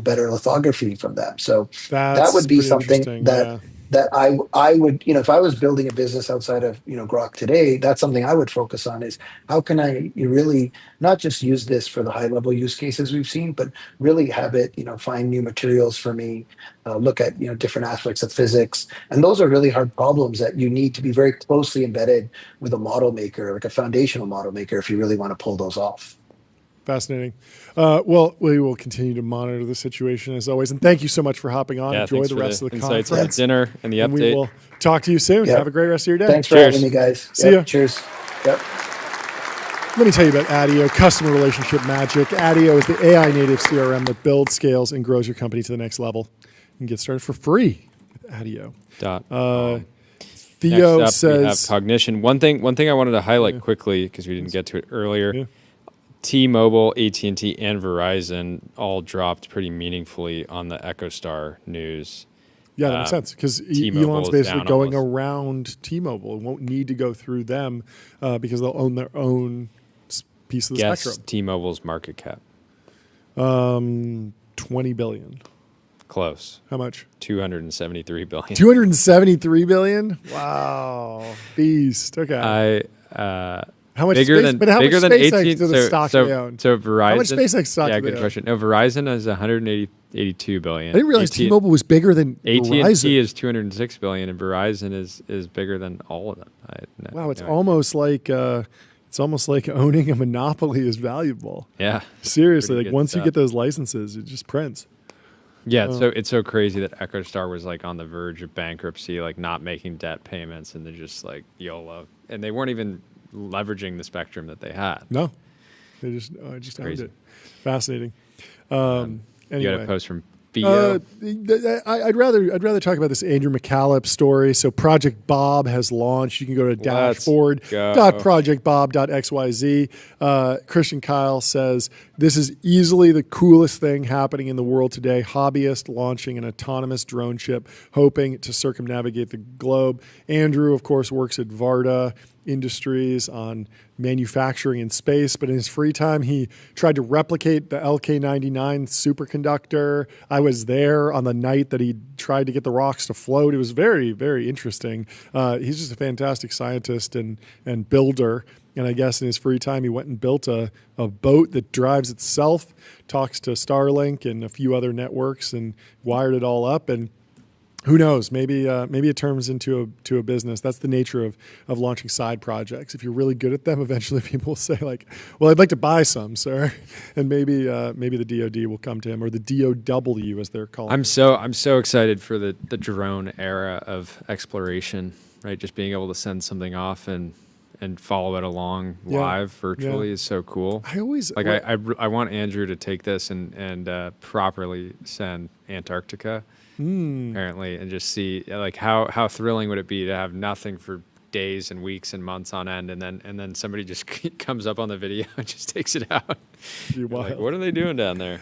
better lithography from them. So that
That's
would be
pretty
something
interesting.
that
Yeah.
that I would, if I was building a business outside of, Grok today, that's something I would focus on is how can I really not just use this for the high level use cases we've seen, but really have it, find new materials for me, look at, different aspects of physics. And those are really hard problems that you need to be very closely embedded with a model maker, like a foundational model maker, if you really want to pull those off.
Fascinating. Well, we will continue to monitor the situation as always. And thank you so much for hopping on.
Yeah,
Enjoy
thanks
the
for
rest of the
insights on
conference.
dinner and the
And we
update.
will talk to you soon.
Yep.
Have a great rest of your day.
Thanks for
Cheers.
having me, guys.
See ya.
Cheers. Yep.
Let me tell you about ADIO, customer relationship magic. ADIO is the AI native CRM that builds, scales, and grows your company to the next level. You can get started for free with ADIO. Theo
Next up, we have
says,
cognition. One thing I wanted to highlight quickly because we didn't get to it earlier.
Yeah.
T-Mobile, AT&T, and Verizon all dropped pretty meaningfully on the EchoStar news.
yeah, that makes sense because
T-Mobile
Elon's
is
basically
down
going
almost.
around T-Mobile. It won't need to go through them because they'll own their own piece of the
Guess
spectrum.
T-Mobile's market cap.
20 billion.
Close.
How much?
273 billion.
273 billion? Wow. Beast. Okay. How much
bigger
space,
than
but how
bigger
much
than
SpaceX
18
do the stock they own?
So Verizon.
How much SpaceX stock
Yeah,
do they
good
own?
question. No, Verizon is 182 billion.
I didn't realize T-Mobile was bigger than
AT&T
Verizon.
is 206 billion, and Verizon is bigger than all of them.
Wow, it's almost like owning a monopoly is valuable.
Yeah.
Seriously,
Pretty
like
good
once you
stuff.
get those licenses, it just prints.
Yeah, it's so crazy that EchoStar was like on the verge of bankruptcy, like not making debt payments, and they're just like YOLO, and they weren't even leveraging the spectrum that they had.
No, they just owned
crazy.
it. Fascinating.
You
Anyway.
got a post from Theo.
I'd rather talk about this Andrew McCallop story. So Project Bob has launched. You can go to
Let's
dashboard.projectbob.xyz. Christian Kyle says this is easily the coolest thing happening in the world today. Hobbyist launching an autonomous drone ship, hoping to circumnavigate the globe. Andrew, of course, works at Varda. industries, on manufacturing in space. But in his free time, he tried to replicate the LK-99 superconductor. I was there on the night that he tried to get the rocks to float. It was very, very interesting. He's just a fantastic scientist and builder. And I guess in his free time, he went and built a boat that drives itself, talks to Starlink and a few other networks, and wired it all up. And who knows? Maybe it turns into a business. That's the nature of launching side projects. If you're really good at them, eventually people will say like, "Well, I'd like to buy some, sir," and maybe the DoD will come to him, or the DOW as they're called.
I'm so excited for the drone era of exploration. Right, just being able to send something off and follow it along live virtually is so cool. I want Andrew to take this and properly send Antarctica. Apparently, and just see like how thrilling would it be to have nothing for days and weeks and months on end, and then somebody just comes up on the video and just takes it out. Like, what are they doing down there?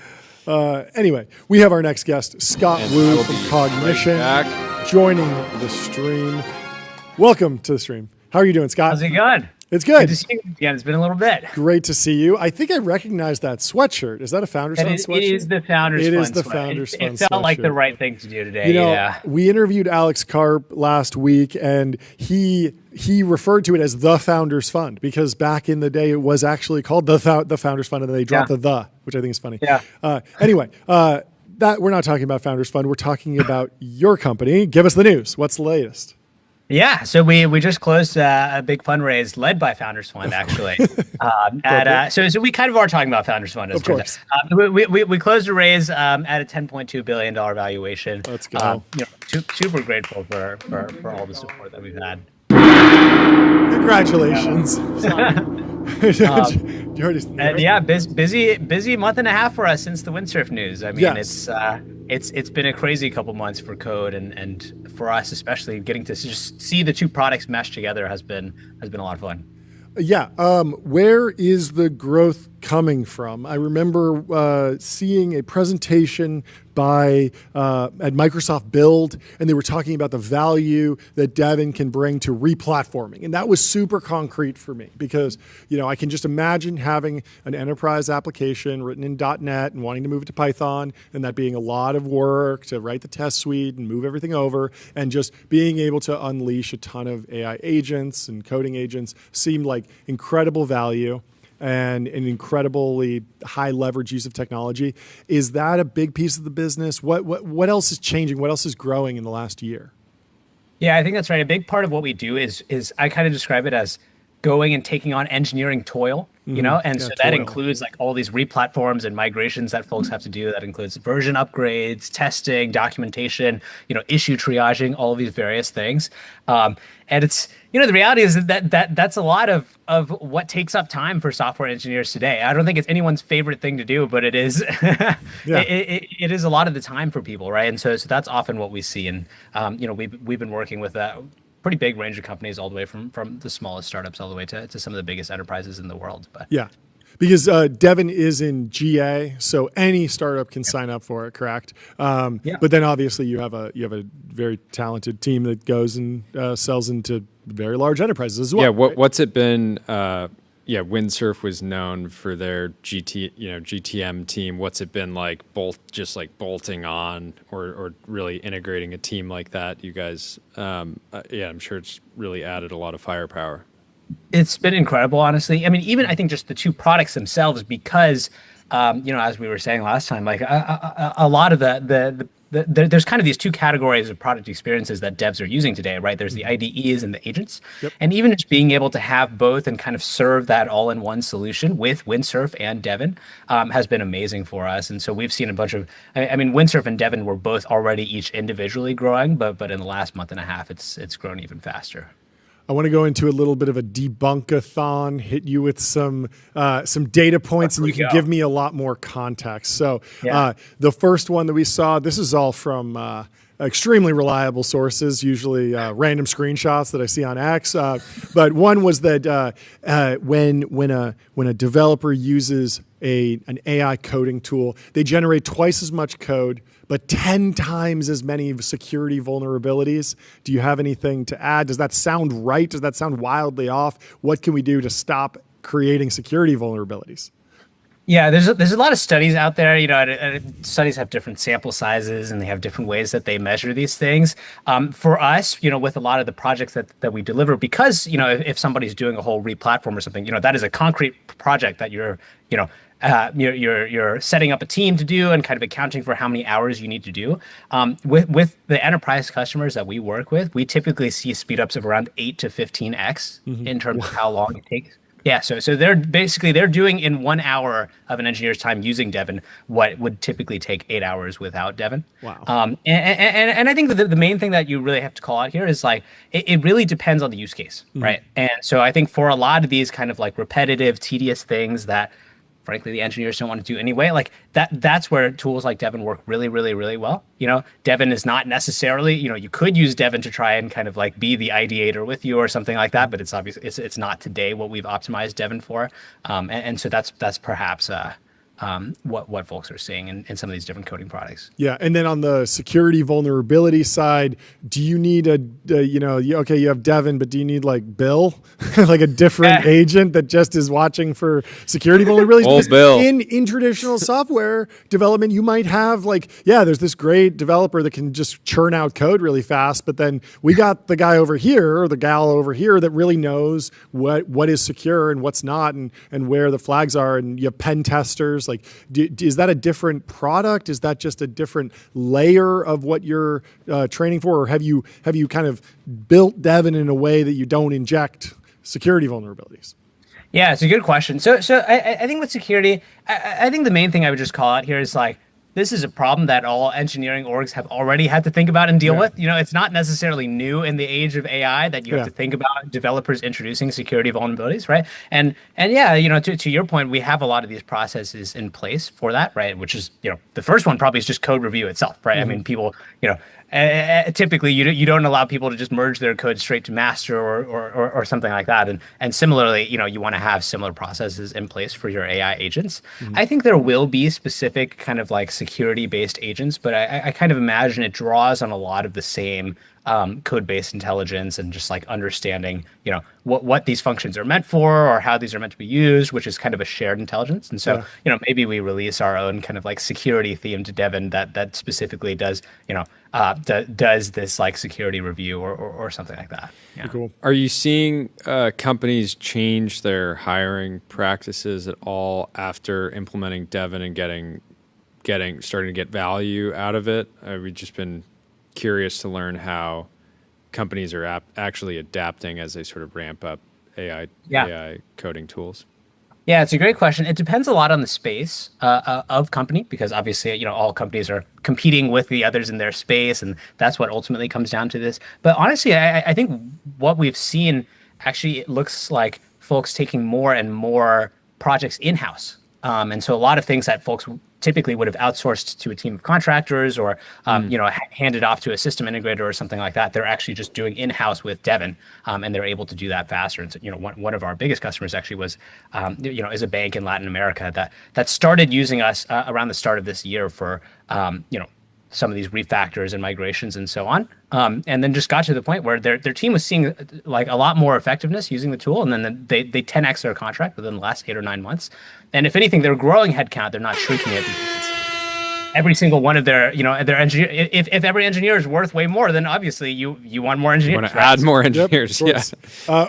Anyway, we have our next guest, Scott Wu from Cognition, joining the stream. Welcome to the stream. How are you doing, Scott?
How's it going?
It's good.
Good to see you again. It's been a little bit.
Great to see you. I think I recognize that sweatshirt. Is that a Founders Fund sweatshirt?
It is the Founders Fund.
It is the Founders Fund sweatshirt.
It felt like the right thing to do today.
You know, we interviewed Alex Karp last week, and he referred to it as the Founders Fund because back in the day it was actually called the Founders Fund, and then they dropped the, which I think is funny.
Yeah.
Anyway, that we're not talking about Founders Fund. We're talking about your company. Give us the news. What's the latest?
Yeah, so we just closed a big fundraise led by Founders Fund, actually. So we kind of are talking about Founders Fund.
Of course.
We closed a raise at a $10.2 billion valuation.
Let's go.
Super grateful for all the support that we've had.
Congratulations.
Busy month and a half for us since the windsurf news. I mean, it's been a crazy couple months for Code and for us especially getting to just see the two products mesh together has been a lot of fun.
Yeah. Where is the growth coming from? I remember seeing a presentation at Microsoft Build, and they were talking about the value that Devin can bring to replatforming. And that was super concrete for me because, I can just imagine having an enterprise application written in .NET and wanting to move it to Python, and that being a lot of work to write the test suite and move everything over, and just being able to unleash a ton of AI agents and coding agents seemed like incredible value and an incredibly high leverage use of technology. Is that a big piece of the business? What else is changing? What else is growing in the last year?
Yeah, I think that's right. A big part of what we do is I kind of describe it as going and taking on engineering toil, so that includes like all these replatforms and migrations that folks have to do. That includes version upgrades, testing, documentation, issue triaging, all of these various things. And it's, the reality is that's a lot of what takes up time for software engineers today. I don't think it's anyone's favorite thing to do, but it is, it is a lot of the time for people, right? And so that's often what we see. And, we've been working with that pretty big range of companies all the way from the smallest startups all the way to some of the biggest enterprises in the world. But
yeah, because Devin is in GA, so any startup can sign up for it, correct? But then obviously you have a very talented team that goes and sells into very large enterprises as well.
Yeah, what's it been? Windsurf was known for their GTM team. What's it been like, bolting on or really integrating a team like that? You guys, I'm sure it's really added a lot of firepower. It's been incredible, honestly. I mean, even I think just the two products themselves, because, as we were saying last time, like a lot of there's kind of these two categories of product experiences that devs are using today, right? There's the IDEs and the agents. Yep. And even just being able to have both and kind of serve that all-in-one solution with Windsurf and Devin has been amazing for us. And so we've seen a bunch of, Windsurf and Devin were both already each individually growing, but in the last month and a half, it's grown even faster.
I want to go into a little bit of a debunk-a-thon, hit you with some data points, and you can give me a lot more context. So the first one that we saw, this is all from extremely reliable sources, usually random screenshots that I see on X. But one was that when a developer uses an AI coding tool, they generate twice as much code, but 10 times as many security vulnerabilities. Do you have anything to add? Does that sound right? Does that sound wildly off? What can we do to stop creating security vulnerabilities?
Yeah, there's a lot of studies out there. And studies have different sample sizes and they have different ways that they measure these things. For us, with a lot of the projects that we deliver, because if somebody's doing a whole replatform or something, that is a concrete project that you're setting up a team to do and kind of accounting for how many hours you need to do. With the enterprise customers that we work with, we typically see speed ups of around 8 to 15x in terms of how long it takes. Yeah, so they're doing in 1 hour of an engineer's time using Devin what would typically take 8 hours without Devin.
Wow.
And I think that the main thing that you really have to call out here is like it really depends on the use case, right? And so I think for a lot of these kind of like repetitive, tedious things that frankly the engineers don't want to do anyway, like that's where tools like Devin work really, really, really well. Devin is not necessarily, you could use Devin to try and kind of like be the ideator with you or something like that, but it's obvious it's not today what we've optimized Devin for. And so that's perhaps what folks are seeing in some of these different coding products.
Yeah, and then on the security vulnerability side, do you need you have Devin, but do you need like Bill, like a different agent that just is watching for security vulnerabilities?
Old Bill.
In traditional software development, you might have there's this great developer that can just churn out code really fast, but then we got the guy over here or the gal over here that really knows what is secure and what's not, and where the flags are, and you have pen testers. Is that a different product? Is that just a different layer of what you're training for, or have you kind of built Devin in a way that you don't inject security vulnerabilities?
Yeah, it's a good question. So I think with security, I think the main thing I would just call out here is like, this is a problem that all engineering orgs have already had to think about and deal with. It's not necessarily new in the age of AI that you have to think about developers introducing security vulnerabilities, right? And to your point, we have a lot of these processes in place for that, right? Which is, the first one probably is just code review itself, right? I mean, people, typically you don't allow people to just merge their code straight to master or something like that. And similarly, you want to have similar processes in place for your AI agents. I think there will be specific kind of like security-based agents, but I kind of imagine it draws on a lot of the same code-based intelligence and just like understanding, what these functions are meant for or how these are meant to be used, which is kind of a shared intelligence. And so, maybe we release our own kind of like security themed Devin that specifically does, does this like security review or something like that. Yeah.
Cool.
Are you seeing companies change their hiring practices at all after implementing Devin and starting to get value out of it? We've just been curious to learn how companies are actually adapting as they sort of ramp up AI coding tools.
Yeah, it's a great question. It depends a lot on the space of company, because obviously, all companies are competing with the others in their space, and that's what ultimately comes down to this. But honestly, I think what we've seen, actually, it looks like folks taking more and more projects in-house. And so a lot of things that folks typically would have outsourced to a team of contractors or, handed off to a system integrator or something like that, they're actually just doing in-house with Devin, and they're able to do that faster. And so, one of our biggest customers actually was, is a bank in Latin America that started using us around the start of this year for, some of these refactors and migrations and so on. And then just got to the point where their team was seeing like a lot more effectiveness using the tool. And then they 10x their contract within the last 8 or 9 months. And if anything, they're growing headcount. They're not shrinking it, because every single one of their engineer, if every engineer is worth way more, then obviously you want more engineers.
You want to add more engineers.
Yep,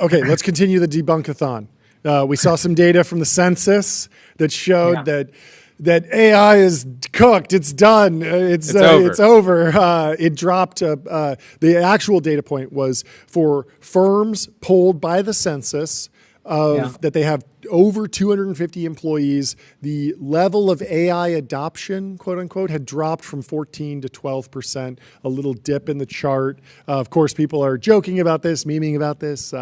okay, let's continue the debunkathon. We saw some data from the census that showed that AI is cooked. It's done. It's over. It dropped. The actual data point was for firms polled by the census that they have over 250 employees. The level of AI adoption, quote unquote, had dropped from 14 to 12%, a little dip in the chart. Of course, people are joking about this, memeing about this,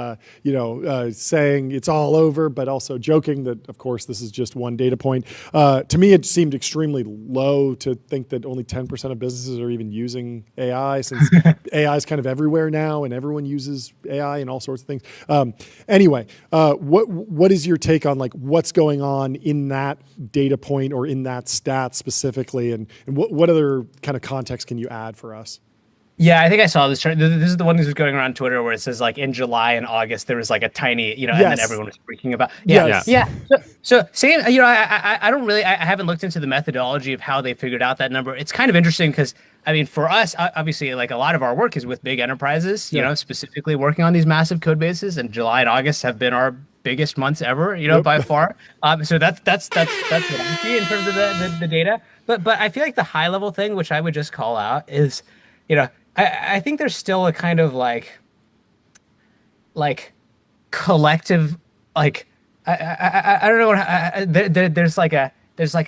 saying it's all over, but also joking that, of course, this is just one data point. To me, it seemed extremely low to think that only 10% of businesses are even using AI, since AI is kind of everywhere now and everyone uses AI and all sorts of things. Anyway, what is your take on like what's going on in that data point or in that stat specifically, and what other kind of context can you add for us?
Yeah, I think I saw this chart. This is the one that was going around Twitter where it says like in July and August there was like a tiny, and then everyone was freaking about. Yeah. So same, I don't really, I haven't looked into the methodology of how they figured out that number. It's kind of interesting because I mean, for us, obviously, like a lot of our work is with big enterprises, specifically working on these massive code bases, and July and August have been our biggest months ever, by far. So that's what I see in terms of the data. But I feel like the high level thing, which I would just call out, is, I think there's still a kind of like collective, like I don't know, there's like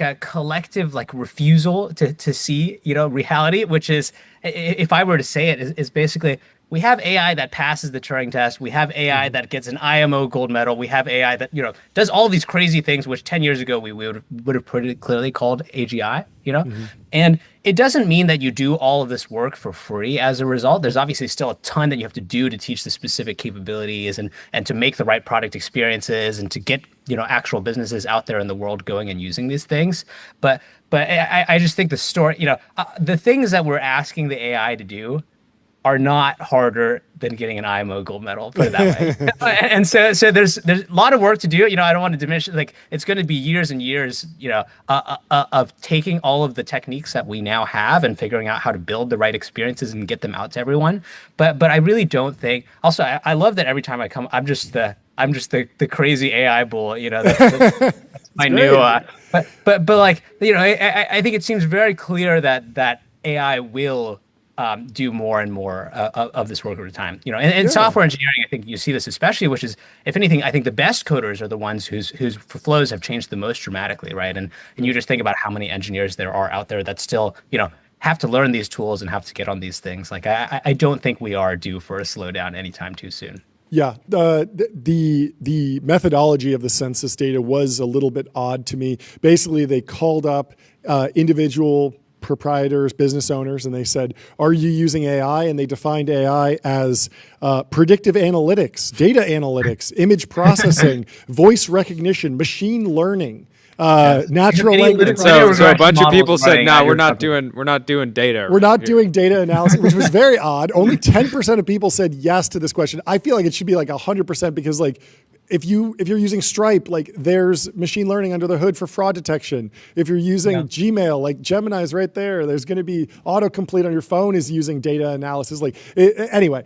a collective like refusal to see reality, which is, if I were to say it, is basically we have AI that passes the Turing test. We have AI that gets an IMO gold medal. We have AI that does all these crazy things, which 10 years ago we would have pretty clearly called AGI. And it doesn't mean that you do all of this work for free as a result. There's obviously still a ton that you have to do to teach the specific capabilities and to make the right product experiences and to get actual businesses out there in the world going and using these things. But I just think the story, the things that we're asking the AI to do are not harder than getting an IMO gold medal, put it that way. And so there's a lot of work to do. I don't want to diminish it. Like, it's going to be years and years, of taking all of the techniques that we now have and figuring out how to build the right experiences and get them out to everyone. But I really don't think. Also, I love that every time I come, I'm just the crazy AI bull. That's my new. But like I think it seems very clear that AI will do more and more of this work over time. And software engineering, I think you see this especially, which is, if anything, I think the best coders are the ones whose flows have changed the most dramatically, right? And you just think about how many engineers there are out there that still, have to learn these tools and have to get on these things. Like, I don't think we are due for a slowdown anytime too soon.
Yeah, the methodology of the census data was a little bit odd to me. Basically, they called up individual proprietors, business owners, and they said, are you using AI? And they defined AI as predictive analytics, data analytics, image processing, voice recognition, machine learning, natural language.
So a bunch of people said, no, we're not doing data.
We're not doing data analysis, which was very odd. Only 10% of people said yes to this question. I feel like it should be like 100%, because like, if you're using Stripe, like there's machine learning under the hood for fraud detection. If you're using Gmail, like Gemini's right there. There's going to be autocomplete on your phone is using data analysis. Anyway,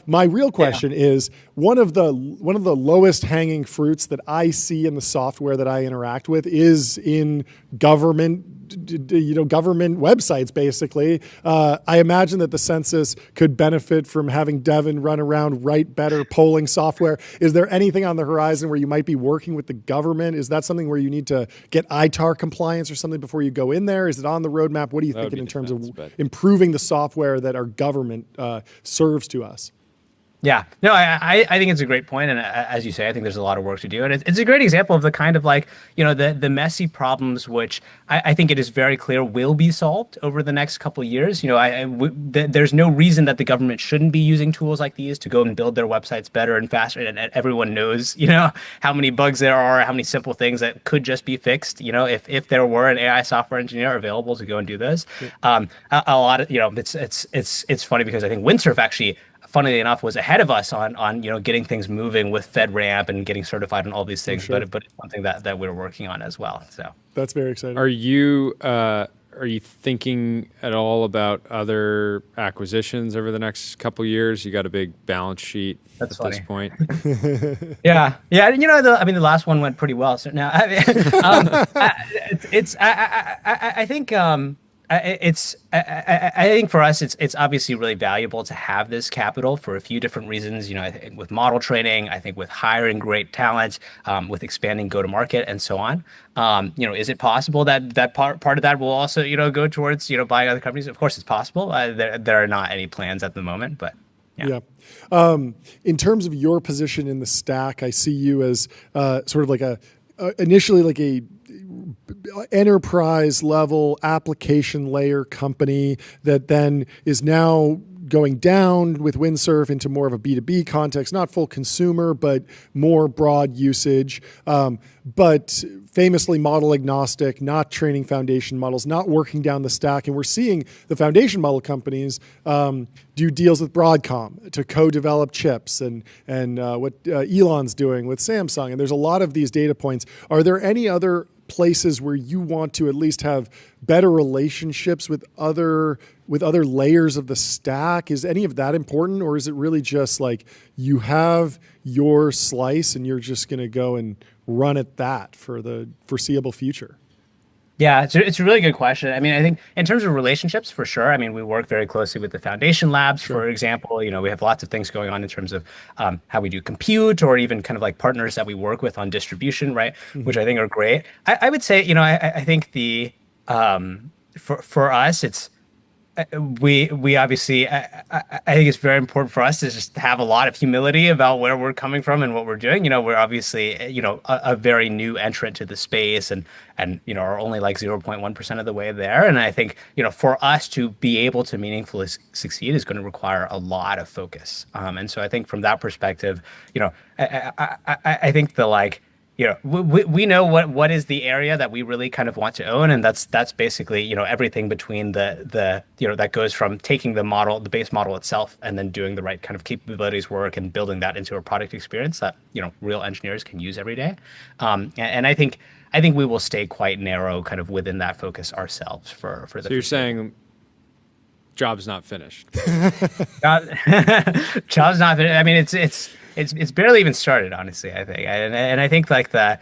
my real question is, one of the lowest hanging fruits that I see in the software that I interact with is in government websites, basically. I imagine that the census could benefit from having Devin run around, write better polling software. Is there anything on the horizon where you might be working with the government? Is that something where you need to get ITAR compliance or something before you go in there? Is it on the roadmap? What are you thinking in terms of improving the software that our government serves to us?
Yeah, no, I think it's a great point, and as you say, I think there's a lot of work to do, and it's a great example of the kind of the messy problems which I think it is very clear will be solved over the next couple of years. There's no reason that the government shouldn't be using tools like these to go and build their websites better and faster, and everyone knows how many bugs there are, how many simple things that could just be fixed. If there were an AI software engineer available to go and do this, a lot of it's funny because I think Windsurf actually, funnily enough, was ahead of us on getting things moving with FedRAMP and getting certified and all these things. Sure. But it's something that we're working on as well. So
that's very exciting.
Are you thinking at all about other acquisitions over the next couple years? You got a big balance sheet this point.
Yeah. The last one went pretty well. So now, I think I think for us, it's obviously really valuable to have this capital for a few different reasons. I think with model training, I think with hiring great talent, with expanding go to market, and so on. Is it possible that part of that will also go towards buying other companies? Of course, it's possible. There are not any plans at the moment, but yeah.
In terms of your position in the stack, I see you as sort of like initially like a enterprise level application layer company that then is now going down with Windsurf into more of a B2B context, not full consumer, but more broad usage. But famously model agnostic, not training foundation models, not working down the stack. And we're seeing the foundation model companies do deals with Broadcom to co-develop chips and what Elon's doing with Samsung. And there's a lot of these data points. Are there any other places where you want to at least have better relationships with other layers of the stack? Is any of that important, or is it really just like you have your slice and you're just going to go and run at that for the foreseeable future?
Yeah, it's a really good question. I mean, I think in terms of relationships, for sure. I mean, we work very closely with the foundation labs, for example. We have lots of things going on in terms of how we do compute, or even kind of like partners that we work with on distribution, right? Which I think are great. I would say, I think for us, it's we obviously, I think it's very important for us to just have a lot of humility about where we're coming from and what we're doing. We're obviously, a very new entrant to the space, and are only like 0.1% of the way there. And I think, for us to be able to meaningfully succeed is going to require a lot of focus. And so I think from that perspective, I think we know what is the area that we really kind of want to own, and that's basically everything between the that goes from taking the base model itself and then doing the right kind of capabilities work and building that into a product experience that real engineers can use every day. And I think we will stay quite narrow kind of within that focus ourselves for the.
So you're saying job's not finished.
Job's not finished. I mean, it's barely even started, honestly. I think, and I think like I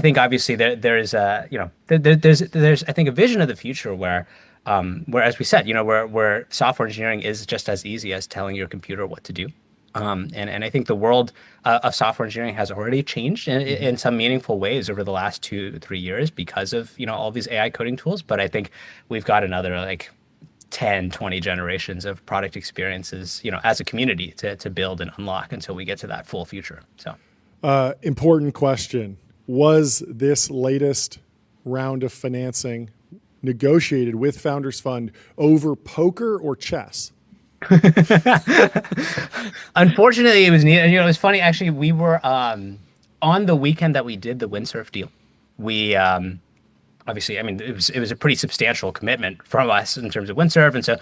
think obviously there's I think a vision of the future where as we said, where software engineering is just as easy as telling your computer what to do. And I think the world of software engineering has already changed in some meaningful ways over the last 2-3 years because of all these AI coding tools. But I think we've got another like 10, 20 generations of product experiences, as a community to build and unlock until we get to that full future. So,
important question. Was this latest round of financing negotiated with Founders Fund over poker or chess?
Unfortunately, it was neither. It was funny. Actually, we were on the weekend that we did the Windsurf deal. We obviously, I mean, it was a pretty substantial commitment from us in terms of Windsurf, and so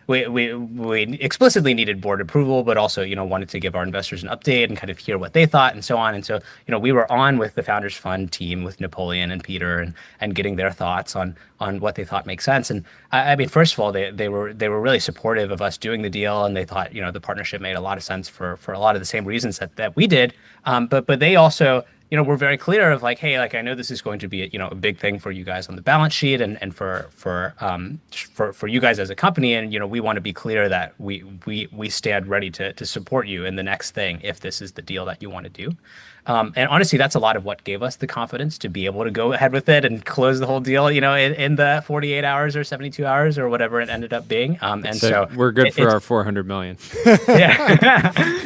we explicitly needed board approval, but also wanted to give our investors an update and kind of hear what they thought and so on. And so we were on with the Founders Fund team with Napoleon and Peter and getting their thoughts on what they thought makes sense. And I mean, first of all, they were really supportive of us doing the deal, and they thought the partnership made a lot of sense for a lot of the same reasons that we did. But they also we're very clear of like, hey, like I know this is going to be a big thing for you guys on the balance sheet and for you guys as a company, and we want to be clear that we stand ready to support you in the next thing if this is the deal that you want to do. And honestly, that's a lot of what gave us the confidence to be able to go ahead with it and close the whole deal, in the 48 hours or 72 hours or whatever it ended up being. And so
we're good for our 400 million.
Yeah,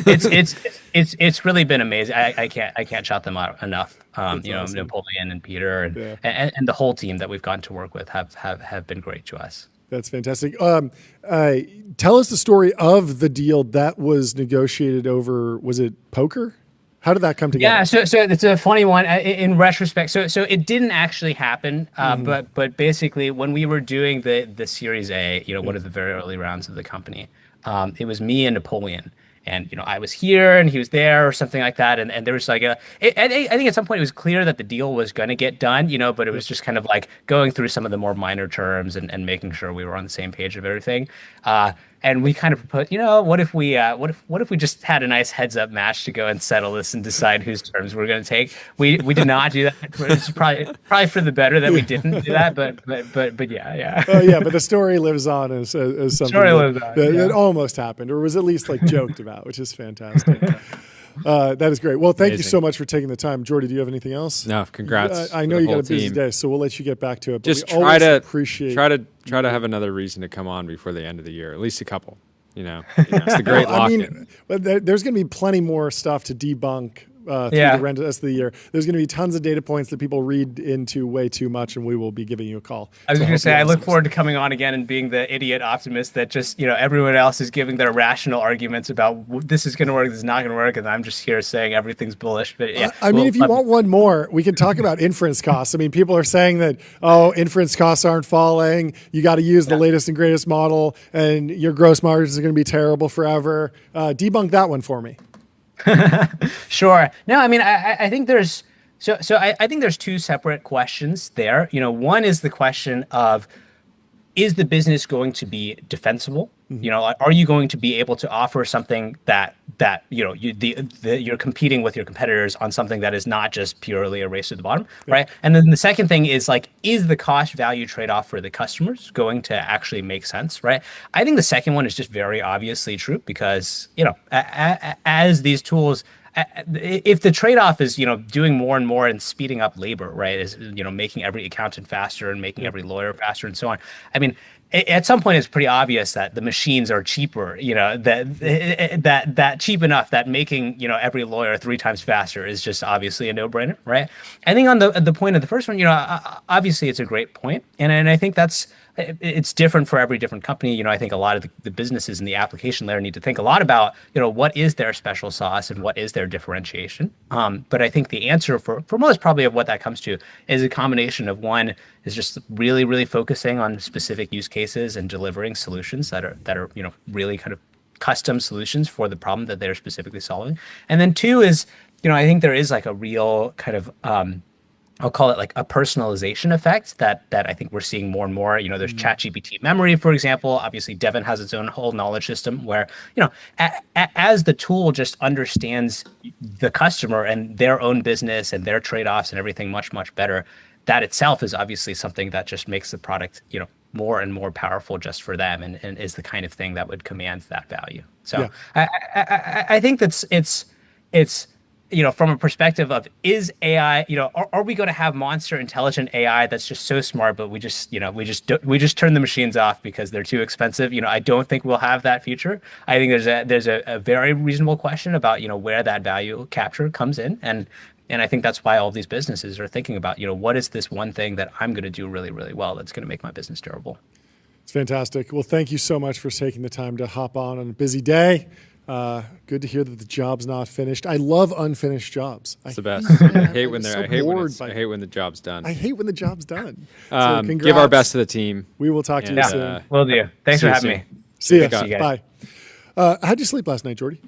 it's really been amazing. I can't shout them out enough. Awesome. Napoleon and Peter and the whole team that we've gotten to work with have been great to us.
That's fantastic. Tell us the story of the deal that was negotiated over. Was it poker? How did that come together?
Yeah, so it's a funny one in retrospect. So it didn't actually happen, but basically when we were doing the Series A, one of the very early rounds of the company, it was me and Napoleon. And I was here and he was there or something like that, and there was like I think at some point it was clear that the deal was going to get done, but it was just kind of like going through some of the more minor terms and making sure we were on the same page of everything. And we kind of proposed, what if we just had a nice heads up match to go and settle this and decide whose terms we're going to take. We did not do that. It's probably for the better that we didn't do that. But yeah.
Oh yeah, but the story lives on as something that almost happened, or was at least like joked about, which is fantastic. That is great. Well, thank you so much for taking the time. Jordy, do you have anything else?
No, congrats.
I know you got a busy day, so we'll let you get back to it. But
just try to have another reason to come on before the end of the year, at least a couple. It's the great lock-in.
There's going to be plenty more stuff to debunk through the rest of the year. There's going to be tons of data points that people read into way too much, and we will be giving you a call.
I was going to say, I look forward to coming on again and being the idiot optimist that just, everyone else is giving their rational arguments about this is going to work, this is not going to work, and I'm just here saying everything's bullish. But yeah,
if you want one more, we can talk about inference costs. I mean, people are saying that, inference costs aren't falling. You got to use the latest and greatest model, and your gross margins are going to be terrible forever. Debunk that one for me.
Sure. No, I mean, I think there's I think there's two separate questions there. One is the question of, is the business going to be defensible? Mm-hmm. Are you going to be able to offer something that you're competing with your competitors on something that is not just purely a race to the bottom, right? And then the second thing is is the cost value trade-off for the customers going to actually make sense, right? I think the second one is just very obviously true because, as these tools, if the trade-off is, doing more and more and speeding up labor, right, is, making every accountant faster and making every lawyer faster and so on. I mean, at some point, it's pretty obvious that the machines are cheaper, that cheap enough that making, every lawyer 3 times faster is just obviously a no-brainer, right? I think on the point of the first one, obviously it's a great point. And I think it's different for every different company. I think a lot of the businesses in the application layer need to think a lot about, what is their special sauce and what is their differentiation. But I think the answer for most probably of what that comes to is a combination of one is just really, really focusing on specific use cases and delivering solutions that are really kind of custom solutions for the problem that they're specifically solving. And then two is, I think there is a real kind of I'll call it a personalization effect that I think we're seeing more and more. There's ChatGPT memory, for example. Obviously, Devin has its own whole knowledge system where, as the tool just understands the customer and their own business and their trade-offs and everything much, much better, that itself is obviously something that just makes the product, more and more powerful just for them and is the kind of thing that would command that value. So I think it's from a perspective of, is AI, are we going to have monster intelligent AI that's just so smart, but we just turn the machines off because they're too expensive? I don't think we'll have that future. I think there's a very reasonable question about, where that value capture comes in. And I think that's why all of these businesses are thinking about, what is this one thing that I'm going to do really, really well that's going to make my business durable?
It's fantastic. Well, thank you so much for taking the time to hop on a busy day. Good to hear that the job's not finished. I love unfinished jobs.
It's the best. I hate when the job's done.
I hate when the job's done.
So give our best to the team.
We will talk to you soon.
Will do. Thanks for having me.
See you. Bye. How'd you sleep last night, Jordy?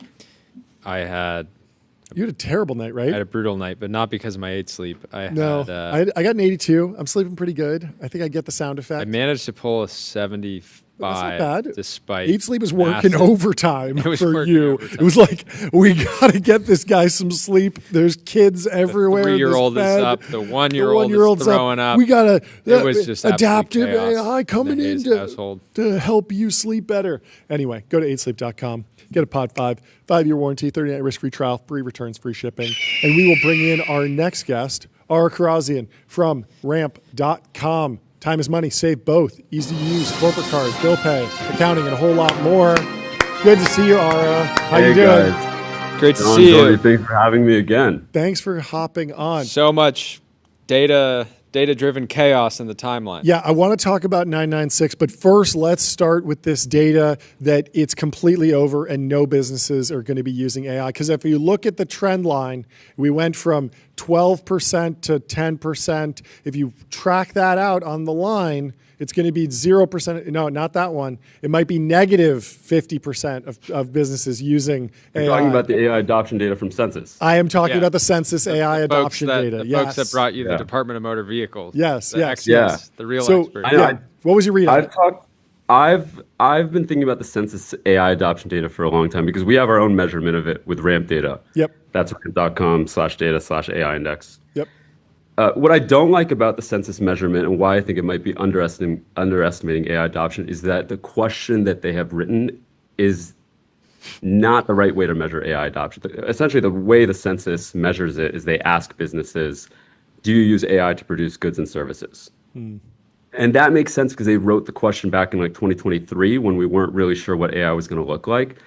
You had a terrible night, right?
I had a brutal night, but not because of my 8 sleep. I got
an 82. I'm sleeping pretty good. I think I get the sound effect.
I managed to pull a 75.
That's not bad.
Despite
8 sleep is working overtime for you. It was like, we got to get this guy some sleep. There's kids everywhere.
The 3-year-old is up. The 1-year-old is throwing up.
We got to
it was just
adaptive AI coming in to help you sleep better. Anyway, go to 8sleep.com. Get a Pod 5, 5-year warranty, 30-night risk-free trial, free returns, free shipping. And we will bring in our next guest, Ara Karazian from ramp.com. Time is money. Save both. Easy to use. Corporate cards, bill pay, accounting, and a whole lot more. Good to see you, Ara. How you doing?
Guys. Great to see you.
Thanks for having me again.
Thanks for hopping on.
So much data-driven chaos in the timeline.
Yeah, I want to talk about 996, but first let's start with this data that it's completely over and no businesses are going to be using AI. Because if you look at the trend line, we went from 12% to 10%. If you track that out on the line, it's going to be 0%. No, not that one. It might be negative 50% of businesses using AI.
You're talking about the AI adoption data from Census.
I am talking about the Census AI adoption data.
The folks that brought you the Department of Motor Vehicles.
Yes,
the experts, the real experts.
What was your read on it?
I've been thinking about the census AI adoption data for a long time because we have our own measurement of it with ramp data.
Yep.
That's ramp.com/data/AI index.
Yep.
What I don't like about the census measurement and why I think it might be underestimating AI adoption is that the question that they have written is not the right way to measure AI adoption. Essentially, the way the census measures it is they ask businesses, do you use AI to produce goods and services? And that makes sense because they wrote the question back in like 2023 when we weren't really sure what AI was going to look like.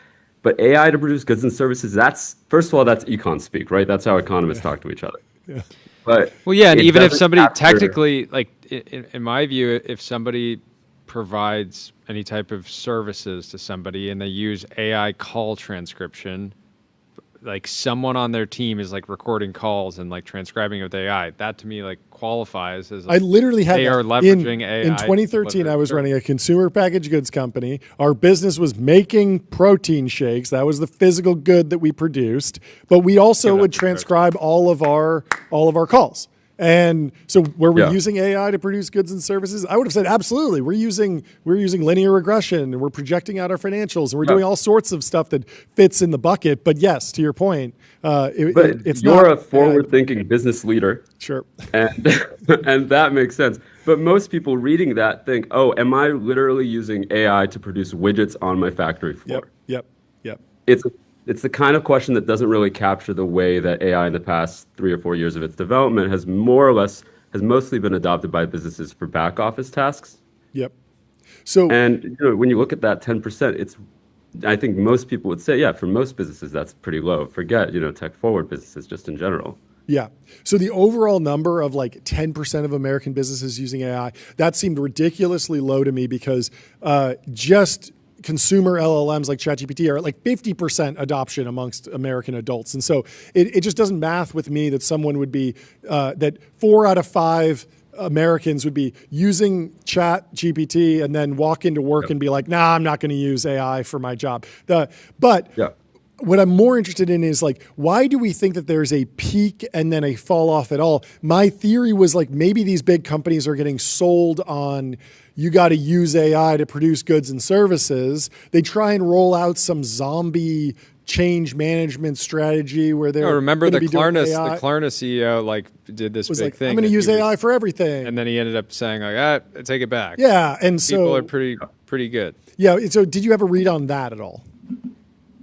But AI to produce goods and services, that's, first of all, that's econ speak, right? That's how economists talk to each other.
Yeah.
But
well, yeah, and even if
doesn't
somebody
capture-
technically, like in my view, if somebody provides any type of services to somebody and they use AI call transcription, like someone on their team is like recording calls and like transcribing it with AI, that to me like qualifies as
I literally had
they
that.
are leveraging AI.
In 2013, I was running a consumer packaged goods company. Our business was making protein shakes. That was the physical good that we produced. But we also would transcribe all of our calls. And so were we using AI to produce goods and services? I would have said absolutely. We're using linear regression and we're projecting out our financials and we're doing all sorts of stuff that fits in the bucket. But yes, to your point, it's
you're
not
a forward-thinking business leader.
Sure.
And and that makes sense. But most people reading that think, oh, am I literally using AI to produce widgets on my factory floor?
Yep.
It's the kind of question that doesn't really capture the way that AI in the past 3 or 4 years of its development has mostly been adopted by businesses for back office tasks.
Yep. So
and when you look at that 10%, I think most people would say, yeah, for most businesses that's pretty low. Forget tech forward businesses just in general.
Yeah. So the overall number of like 10% of American businesses using AI, that seemed ridiculously low to me because just consumer LLMs like ChatGPT are at like 50% adoption amongst American adults. And so it just doesn't math with me that someone would be, that 4 out of 5 Americans would be using ChatGPT and then walk into work and be like, nah, I'm not going to use AI for my job. What I'm more interested in is like, why do we think that there's a peak and then a fall off at all? My theory was like, maybe these big companies are getting sold on, you got to use AI to produce goods and services. They try and roll out some zombie change management strategy where they're
remember the Klarna CEO like did this big
like,
thing.
I'm going to use AI for everything.
And then he ended up saying like, take it back.
Yeah. And
people are pretty good.
Yeah. So did you have a read on that at all?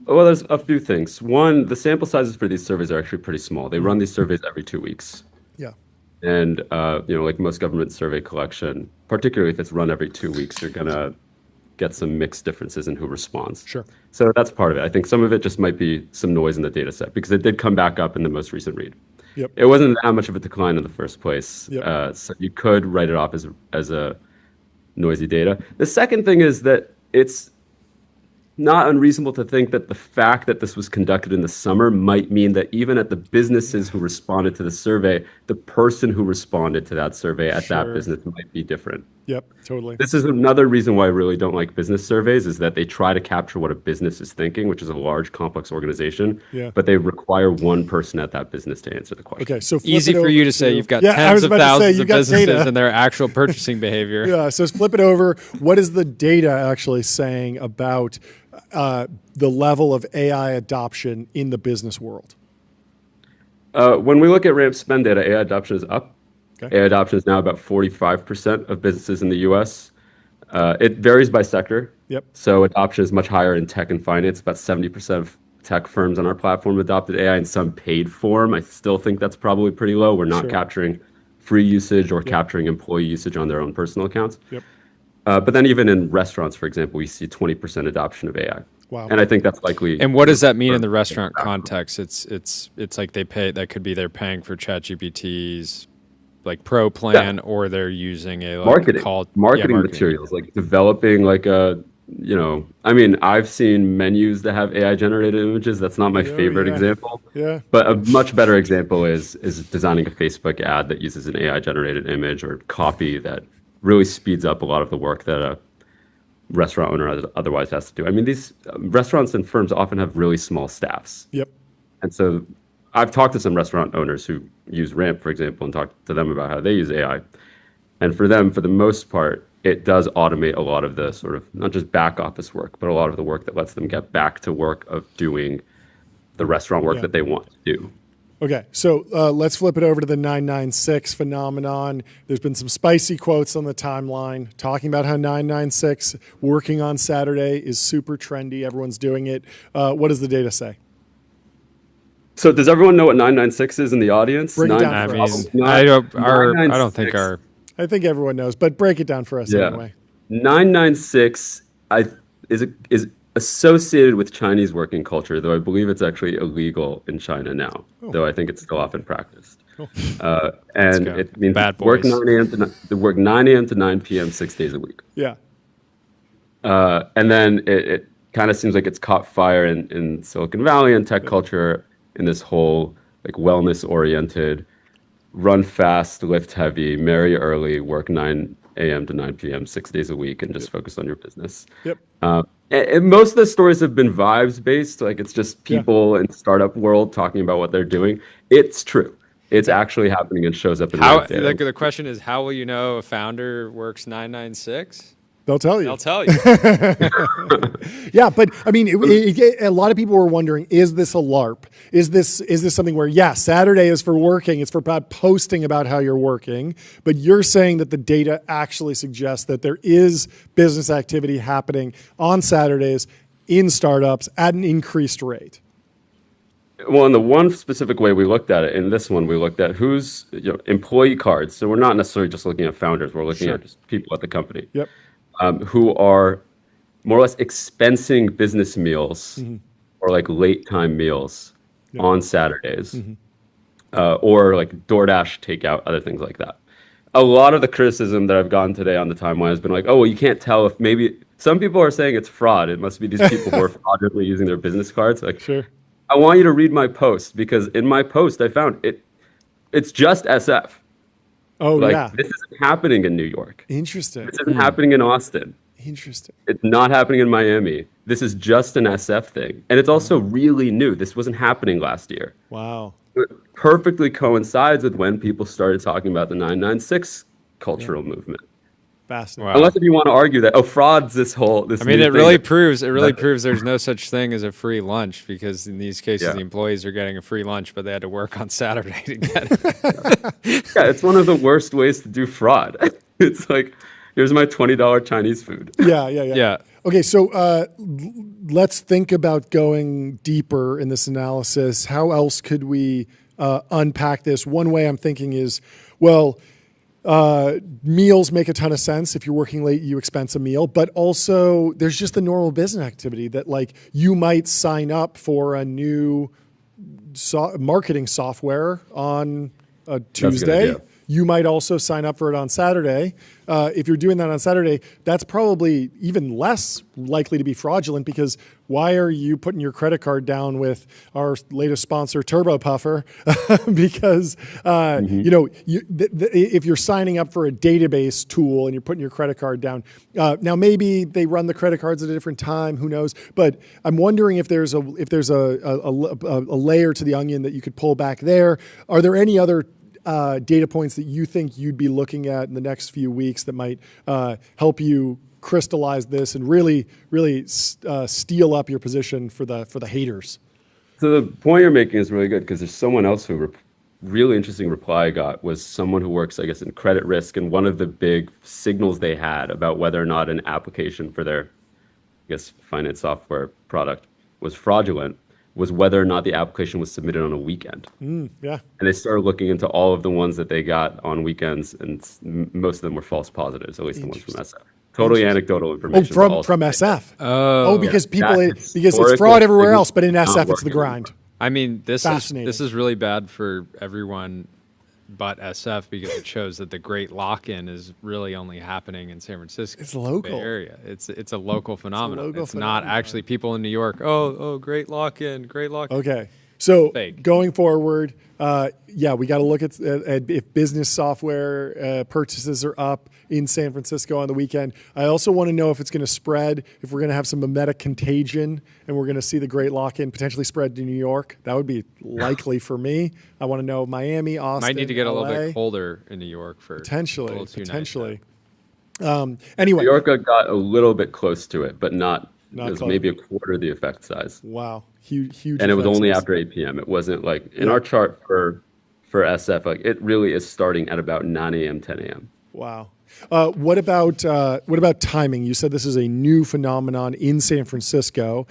Well, there's a few things. One, the sample sizes for these surveys are actually pretty small. They run these surveys every 2 weeks.
Yeah.
And, like most government survey collection, particularly if it's run every 2 weeks, you're going to get some mixed differences in who responds.
Sure.
So that's part of it. I think some of it just might be some noise in the data set because it did come back up in the most recent read.
Yep.
It wasn't that much of a decline in the first place.
Yep.
So you could write it off as a noisy data. The second thing is that it's not unreasonable to think that the fact that this was conducted in the summer might mean that even at the businesses who responded to the survey, the person who responded to that survey at that business might be different.
Yep, totally.
This is another reason why I really don't like business surveys is that they try to capture what a business is thinking, which is a large, complex organization, but they require one person at that business to answer the question.
Okay, so
easy for you to say you've got tens of thousands of businesses and their actual purchasing behavior.
Yeah, so flip it over. What is the data actually saying about the level of AI adoption in the business world?
When we look at ramp spend data, AI adoption is up.
Okay.
AI adoption is now about 45% of businesses in the US. It varies by sector.
Yep.
So adoption is much higher in tech and finance. About 70% of tech firms on our platform adopted AI in some paid form. I still think that's probably pretty low. We're not capturing free usage or capturing employee usage on their own personal accounts.
Yep.
But then even in restaurants, for example, we see 20% adoption of AI.
Wow.
And I think that's likely.
And what does that mean in the restaurant context? It's like they pay, that could be they're paying for ChatGPT's like pro plan or they're using a like
marketing materials, like developing like I mean, I've seen menus that have AI generated images. That's not my favorite example.
Yeah.
But a much better example is designing a Facebook ad that uses an AI generated image or copy that really speeds up a lot of the work that a restaurant owner otherwise has to do. I mean, these restaurants and firms often have really small staffs.
Yep.
And so I've talked to some restaurant owners who use Ramp, for example, and talked to them about how they use AI. And for them, for the most part, it does automate a lot of the sort of not just back office work, but a lot of the work that lets them get back to work of doing the restaurant work that they want to do.
Okay, so let's flip it over to the 996 phenomenon. There's been some spicy quotes on the timeline talking about how 996 working on Saturday is super trendy. Everyone's doing it. What does the data say?
So does everyone know what 996 is in the audience?
Break it down for us.
I don't think our...
I think everyone knows, but break it down for us anyway.
996 is associated with Chinese working culture, though I believe it's actually illegal in China now, though I think it's still often practiced.
Cool.
And it means work 9 a.m. to 9 p.m. 6 days a week.
Yeah.
And then it kind of seems like it's caught fire in Silicon Valley and tech culture in this whole like wellness-oriented, run fast, lift heavy, marry early, work 9 a.m. to 9 p.m. 6 days a week, and just focus on your business.
Yep.
And most of the stories have been vibes based, like it's just people in startup world talking about what they're doing. It's true. It's actually happening and shows up in
the question is, how will you know a founder works 996?
They'll tell you.
They'll tell you.
Yeah, but I mean, a lot of people were wondering: is this a LARP? Is this something where Saturday is for working? It's for posting about how you're working. But you're saying that the data actually suggests that there is business activity happening on Saturdays in startups at an increased rate.
Well, in the one specific way we looked at it, in this one we looked at who's employee cards. So we're not necessarily just looking at founders. We're looking at just people at the company.
Yep.
Who are more or less expensing business meals or like late time meals on Saturdays, or like DoorDash takeout, other things like that. A lot of the criticism that I've gotten today on the timeline has been like, oh, well, you can't tell if maybe some people are saying it's fraud. It must be these people who are fraudulently using their business cards. Like,
sure.
I want you to read my post because in my post I found it's just SF.
Oh,
This isn't happening in New York.
Interesting.
This isn't happening in Austin.
Interesting.
It's not happening in Miami. This is just an SF thing. And it's also really new. This wasn't happening last year.
Wow.
It perfectly coincides with when people started talking about the 996 cultural movement.
Fascinating.
Wow.
Unless if you want to argue that, fraud's this whole...
I mean, it really proves there's no such thing as a free lunch, because in these cases, the employees are getting a free lunch, but they had to work on Saturday to get it.
Yeah, it's one of the worst ways to do fraud. It's like, here's my $20 Chinese food.
Yeah. Okay, so let's think about going deeper in this analysis. How else could we unpack this? One way I'm thinking is, well, meals make a ton of sense. If you're working late, you expense a meal, but also there's just the normal business activity that like you might sign up for a new marketing software on a Tuesday. You might also sign up for it on Saturday. If you're doing that on Saturday, that's probably even less likely to be fraudulent, because why are you putting your credit card down with our latest sponsor, Turbo Puffer? Because if you're signing up for a database tool and you're putting your credit card down, now maybe they run the credit cards at a different time. Who knows? But I'm wondering if there's a layer to the onion that you could pull back there. Are there any other data points that you think you'd be looking at in the next few weeks that might help you crystallize this and really steel up your position for the haters?
So the point you're making is really good, because there's someone else who really interesting reply I got was someone who works, I guess, in credit risk, and one of the big signals they had about whether or not an application for their, I guess, finance software product was fraudulent was whether or not the application was submitted on a weekend.
Yeah.
And they started looking into all of the ones that they got on weekends, and most of them were false positives, at least the ones from SF. Totally anecdotal information.
From SF. Because it's fraud everywhere else, but in SF it's the grind.
I mean, this is really bad for everyone but SF, because it shows that the great lock-in is really only happening in San Francisco.
It's local.
Bay Area. It's a local phenomenon. It's not actually people in New York. Oh, great lock-in, great lock-in.
Okay. So
Fake.
Going forward, we got to look at if business software purchases are up in San Francisco on the weekend. I also want to know if it's going to spread, if we're going to have some mimetic contagion, and we're going to see the great lock-in potentially spread to New York. That would be likely for me. I want to know Miami, Austin,
Might need to get
LA.
a little bit colder in New York for
Potentially.
Nice.
Anyway,
New York got a little bit close to it, but not.
Not
It was
close.
maybe a quarter of the effect size.
Wow, huge.
And it was
effect
only
size.
after 8 p.m. It wasn't like in
Yeah.
our chart for SF, like it really is starting at about 9 a.m., 10 a.m.
Wow. What about timing? You said this is a new phenomenon in San Francisco.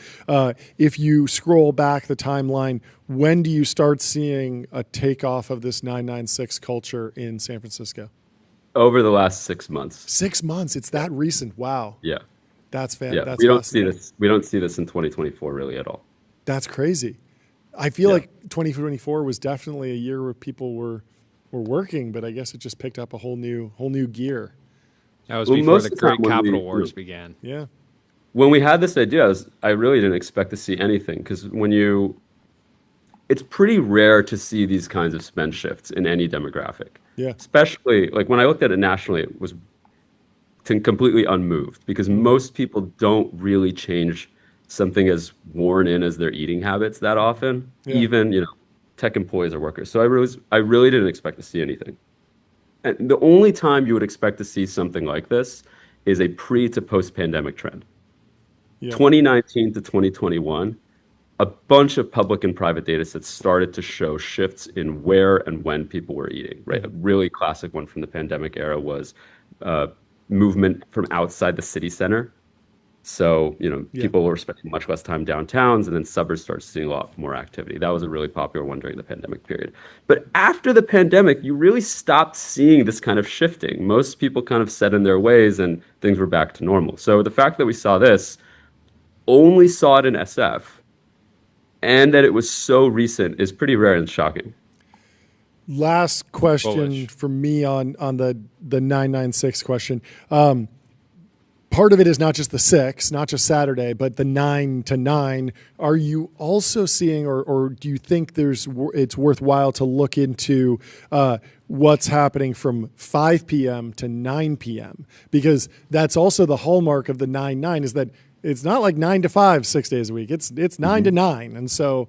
If you scroll back the timeline, when do you start seeing a takeoff of this 996 culture in San Francisco?
Over the last 6 months.
6 months. It's that recent. Wow.
Yeah.
That's
Yeah.
fantastic.
We don't see this. We don't see this in 2024 really at all.
That's crazy. I feel like 2024 was definitely a year where people were working, but I guess it just picked up a whole new gear.
That was
Well,
before
most
the
of the time
Great
when
Capital
we-
Wars began.
Yeah.
When we had this idea, I really didn't expect to see anything because it's pretty rare to see these kinds of spend shifts in any demographic.
Yeah.
Especially like when I looked at it nationally, it was completely unmoved because most people don't really change something as worn in as their eating habits that often.
Yeah.
Even tech employees or workers. So I really didn't expect to see anything. And the only time you would expect to see something like this is a pre to post pandemic trend.
Yeah.
2019 to 2021, a bunch of public and private data sets started to show shifts in where and when people were eating, right? A really classic one from the pandemic era was movement from outside the city center. So, people were spending much less time downtowns, and then suburbs started seeing a lot more activity. That was a really popular one during the pandemic period. But after the pandemic, you really stopped seeing this kind of shifting. Most people kind of set in their ways, and things were back to normal. So the fact that we saw this, only saw it in SF, and that it was so recent is pretty rare and shocking.
Last question
Bullish.
from me on the 996 question. Part of it is not just the 6, not just Saturday, but the 9 to 9. Are you also seeing, or do you think it's worthwhile to look into what's happening from 5 p.m. to 9 p.m.? Because that's also the hallmark of the 9-9 is that it's not like 9 to 5, 6 days a week. It's 9 to 9. And so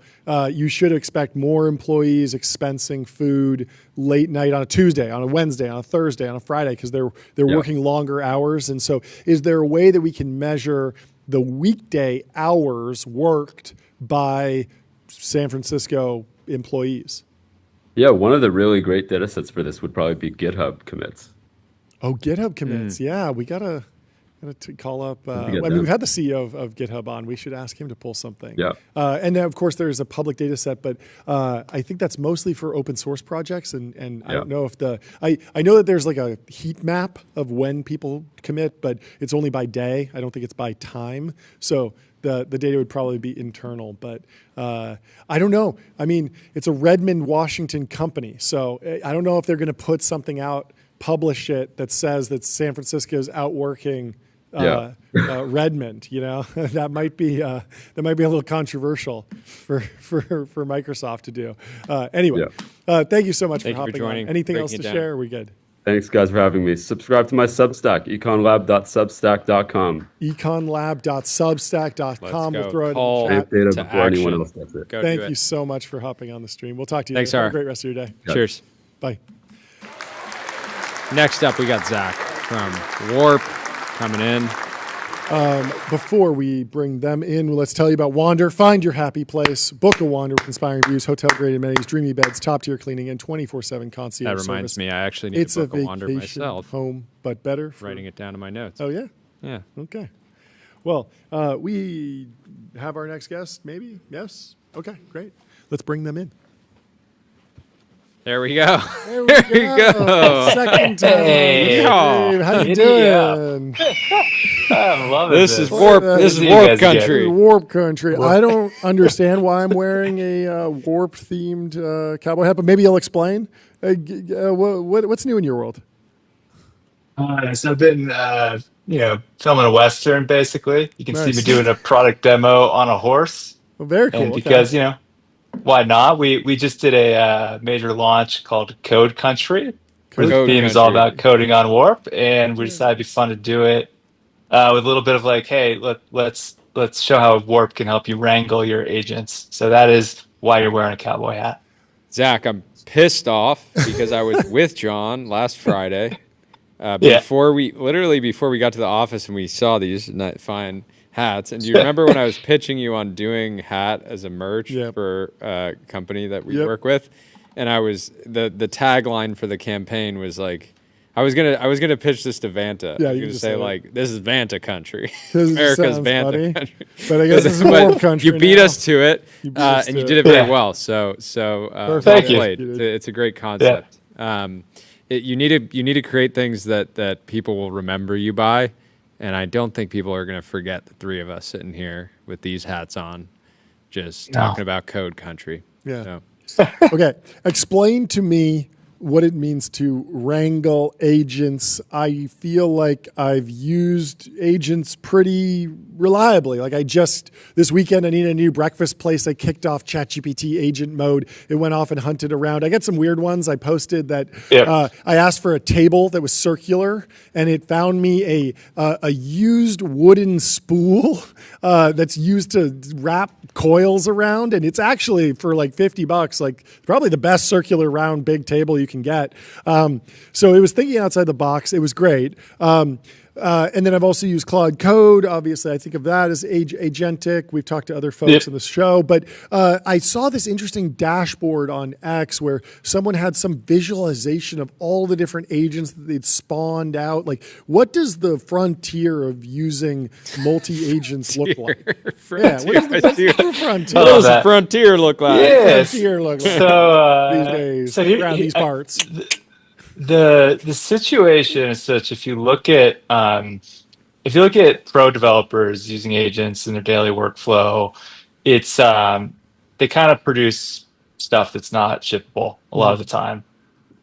you should expect more employees expensing food late night on a Tuesday, on a Wednesday, on a Thursday, on a Friday, because they're working longer hours. And so is there a way that we can measure the weekday hours worked by San Francisco employees?
Yeah, one of the really great data sets for this would probably be GitHub commits.
Oh, GitHub commits. Yeah, we gotta call up. We've had the CEO of GitHub on. We should ask him to pull something.
Yeah.
And then, of course, there's a public data set, but I think that's mostly for open source projects. And I don't know if I know that there's like a heat map of when people commit, but it's only by day. I don't think it's by time. So the data would probably be internal, but I don't know. I mean, it's a Redmond, Washington company. So I don't know if they're going to put something out, publish it that says that San Francisco is outworking Redmond. That might be a little controversial for Microsoft to do. Anyway, thank you so much for hopping on. Anything else to share? Are we good?
Thanks, guys, for having me. Subscribe to my Substack, econlab.substack.com.
econlab.substack.com. We'll throw it in
Call
the chat.
Data
to
before anyone
action.
else does it.
Go
Thank
do
you
it.
so much for hopping on the stream. We'll talk to you
Thanks,
later. Have a
Sarah.
great rest of your day.
Cheers.
Bye.
Next up, we got Zach from Warp coming in.
Before we bring them in, let's tell you about Wander. Find your happy place. Book a Wander with inspiring views, hotel-grade amenities, dreamy beds, top-tier cleaning, and 24/7 concierge
That reminds
service.
me, I actually need
It's
to
a
book a Wander
vacation
myself.
home, but better.
Writing it down in my notes.
Oh, yeah?
Yeah.
Okay. Well, we have our next guest, maybe? Yes? Okay, great. Let's bring them in.
There we go.
There we go. Second time.
Hey.
Dave, how you doing?
I'm loving
This is Warp. This is
you
Warp
guys get?
country.
Warp country. I don't understand why I'm wearing a warp-themed cowboy hat, but maybe you'll explain. What's new in your world?
So I've been, filming a Western, basically. You can see
Nice.
me doing a product demo on a horse.
Well, very cool.
And
Okay.
because, why not? We just did a major launch called Code Country, where the
Code
theme is all
Country.
about coding on Warp. And we decided it'd be fun to do it with a little bit of like, hey, let's show how Warp can help you wrangle your agents. So that is why you're wearing a cowboy hat.
Zach, I'm pissed off because I was with John last Friday. before we got to the office and we saw these fine hats. And do you remember when I was pitching you on doing hat as a merch for a company that we work with? And I was the tagline for the campaign was like, I was gonna pitch this to Vanta.
Yeah,
I was
you
gonna
can
say
say
like, this is Vanta country.
This
America's
sounds
Vanta
funny,
country.
but I guess this is more country.
You beat
now.
us to it,
You beat us
and
to
you
it.
did it very well. So
Thank you.
played. It's a great concept. You need to create things that people will remember you by, and I don't think people are going to forget the three of us sitting here with these hats on, just talking about code country.
Yeah.
So.
Okay. Explain to me what it means to wrangle agents. I feel like I've used agents pretty reliably. Like this weekend, I needed a new breakfast place. I kicked off ChatGPT agent mode. It went off and hunted around. I got some weird ones. I posted that I asked for a table that was circular, and it found me a used wooden spool that's used to wrap coils around, and it's actually for like $50, like probably the best circular round big table you can get. So it was thinking outside the box. It was great. And then I've also used Claude Code. Obviously, I think of that as agentic. We've talked to other folks in the show, but I saw this interesting dashboard on X where someone had some visualization of all the different agents that they'd spawned out. Like, what does the frontier of using multi-agents look like? What does the frontier?
What does the frontier look like?
Yes.
Frontier look like
So
these days around these parts.
The situation is such. If you look at pro developers using agents in their daily workflow, it's they kind of produce stuff that's not shippable a lot of the time.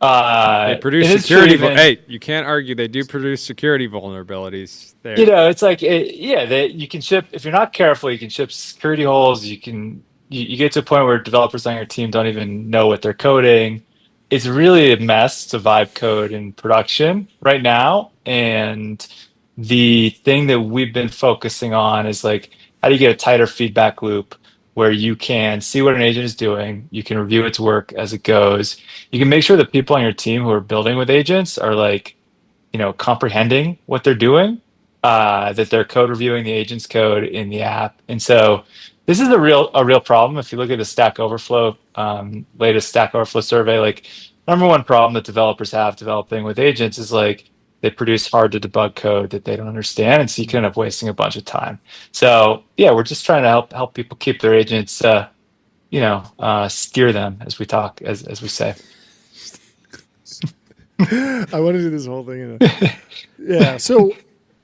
They produce security. Hey, you can't argue they do produce security vulnerabilities. There.
It's like you can ship if you're not careful. You can ship security holes. You get to a point where developers on your team don't even know what they're coding. It's really a mess to vibe code in production right now. And the thing that we've been focusing on is like, how do you get a tighter feedback loop where you can see what an agent is doing, you can review its work as it goes, you can make sure that people on your team who are building with agents are like, comprehending what they're doing, that they're code reviewing the agent's code in the app. And so this is a real problem. If you look at the Stack Overflow, latest Stack Overflow survey, like number one problem that developers have developing with agents is like they produce hard to debug code that they don't understand, and so you can end up wasting a bunch of time. So we're just trying to help people keep their agents, steer them as we talk, as we say.
I want to do this whole thing. So.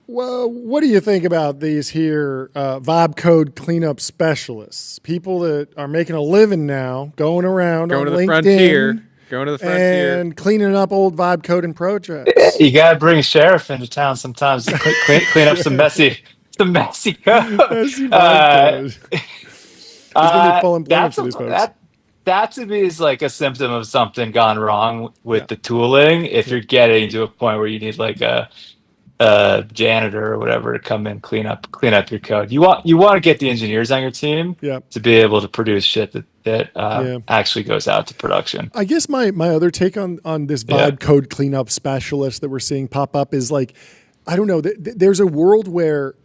Well, what do you think about these here vibe code cleanup specialists? People that are making a living now, going around on LinkedIn,
going to the frontier,
and cleaning up old vibe code and projects.
You gotta bring a sheriff into town sometimes to clean up some messy code.
Messy vibe code. There's gonna be full employment for these folks.
That to me is like a symptom of something gone wrong with the tooling. If you're getting to a point where you need like a janitor or whatever to come in clean up your code. You want to get the engineers on your team to be able to produce shit that actually goes out to production.
I guess my other take on this vibe code cleanup specialist that we're seeing pop up is like, I don't know, there's a world where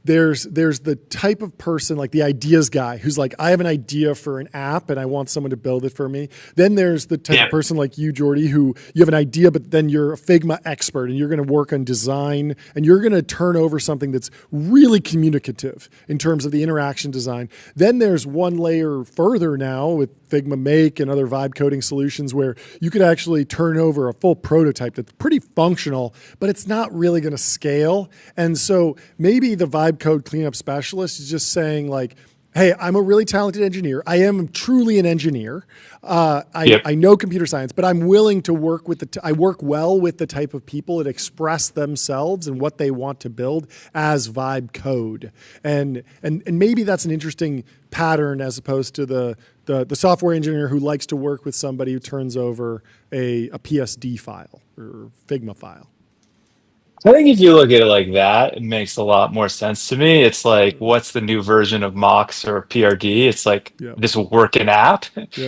there's the type of person, like the ideas guy, who's like, I have an idea for an app and I want someone to build it for me. Then there's the type of person like you, Jordy, who you have an idea, but then you're a Figma expert and you're going to work on design and you're going to turn over something that's really communicative in terms of the interaction design. Then there's one layer further now with Figma Make and other vibe coding solutions where you could actually turn over a full prototype that's pretty functional, but it's not really going to scale. And so maybe the vibe code cleanup specialist is just saying like, hey, I'm a really talented engineer. I am truly an engineer. I know computer science, but I'm willing to work with I work well with the type of people that express themselves and what they want to build as vibe code. And maybe that's an interesting pattern as opposed to the software engineer who likes to work with somebody who turns over a PSD file or Figma file.
I think if you look at it like that, it makes a lot more sense to me. It's like, what's the new version of Mox or PRD? It's like this working app,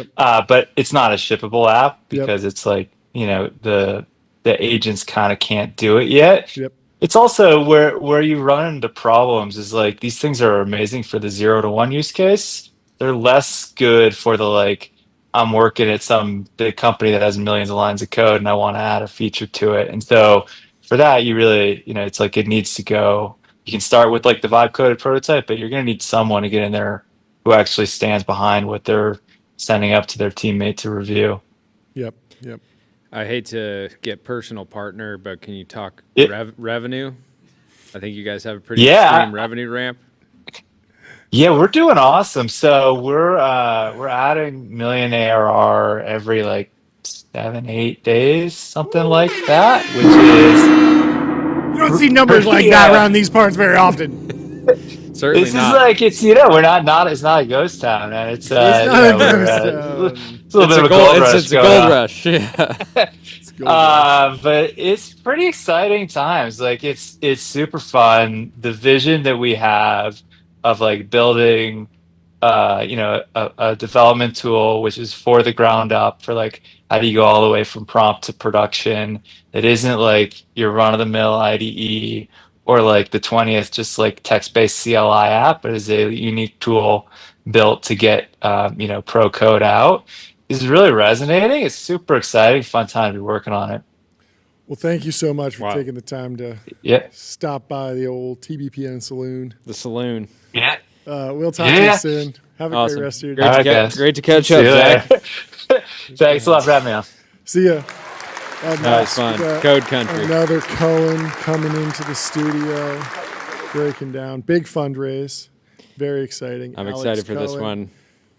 but it's not a shippable app because it's like, the the agents kind of can't do it yet.
Yep.
It's also where you run into problems is like these things are amazing for the 0 to 1 use case. They're less good for the like I'm working at some big company that has millions of lines of code and I want to add a feature to it. And so for that, you really, it's like it needs to go. You can start with like the vibe coded prototype, but you're going to need someone to get in there who actually stands behind what they're sending up to their teammate to review.
Yep.
I hate to get personal partner, but can you talk revenue? I think you guys have a pretty extreme revenue ramp.
Yeah, we're doing awesome. So we're adding million ARR every like 7-8 days, something like that, which is
you don't see numbers like that around these parts very often.
Certainly
this
not.
Is like it's we're not it's not a ghost town, man. It's not a ghost town. It's a little bit of a gold rush.
It's a gold rush. Yeah.
But it's pretty exciting times. Like it's super fun. The vision that we have of like building a development tool which is for the ground up for like how do you go all the way from prompt to production that isn't like your run-of-the-mill IDE or like the 20th just like text-based CLI app, but is a unique tool built to get pro code out is really resonating. It's super exciting, fun time to be working on it.
Well, thank you so much for taking the time to stop by the old TBPN saloon.
The saloon.
Yeah.
We'll talk to you soon. Have a great rest of your day.
Great to catch up, Zach.
Thanks a lot for having me on.
See ya.
It's fun. Code Country.
Another Cohen coming into the studio, breaking down. Big fundraise. Very exciting.
I'm
Alex
excited for
Cohen,
this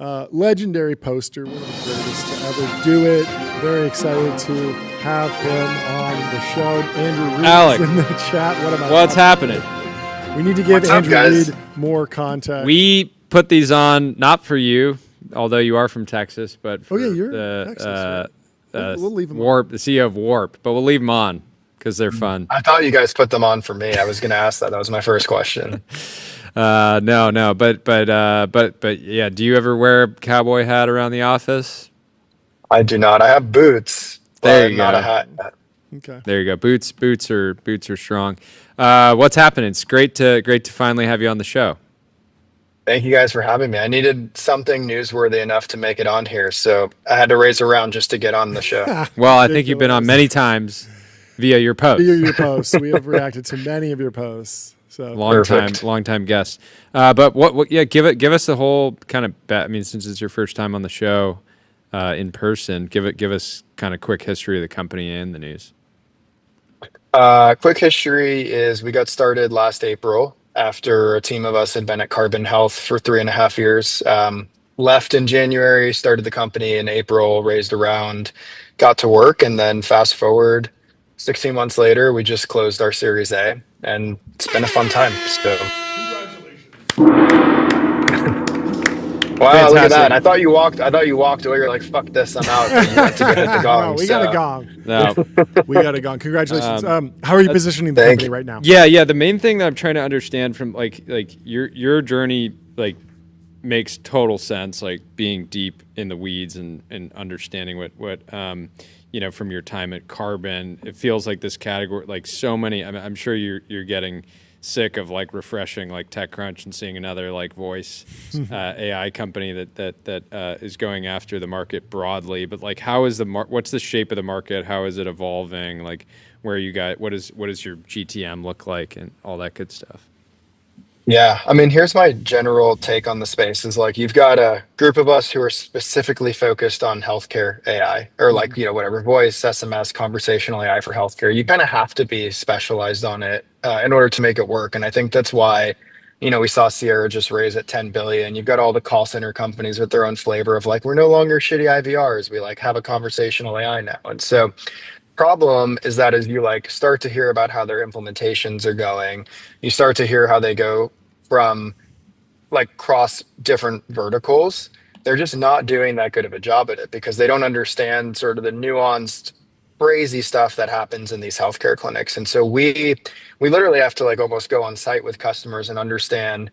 one.
Legendary poster, one of the greatest to ever do it. Very excited to have him on the show. Andrew Reed
Alec,
in the chat.
What's happening?
We need to give Andrew Reed more contact.
We put these on not for you, although you are from Texas, but for
you're
the
Texas, right? We'll leave them
Warp, the CEO of Warp, but we'll leave them on because they're fun.
I thought you guys put them on for me. I was going to ask that. That was my first question.
No, but yeah. Do you ever wear a cowboy hat around the office?
I do not. I have boots.
There you
not
go.
A hat.
Okay.
There you go. Boots are strong. What's happening? It's great to finally have you on the show.
Thank you guys for having me. I needed something newsworthy enough to make it on here, so I had to raise around just to get on the show.
Well, I think you've been on many times via your posts.
We have reacted to many of your posts. So
long time guest. But what? Yeah, give us the whole kind of. I mean, since it's your first time on the show in person, give us kind of quick history of the company and the news.
Quick history is we got started last April after a team of us had been at Carbon Health for 3.5 years. Left in January, started the company in April, raised a round, got to work, and then fast forward 16 months later, we just closed our Series A, and it's been a fun time. So, wow,
Fantastic.
Look at that! I thought you walked away. You're like, "Fuck this, I'm out." But you had to go hit the gong.
No, we got a gong.
No,
we got a gong. Congratulations. How are you positioning the company right now?
Yeah. The main thing that I'm trying to understand from like your journey makes total sense. Like being deep in the weeds and understanding what from your time at Carbon, it feels like this category, like so many. I'm sure you're getting sick of like refreshing like TechCrunch and seeing another like voice AI company that is going after the market broadly. But like, how is what's the shape of the market? How is it evolving? Like, where you got what does your GTM look like and all that good stuff?
Yeah, I mean, here's my general take on the space is like you've got a group of us who are specifically focused on healthcare AI or like, whatever, voice, SMS, conversational AI for healthcare. You kind of have to be specialized on it in order to make it work. And I think that's why, we saw Sierra just raise at 10 billion. You've got all the call center companies with their own flavor of like, we're no longer shitty IVRs. We like have a conversational AI now. And so problem is that as you like start to hear about how their implementations are going, you start to hear how they go from like cross different verticals. They're just not doing that good of a job at it because they don't understand sort of the nuanced crazy stuff that happens in these healthcare clinics. And so we literally have to like almost go on site with customers and understand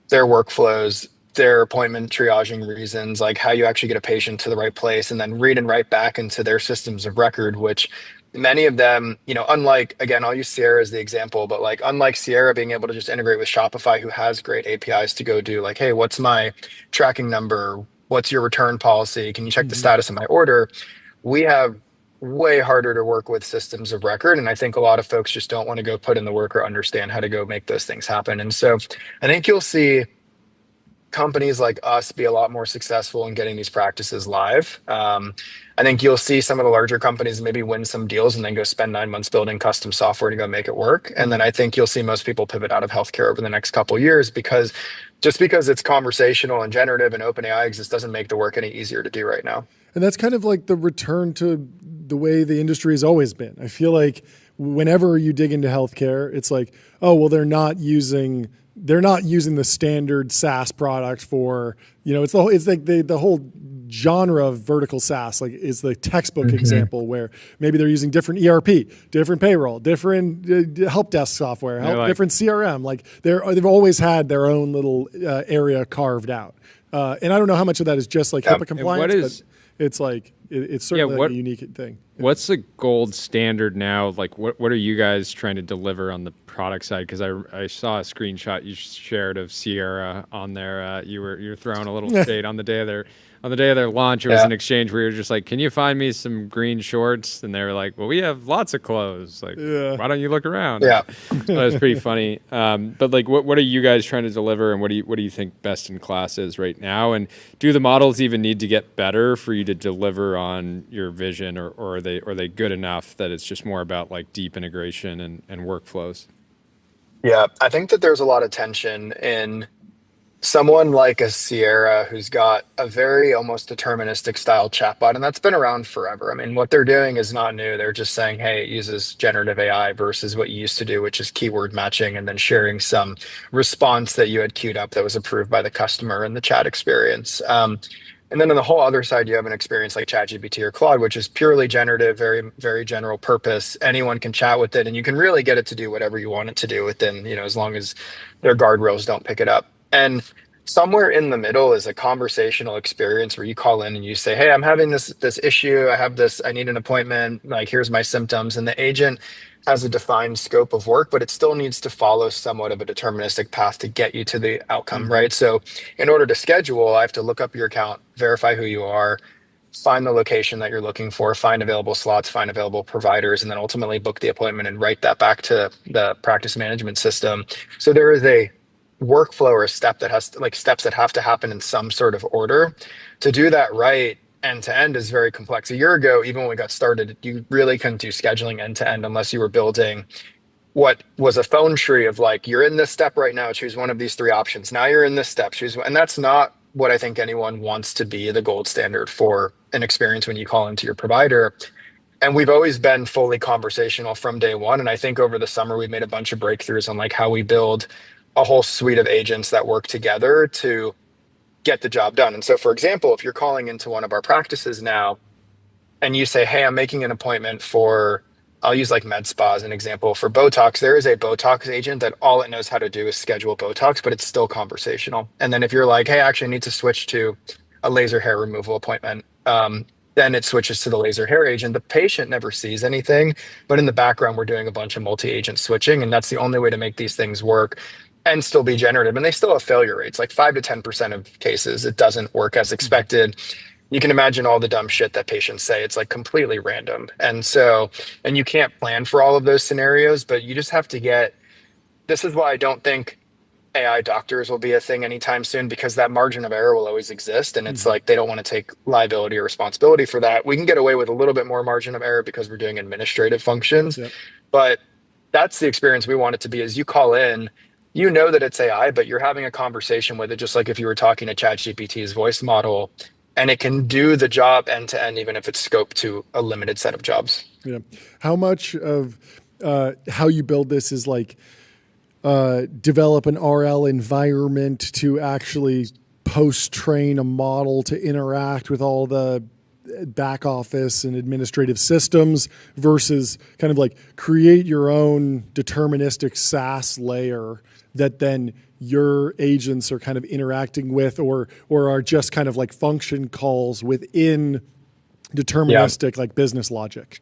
their workflows, their appointment triaging reasons, like how you actually get a patient to the right place and then read and write back into their systems of record, which many of them, unlike, again, I'll use Sierra as the example, but like unlike Sierra being able to just integrate with Shopify, who has great APIs to go do like, hey, what's my tracking number? What's your return policy? Can you check the status of my order? We have way harder to work with systems of record. And I think a lot of folks just don't want to go put in the work or understand how to go make those things happen. And so I think you'll see companies like us be a lot more successful in getting these practices live. I think you'll see some of the larger companies maybe win some deals and then go spend 9 months building custom software to go make it work. And then I think you'll see most people pivot out of healthcare over the next couple of years, because just because it's conversational and generative and OpenAI exists doesn't make the work any easier to do right now.
And that's kind of like the return to the way the industry has always been. I feel like whenever you dig into healthcare, it's like, oh, well, they're not using the standard SaaS product for, it's like the whole genre of vertical SaaS, like is the textbook example where maybe they're using different ERP, different payroll, different help desk software, different CRM. Like they've always had their own little area carved out. And I don't know how much of that is just like HIPAA compliance, but it's like, it's certainly a unique thing.
What's the gold standard now? Like, what are you guys trying to deliver on the product side? Because I saw a screenshot you shared of Sierra on there. You were throwing a little shade on the day of their launch. It was an exchange where you were just like, "Can you find me some green shorts?" And they were like, "Well, we have lots of clothes. Like, why don't you look around?"
Yeah,
that was pretty funny. But like, what are you guys trying to deliver, and what do you think best in class is right now? And do the models even need to get better for you to deliver on your vision, or are they good enough that it's just more about like deep integration and workflows?
Yeah, I think that there's a lot of tension in someone like a Sierra who's got a very almost deterministic style chatbot, and that's been around forever. I mean, what they're doing is not new. They're just saying, hey, it uses generative AI versus what you used to do, which is keyword matching and then sharing some response that you had queued up that was approved by the customer in the chat experience. And then on the whole other side, you have an experience like ChatGPT or Claude, which is purely generative, very, very general purpose. Anyone can chat with it, and you can really get it to do whatever you want it to do within, as long as their guardrails don't pick it up. And somewhere in the middle is a conversational experience where you call in and you say, hey, I'm having this issue. I need an appointment. Like, here's my symptoms. And the agent has a defined scope of work, but it still needs to follow somewhat of a deterministic path to get you to the outcome, right? So in order to schedule, I have to look up your account, verify who you are, find the location that you're looking for, find available slots, find available providers, and then ultimately book the appointment and write that back to the practice management system. So there is a workflow or a steps that have to happen in some sort of order. To do that right, end to end is very complex. A year ago, even when we got started, you really couldn't do scheduling end to end unless you were building what was a phone tree of like, you're in this step right now, choose one of these 3 options. Now you're in this step, choose one. And that's not what I think anyone wants to be the gold standard for an experience when you call into your provider. And we've always been fully conversational from day one. And I think over the summer, we've made a bunch of breakthroughs on like how we build a whole suite of agents that work together to get the job done. And so, for example, if you're calling into one of our practices now and you say, hey, I'm making an appointment for, I'll use like med spa as an example, for Botox, there is a Botox agent that all it knows how to do is schedule Botox, but it's still conversational. And then if you're like, hey, actually I need to switch to a laser hair removal appointment, then it switches to the laser hair agent. The patient never sees anything, but in the background, we're doing a bunch of multi-agent switching. And that's the only way to make these things work and still be generative. And they still have failure rates, like 5 to 10% of cases, it doesn't work as expected. You can imagine all the dumb shit that patients say. It's like completely random. And you can't plan for all of those scenarios, but you just have to this is why I don't think AI doctors will be a thing anytime soon, because that margin of error will always exist. And it's like, they don't want to take liability or responsibility for that. We can get away with a little bit more margin of error because we're doing administrative functions, but that's the experience we want it to be. Is you call in, you know that it's AI, but you're having a conversation with it, just like if you were talking to ChatGPT's voice model, and it can do the job end to end, even if it's scoped to a limited set of jobs.
Yeah. How much of how you build this is like develop an RL environment to actually post-train a model to interact with all the back office and administrative systems versus kind of like create your own deterministic SaaS layer that then your agents are kind of interacting with, or are just kind of like function calls within deterministic like business logic?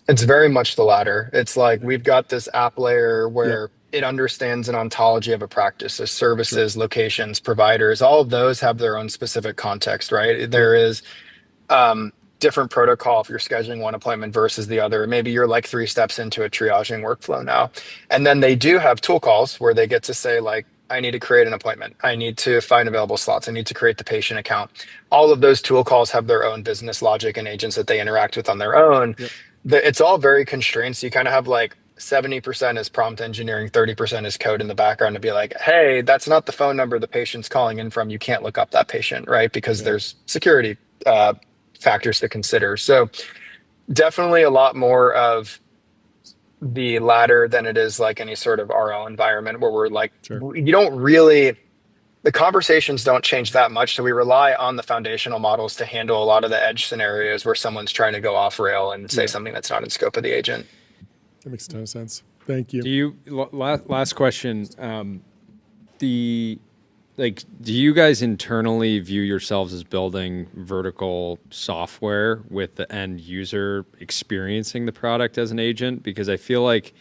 It's very much the latter. It's like we've got this app layer where it understands an ontology of a practice, so services, locations, providers, all of those have their own specific context, right? There is different protocol if you're scheduling one appointment versus the other. Maybe you're like 3 steps into a triaging workflow now. And then they do have tool calls where they get to say, like, I need to create an appointment. I need to find available slots. I need to create the patient account. All of those tool calls have their own business logic and agents that they interact with on their own. It's all very constrained. So you kind of have like 70% is prompt engineering, 30% is code in the background to be like, hey, that's not the phone number the patient's calling in from. You can't look up that patient, right? Because there's security factors to consider. So definitely a lot more of the latter than it is like any sort of RL environment where we're like, you don't really, the conversations don't change that much. So we rely on the foundational models to handle a lot of the edge scenarios where someone's trying to go off rail and say something that's not in scope of the agent.
That makes a ton of sense. Thank you.
Do you, last question, do you guys internally view yourselves as building vertical software with the end user experiencing the product as an agent? Because I feel like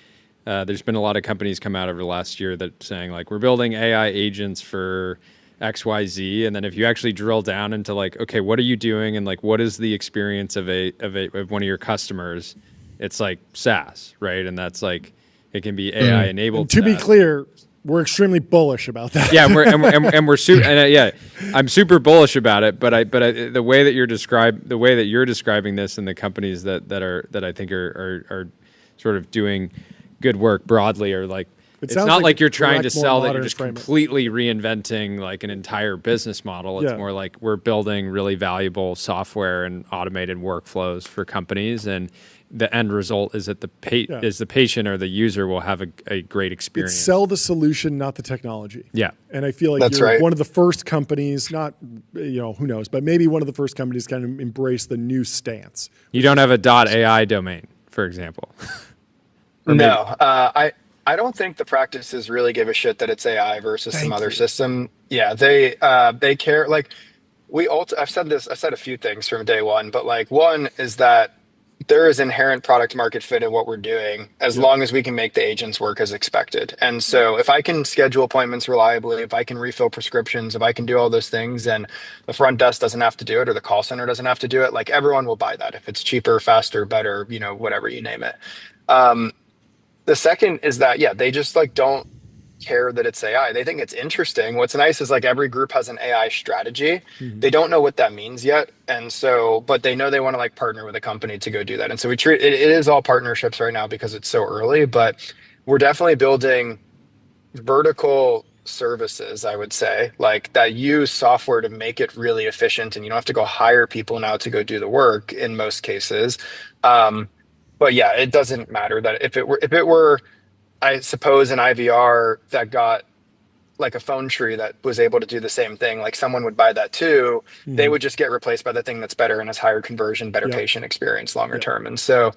there's been a lot of companies come out over the last year that saying like, we're building AI agents for XYZ. And then if you actually drill down into like, okay, what are you doing? And like, what is the experience of one of your customers? It's like SaaS, right? And that's like, it can be AI enabled.
And to be clear, we're extremely bullish about that.
Yeah, I'm super bullish about it. But the way that you're describing this, and the companies that I think are sort of doing good work broadly, are like, it's not like you're trying to sell that you're just completely reinventing like an entire business model. It's more like we're building really valuable software and automated workflows for companies, and the end result is that the patient or the user will have a great experience.
It's sell the solution, not the technology.
Yeah.
And I feel like you're one of the first companies, not, who knows, but maybe one of the first companies kind of embrace the new stance.
You don't have a .ai domain, for example.
No, I don't think the practices really give a shit that it's AI versus some other system. Yeah, they care. Like I've said a few things from day one, but like one is that there is inherent product market fit in what we're doing as long as we can make the agents work as expected. And so if I can schedule appointments reliably, if I can refill prescriptions, if I can do all those things and the front desk doesn't have to do it or the call center doesn't have to do it, like everyone will buy that if it's cheaper, faster, better, whatever you name it. The second is that, they just like don't care that it's AI. They think it's interesting. What's nice is like every group has an AI strategy. They don't know what that means yet. And so, but they know they want to like partner with a company to go do that. And so we treat it is all partnerships right now because it's so early, but we're definitely building vertical services, I would say, like that use software to make it really efficient. And you don't have to go hire people now to go do the work in most cases. But yeah, it doesn't matter that if it were, I suppose, an IVR that got like a phone tree that was able to do the same thing, like someone would buy that too. They would just get replaced by the thing that's better and has higher conversion, better patient experience longer term. And so,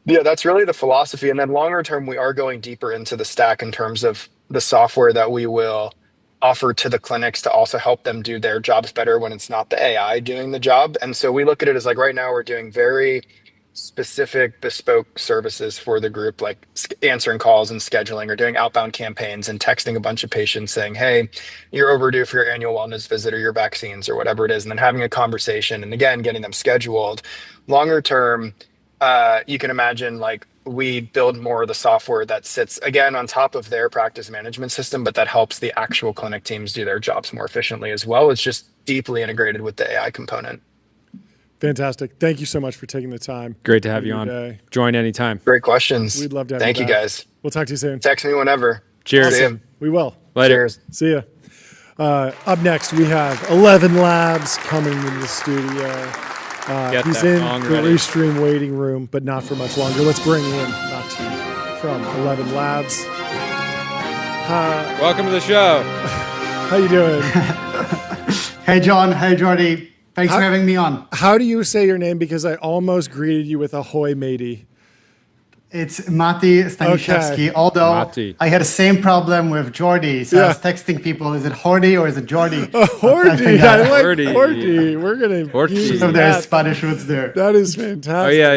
that's really the philosophy. And then longer term, we are going deeper into the stack in terms of the software that we will offer to the clinics to also help them do their jobs better when it's not the AI doing the job. And so we look at it as like right now we're doing very specific bespoke services for the group, like answering calls and scheduling or doing outbound campaigns and texting a bunch of patients saying, hey, you're overdue for your annual wellness visit or your vaccines or whatever it is. And then having a conversation and again, getting them scheduled. Longer term, you can imagine like we build more of the software that sits again on top of their practice management system, but that helps the actual clinic teams do their jobs more efficiently as well. It's just deeply integrated with the AI component.
Fantastic. Thank you so much for taking the time.
Great to have you on. Day. Join anytime.
Great questions.
We'd love to have
Thank
you
you guys.
We'll talk to you soon.
Text me whenever.
Cheers.
Awesome. We will.
Later.
Cheers.
See ya. Up next, we have 11 Labs coming into the studio. He's in the Restream waiting room, but not for much longer. Let's bring in from 11 Labs.
Welcome to the show.
How you doing?
Hey, John. Hey, Jordy. Thanks for having me on.
How do you say your name? Because I almost greeted you with ahoy, matey.
It's Mati Staniszewski.
Okay.
Although
Mati.
I had the same problem with Jordi, so I was texting people: is it Hordy or is it Jordi?
Hordy. I like
Hordy.
Hordy. We're gonna use
So there's
that.
Spanish roots there.
That is fantastic.
Oh yeah.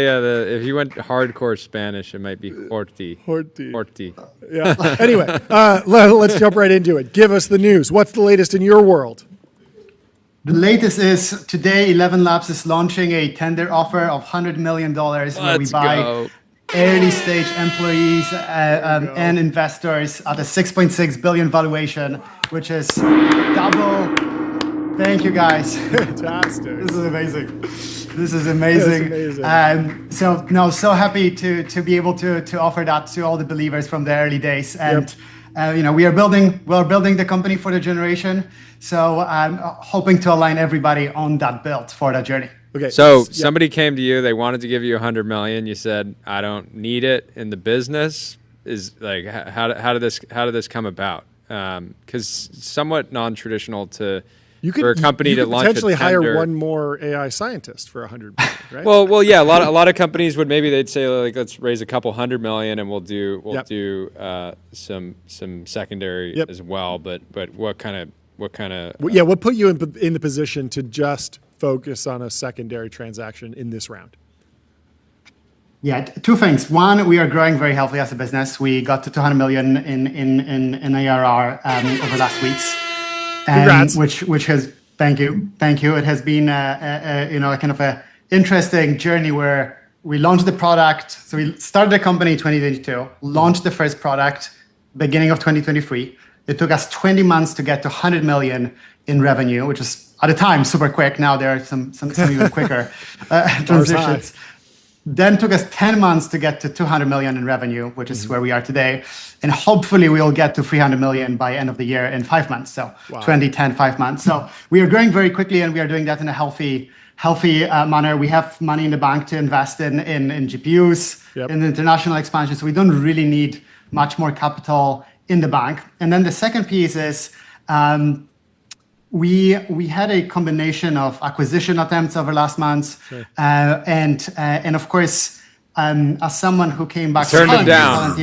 If you went hardcore Spanish, it might be Horty.
Horty. Yeah. Anyway, let's jump right into it. Give us the news. What's the latest in your world?
The latest is today, 11 Labs is launching a tender offer of $100 million where we buy early stage employees and investors at a 6.6 billion valuation, which is double. Thank you, guys.
Fantastic.
This is amazing. This is amazing. So happy to be able to offer that to all the believers from the early days. And we're building the company for the generation. So I'm hoping to align everybody on that build for that journey.
Okay.
So somebody came to you, they wanted to give you $100 million. You said, I don't need it in the business. Is like, how did this come about? Because somewhat non-traditional for a company to launch
potentially
a tender.
hire one more AI scientist for $100 million, right?
Well, yeah. A lot of companies would they'd say like, let's raise a couple $100 million and we'll do some secondary as well. But what kind of
what put you in the position to just focus on a secondary transaction in this round?
Yeah, two things. One, we are growing very healthy as a business. We got to 200 million in ARR over last weeks.
Congrats.
Which has thank you. It has been a kind of a interesting journey where we launched the product. So we started the company in 2022, launched the first product beginning of 2023. It took us 20 months to get to 100 million in revenue, which was at the time super quick. Now there are some even quicker transitions. Then took us 10 months to get to 200 million in revenue, which is where we are today. And hopefully we'll get to 300 million by end of the year in 5 months. So 2010, 5 months. So we are growing very quickly and we are doing that in a healthy manner. We have money in the bank to invest in GPUs, in international expansion. So we don't really need much more capital in the bank. And then the second piece is we had a combination of acquisition attempts over last months, and of course, as someone who came back
turned them down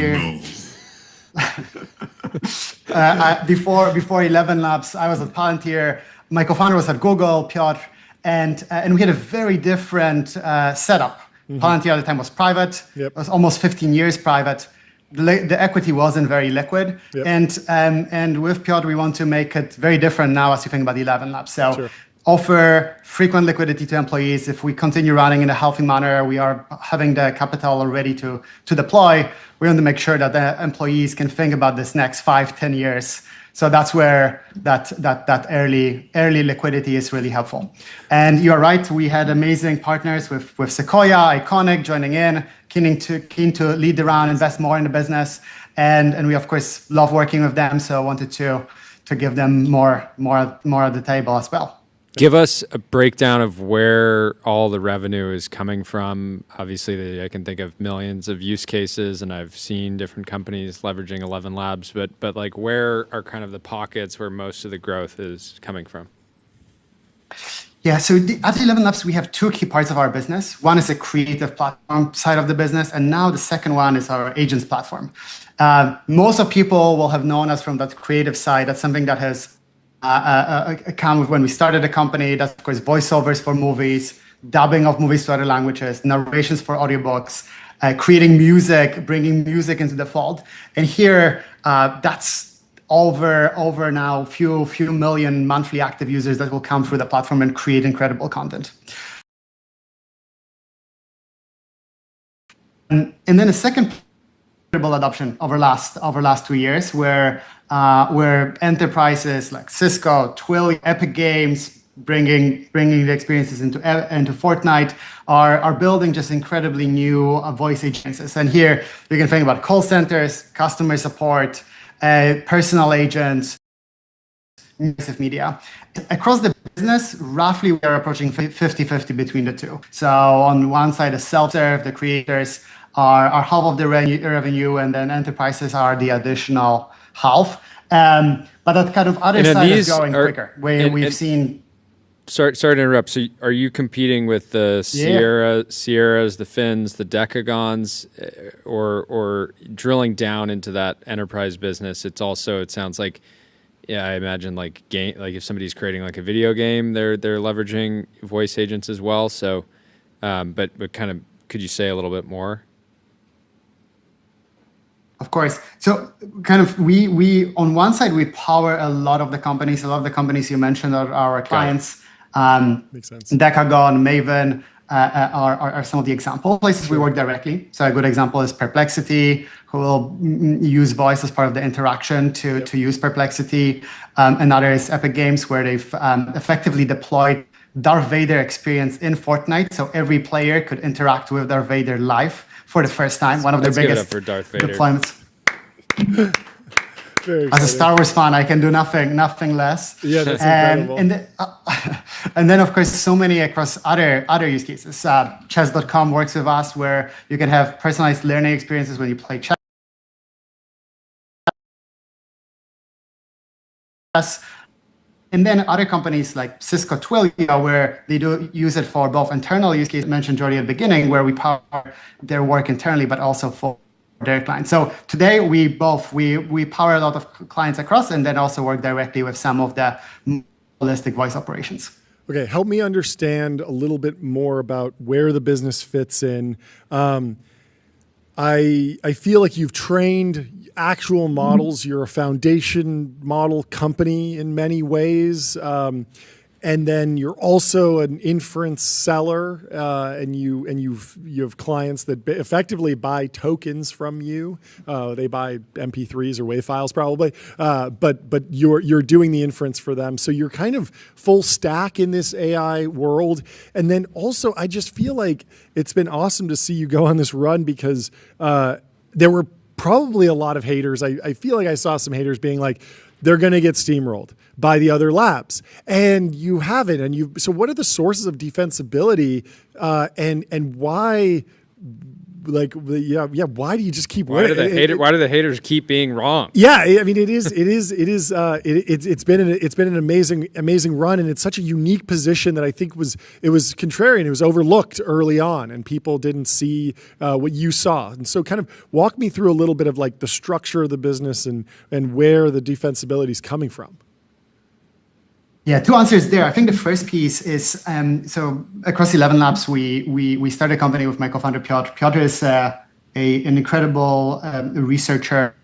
before 11 Labs, I was at Palantir. My co-founder was at Google, Piotr, and we had a very different setup. Palantir at the time was private. It was almost 15 years private. The equity wasn't very liquid, and with Piotr, we want to make it very different now as you think about 11 Labs. So offer frequent liquidity to employees. If we continue running in a healthy manner, we are having the capital ready to deploy. We want to make sure that the employees can think about this next 5-10 years. So that's where that early liquidity is really helpful. And you're right, we had amazing partners with Sequoia, Iconic joining in, keen to lead the round, invest more in the business, and we of course love working with them. So I wanted to give them more at the table as well.
Give us a breakdown of where all the revenue is coming from. Obviously, I can think of millions of use cases, and I've seen different companies leveraging 11 Labs, but like where are kind of the pockets where most of the growth is coming from?
Yeah, so at 11 Labs, we have two key parts of our business. One is the creative platform side of the business, and now the second one is our agents platform. Most of people will have known us from that creative side. That's something that has come with when we started the company. That's of course voiceovers for movies, dubbing of movies to other languages, narrations for audiobooks, creating music, bringing music into the fold. And here, that's over now few million monthly active users that will come through the platform and create incredible content. And then the second adoption over last 2 years, where enterprises like Cisco, Twilio, Epic Games, bringing the experiences into Fortnite, are building just incredibly new voice agents. And here you can think about call centers, customer support, personal agents, massive media. Across the business, roughly we are approaching 50-50 between the two. So on one side, the self-serve, the creators are half of the revenue, and then enterprises are the additional half. But that kind of other side is going quicker. We've seen
sorry to interrupt. So are you competing with the Sierras, the Finns, the Decagons, or drilling down into that enterprise business? It sounds like, I imagine like if somebody's creating like a video game, they're leveraging voice agents as well. So, but kind of, could you say a little bit more?
Of course. So kind of we on one side, we power a lot of the companies. A lot of the companies you mentioned are our clients.
Makes sense.
Decagon, Maven are some of the example places we work directly. So a good example is Perplexity, who will use voice as part of the interaction to use Perplexity. Another is Epic Games, where they've effectively deployed Darth Vader experience in Fortnite. So every player could interact with Darth Vader live for the first time. One of their biggest deployments. As a Star Wars fan, I can do nothing less.
Yeah, that's incredible.
And then, of course, so many across other use cases. Chess.com works with us, where you can have personalized learning experiences when you play chess. And then other companies like Cisco Twilio, where they do use it for both internal use cases, mentioned Jordi at the beginning, where we power their work internally, but also for their clients. So today we power a lot of clients across, and then also work directly with some of the holistic voice operations.
Okay, help me understand a little bit more about where the business fits in. I feel like you've trained actual models. You're a foundation model company in many ways. And then you're also an inference seller, and you have clients that effectively buy tokens from you. They buy MP3s or WAV files probably, but you're doing the inference for them. So you're kind of full stack in this AI world. And then also, I just feel like it's been awesome to see you go on this run, because there were probably a lot of haters. I feel like I saw some haters being like, they're going to get steamrolled by the other labs, and you haven't. So what are the sources of defensibility, and why? Why do you just keep winning?
Why do the haters keep being wrong?
Yeah, I mean, it's been an amazing run, and it's such a unique position that I think it was contrarian. It was overlooked early on, and people didn't see what you saw. And so, kind of walk me through a little bit of like the structure of the business and where the defensibility is coming from.
Yeah, two answers there. I think the first piece is, so across 11 Labs, we started a company with my co-founder Piotr. Piotr is an incredible researcher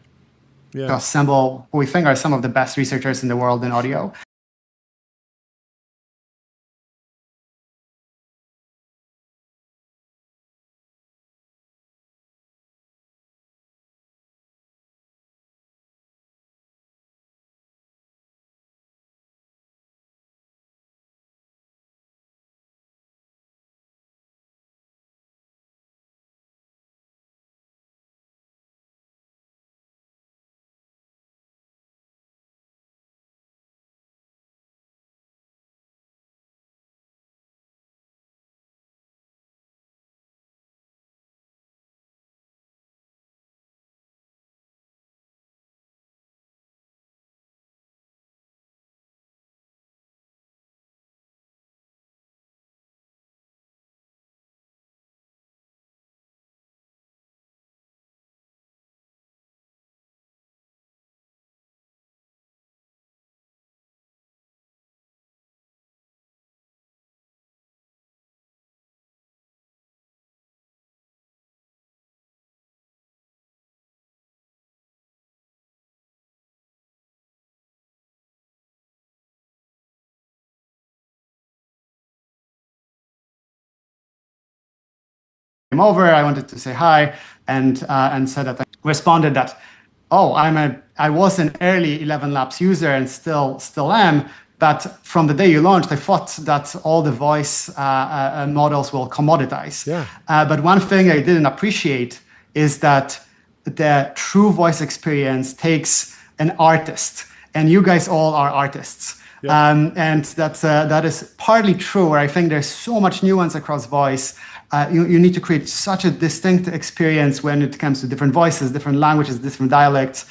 to assemble who we think are some of the best researchers in the world in audio. Over, I wanted to say hi, and said that I responded that, oh, I was an early 11 Labs user and still am, but from the day you launched, I thought that all the voice models will commoditize.
Yeah.
But one thing I didn't appreciate is that the true voice experience takes an artist, and you guys all are artists. Yeah. And that is partly true, where I think there's so much nuance across voice. You need to create such a distinct experience when it comes to different voices, different languages, different dialects.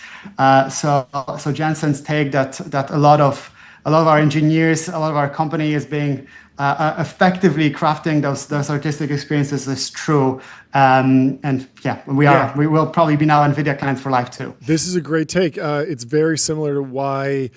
So Jensen's take that a lot of a lot of our engineers, a lot of our company is being effectively crafting those artistic experiences is true. And yeah, we will probably be now NVIDIA clients for life too.
This is a great take. It's very similar to why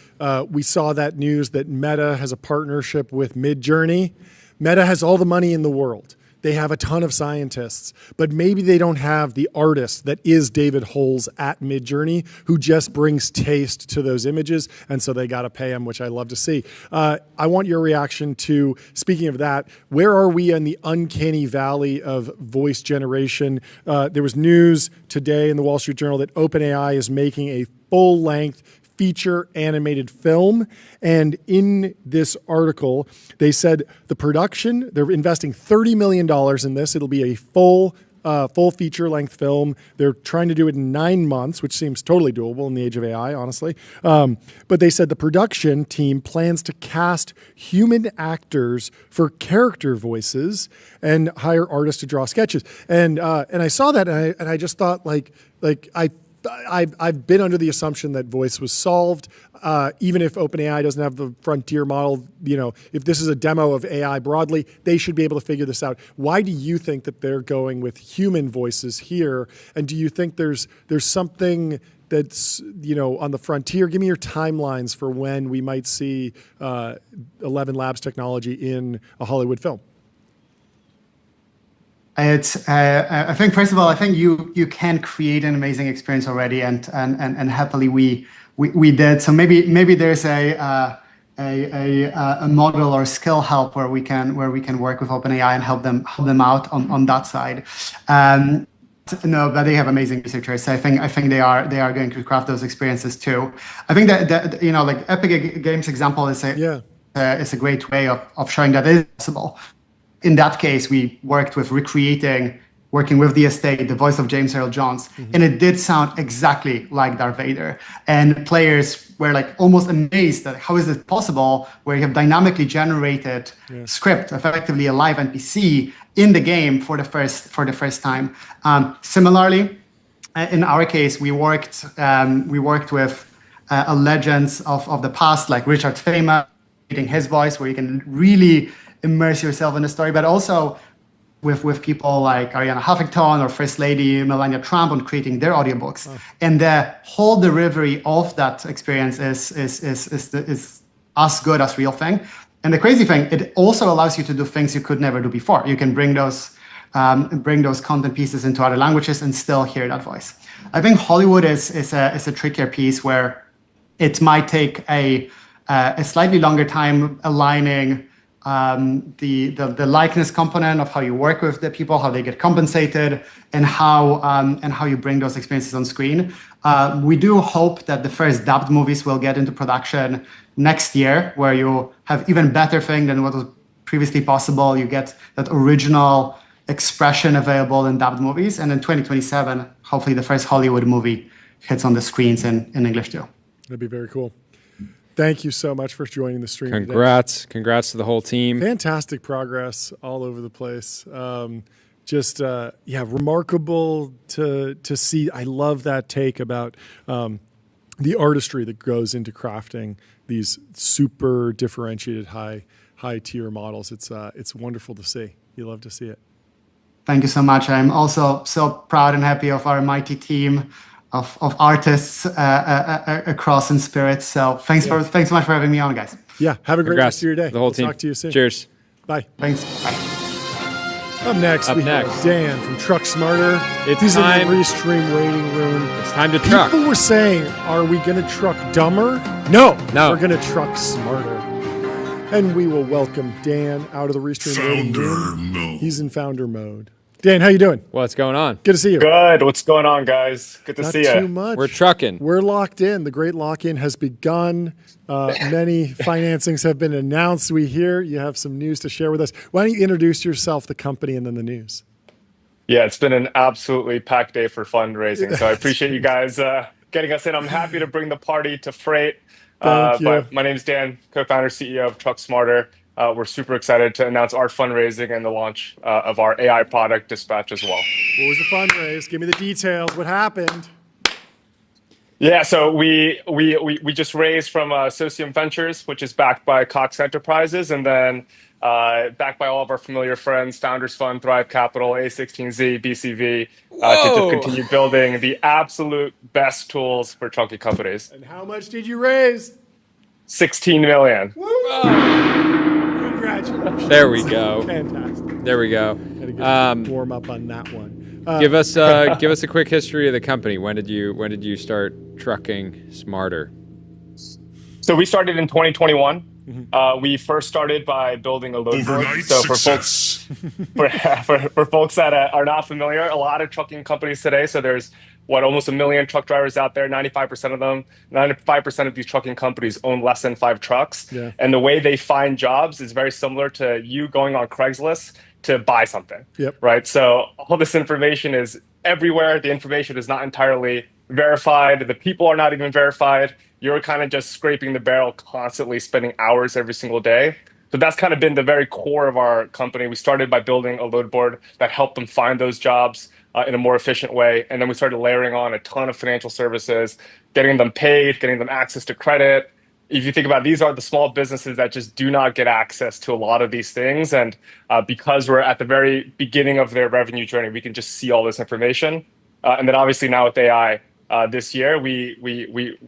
we saw that news that Meta has a partnership with Midjourney. Meta has all the money in the world. They have a ton of scientists, but maybe they don't have the artist that is David Holes at Midjourney, who just brings taste to those images, and so they got to pay him, which I love to see. I want your reaction to, speaking of that, where are we in the uncanny valley of voice generation? There was news today in the Wall Street Journal that OpenAI is making a full-length feature animated film. And in this article, they said the production, they're investing $30 million in this. It'll be a full feature length film. They're trying to do it in 9 months, which seems totally doable in the age of AI, honestly. But they said the production team plans to cast human actors for character voices and hire artists to draw sketches. And I saw that and I just thought I've been under the assumption that voice was solved, even if OpenAI doesn't have the frontier model. If this is a demo of AI broadly, they should be able to figure this out. Why do you think that they're going with human voices here? And do you think there's something that's on the frontier? Give me your timelines for when we might see 11 Labs technology in a Hollywood film.
It's. I think first of all, I think you can create an amazing experience already, and happily we did. So maybe there's a model or skill help where we can work with OpenAI and help them out on that side. No, but they have amazing researchers. I think they are going to craft those experiences too. I think that like Epic Games example is a great way of showing that it is possible. In that case, we worked with working with the estate, the voice of James Earl Jones, and it did sound exactly like Darth Vader. And players were like almost amazed that how is it possible where you have dynamically generated script, effectively a live NPC in the game for the first time. Similarly, in our case, we worked with legends of the past like Richard Feynman, creating his voice where you can really immerse yourself in the story, but also with people like Ariana Huffington or First Lady Melania Trump on creating their audiobooks. And the whole delivery of that experience is as good as real thing. And the crazy thing, it also allows you to do things you could never do before. You can bring those content pieces into other languages and still hear that voice. I think Hollywood is a trickier piece where it might take a slightly longer time aligning the likeness component of how you work with the people, how they get compensated, and how you bring those experiences on screen. We do hope that the first dubbed movies will get into production next year, where you have even better thing than what was previously possible. You get that original expression available in dubbed movies, and in 2027, hopefully the first Hollywood movie hits on the screens in English too.
That'd be very cool. Thank you so much for joining the stream.
Congrats to the whole team.
Fantastic progress all over the place. Remarkable to see. I love that take about the artistry that goes into crafting these super differentiated high tier models. It's wonderful to see. You love to see it.
Thank you so much. I'm also so proud and happy of our mighty team of artists across in spirit. So thanks so much for having me on, guys.
Yeah, have a great rest of your day.
The whole team.
Talk to you soon.
Cheers.
Bye.
Thanks.
Bye. Up next, we have Dan from Truck Smarter.
He's
in the Restream waiting room.
It's time to truck.
People were saying, are we going to truck dumber? No. We're going to truck smarter. And we will welcome Dan out of the Restream waiting room. He's in founder mode. Dan, how you doing?
What's going on?
Good to see you.
Good. What's going on, guys? Good to see you.
Not too much.
We're trucking.
We're locked in. The great lock-in has begun. Many financings have been announced. We hear you have some news to share with us. Why don't you introduce yourself, the company, and then the news?
Yeah, it's been an absolutely packed day for fundraising. So I appreciate you guys getting us in. I'm happy to bring the party to Freight.
Thank you.
But my name's Dan, co-founder, CEO of Truck Smarter. We're super excited to announce our fundraising and the launch of our AI product, Dispatch, as well.
What was the fundraise? Give me the details. What happened?
Yeah, so we just raised from Socium Ventures, which is backed by Cox Enterprises, and then backed by all of our familiar friends, Founders Fund, Thrive Capital, A16Z, BCV, to just continue building the absolute best tools for chunky companies.
And how much did you raise?
16 million.
Congratulations.
There we go.
Fantastic.
There we go.
Warm up on that one.
Give us a quick history of the company. When did you start trucking smarter?
So we started in 2021. We first started by building a load board. So for folks that are not familiar, a lot of trucking companies today. So there's almost 1 million truck drivers out there. 95% of these trucking companies own less than 5 trucks.
Yeah.
And the way they find jobs is very similar to you going on Craigslist to buy something.
Yep.
Right. So all this information is everywhere. The information is not entirely verified. The people are not even verified. You're kind of just scraping the barrel, constantly spending hours every single day. So that's kind of been the very core of our company. We started by building a load board that helped them find those jobs in a more efficient way. And then we started layering on a ton of financial services, getting them paid, getting them access to credit. If you think about it, these are the small businesses that just do not get access to a lot of these things. And because we're at the very beginning of their revenue journey, we can just see all this information. And then obviously now with AI, this year,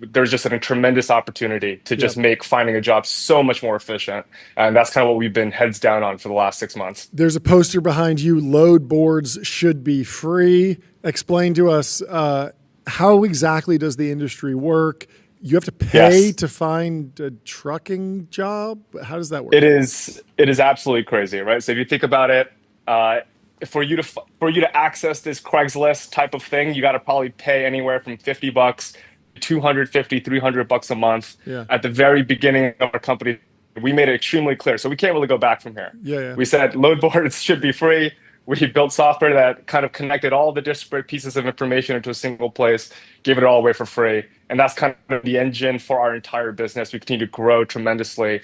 there's just a tremendous opportunity to just make finding a job so much more efficient. And that's kind of what we've been heads down on for the last 6 months.
There's a poster behind you. Load boards should be free. Explain to us, how exactly does the industry work? You have to pay to find a trucking job? How does that work?
It is absolutely crazy, right? So if you think about it, for you to access this Craigslist type of thing, you got to probably pay anywhere from $50 to $250, $300 a month.
Yeah.
At the very beginning of our company, we made it extremely clear. So we can't really go back from here.
Yeah.
We said load boards should be free. We built software that kind of connected all the disparate pieces of information into a single place, gave it all away for free. And that's kind of the engine for our entire business. We continue to grow tremendously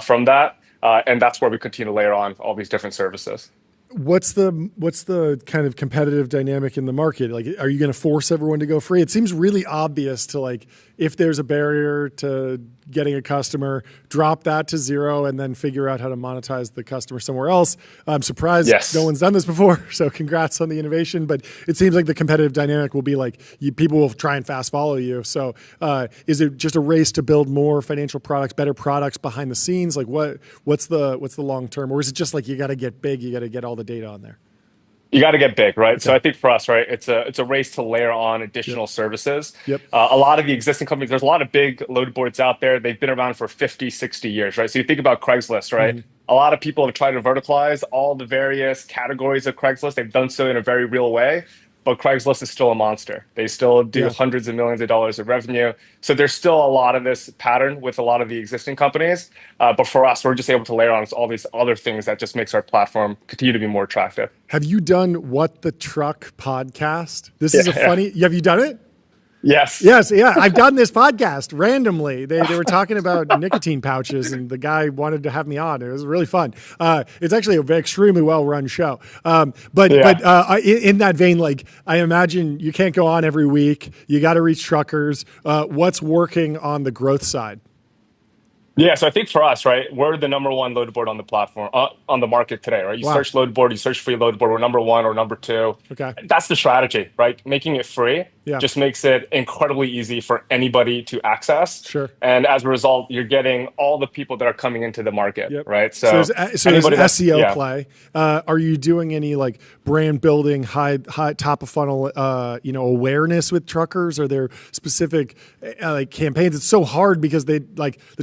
from that. And that's where we continue to layer on all these different services.
What's the kind of competitive dynamic in the market? Like, are you going to force everyone to go free? It seems really obvious to, like, if there's a barrier to getting a customer, drop that to zero and then figure out how to monetize the customer somewhere else. I'm surprised no one's done this before, so congrats on the innovation. But it seems like the competitive dynamic will be like people will try and fast follow you. So is it just a race to build more financial products, better products behind the scenes? Like what's the long term, or is it just like you got to get big, you got to get all the data on there?
You got to get big, right? Okay. So I think for us, right, it's a race to layer on additional services.
Yep.
A lot of the existing companies, there's a lot of big load boards out there. They've been around for 50, 60 years, right? So you think about Craigslist, right? Mm-hmm. A lot of people have tried to verticalize all the various categories of Craigslist. They've done so in a very real way. But Craigslist is still a monster. They still do hundreds of millions of dollars of revenue. So there's still a lot of this pattern with a lot of the existing companies. But for us, we're just able to layer on all these other things that just makes our platform continue to be more attractive.
Have you done What the Truck podcast? This is funny. Have you done it?
Yes.
Yes. Yeah. I've done this podcast randomly. They were talking about nicotine pouches and the guy wanted to have me on. It was really fun. It's actually an extremely well-run show. But in that vein, like, I imagine you can't go on every week. You got to reach truckers. What's working on the growth side?
Yeah, so I think for us, right, we're the number one load board on the platform, on the market today, right? You search load board, you search free load board, we're number one or number two.
Okay.
That's the strategy, right? Making it free just makes it incredibly easy for anybody to access.
Sure.
And as a result, you're getting all the people that are coming into the market, right? So
there's SEO play. Are you doing any like brand building, high top of funnel, awareness with truckers? Are there specific like campaigns? It's so hard because the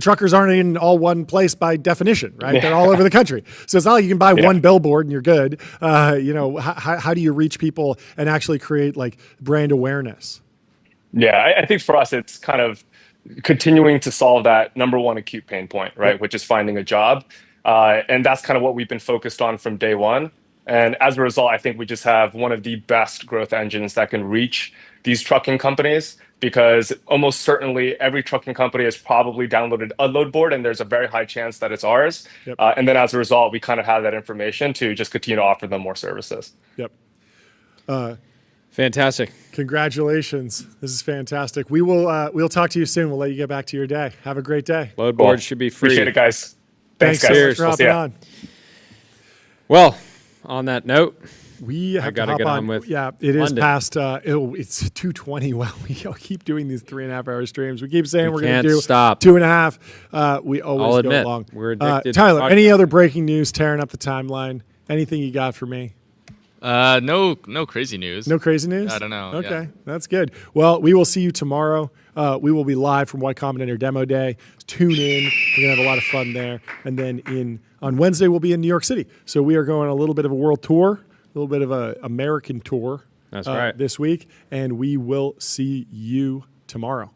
truckers aren't in all one place by definition, right? They're all over the country. So it's not like you can buy one billboard and you're good. How do you reach people and actually create like brand awareness?
Yeah, I think for us, it's kind of continuing to solve that number one acute pain point, right? Which is finding a job. And that's kind of what we've been focused on from day one. And as a result, I think we just have one of the best growth engines that can reach these trucking companies, because almost certainly every trucking company has probably downloaded a load board, and there's a very high chance that it's ours.
Yep.
And then as a result, we kind of have that information to just continue to offer them more services.
Yep.
Fantastic.
Congratulations. This is fantastic. We'll talk to you soon. We'll let you get back to your day. Have a great day.
Load boards should be free.
Appreciate it, guys.
Thanks
guys.
Cheers. For hopping on.
Well, on that note,
we have
got to get on with
it is
London.
past it's 2:20. Well, we keep doing these 3.5 hour streams. We keep saying we're going to do
stop
2.5. We always
I'll
go
admit,
long.
we're addicted.
Tyler, any other breaking news tearing up the timeline? Anything you got for me?
No crazy news.
No crazy news?
I don't know.
Okay,
yeah.
That's good. Well, we will see you tomorrow. We will be live from Y Combinator Demo Day. Tune in. We're going to have a lot of fun there. And then on Wednesday, we'll be in New York City. So we are going a little bit of a world tour, a little bit of an American tour.
That's right.
This week. And we will see you tomorrow.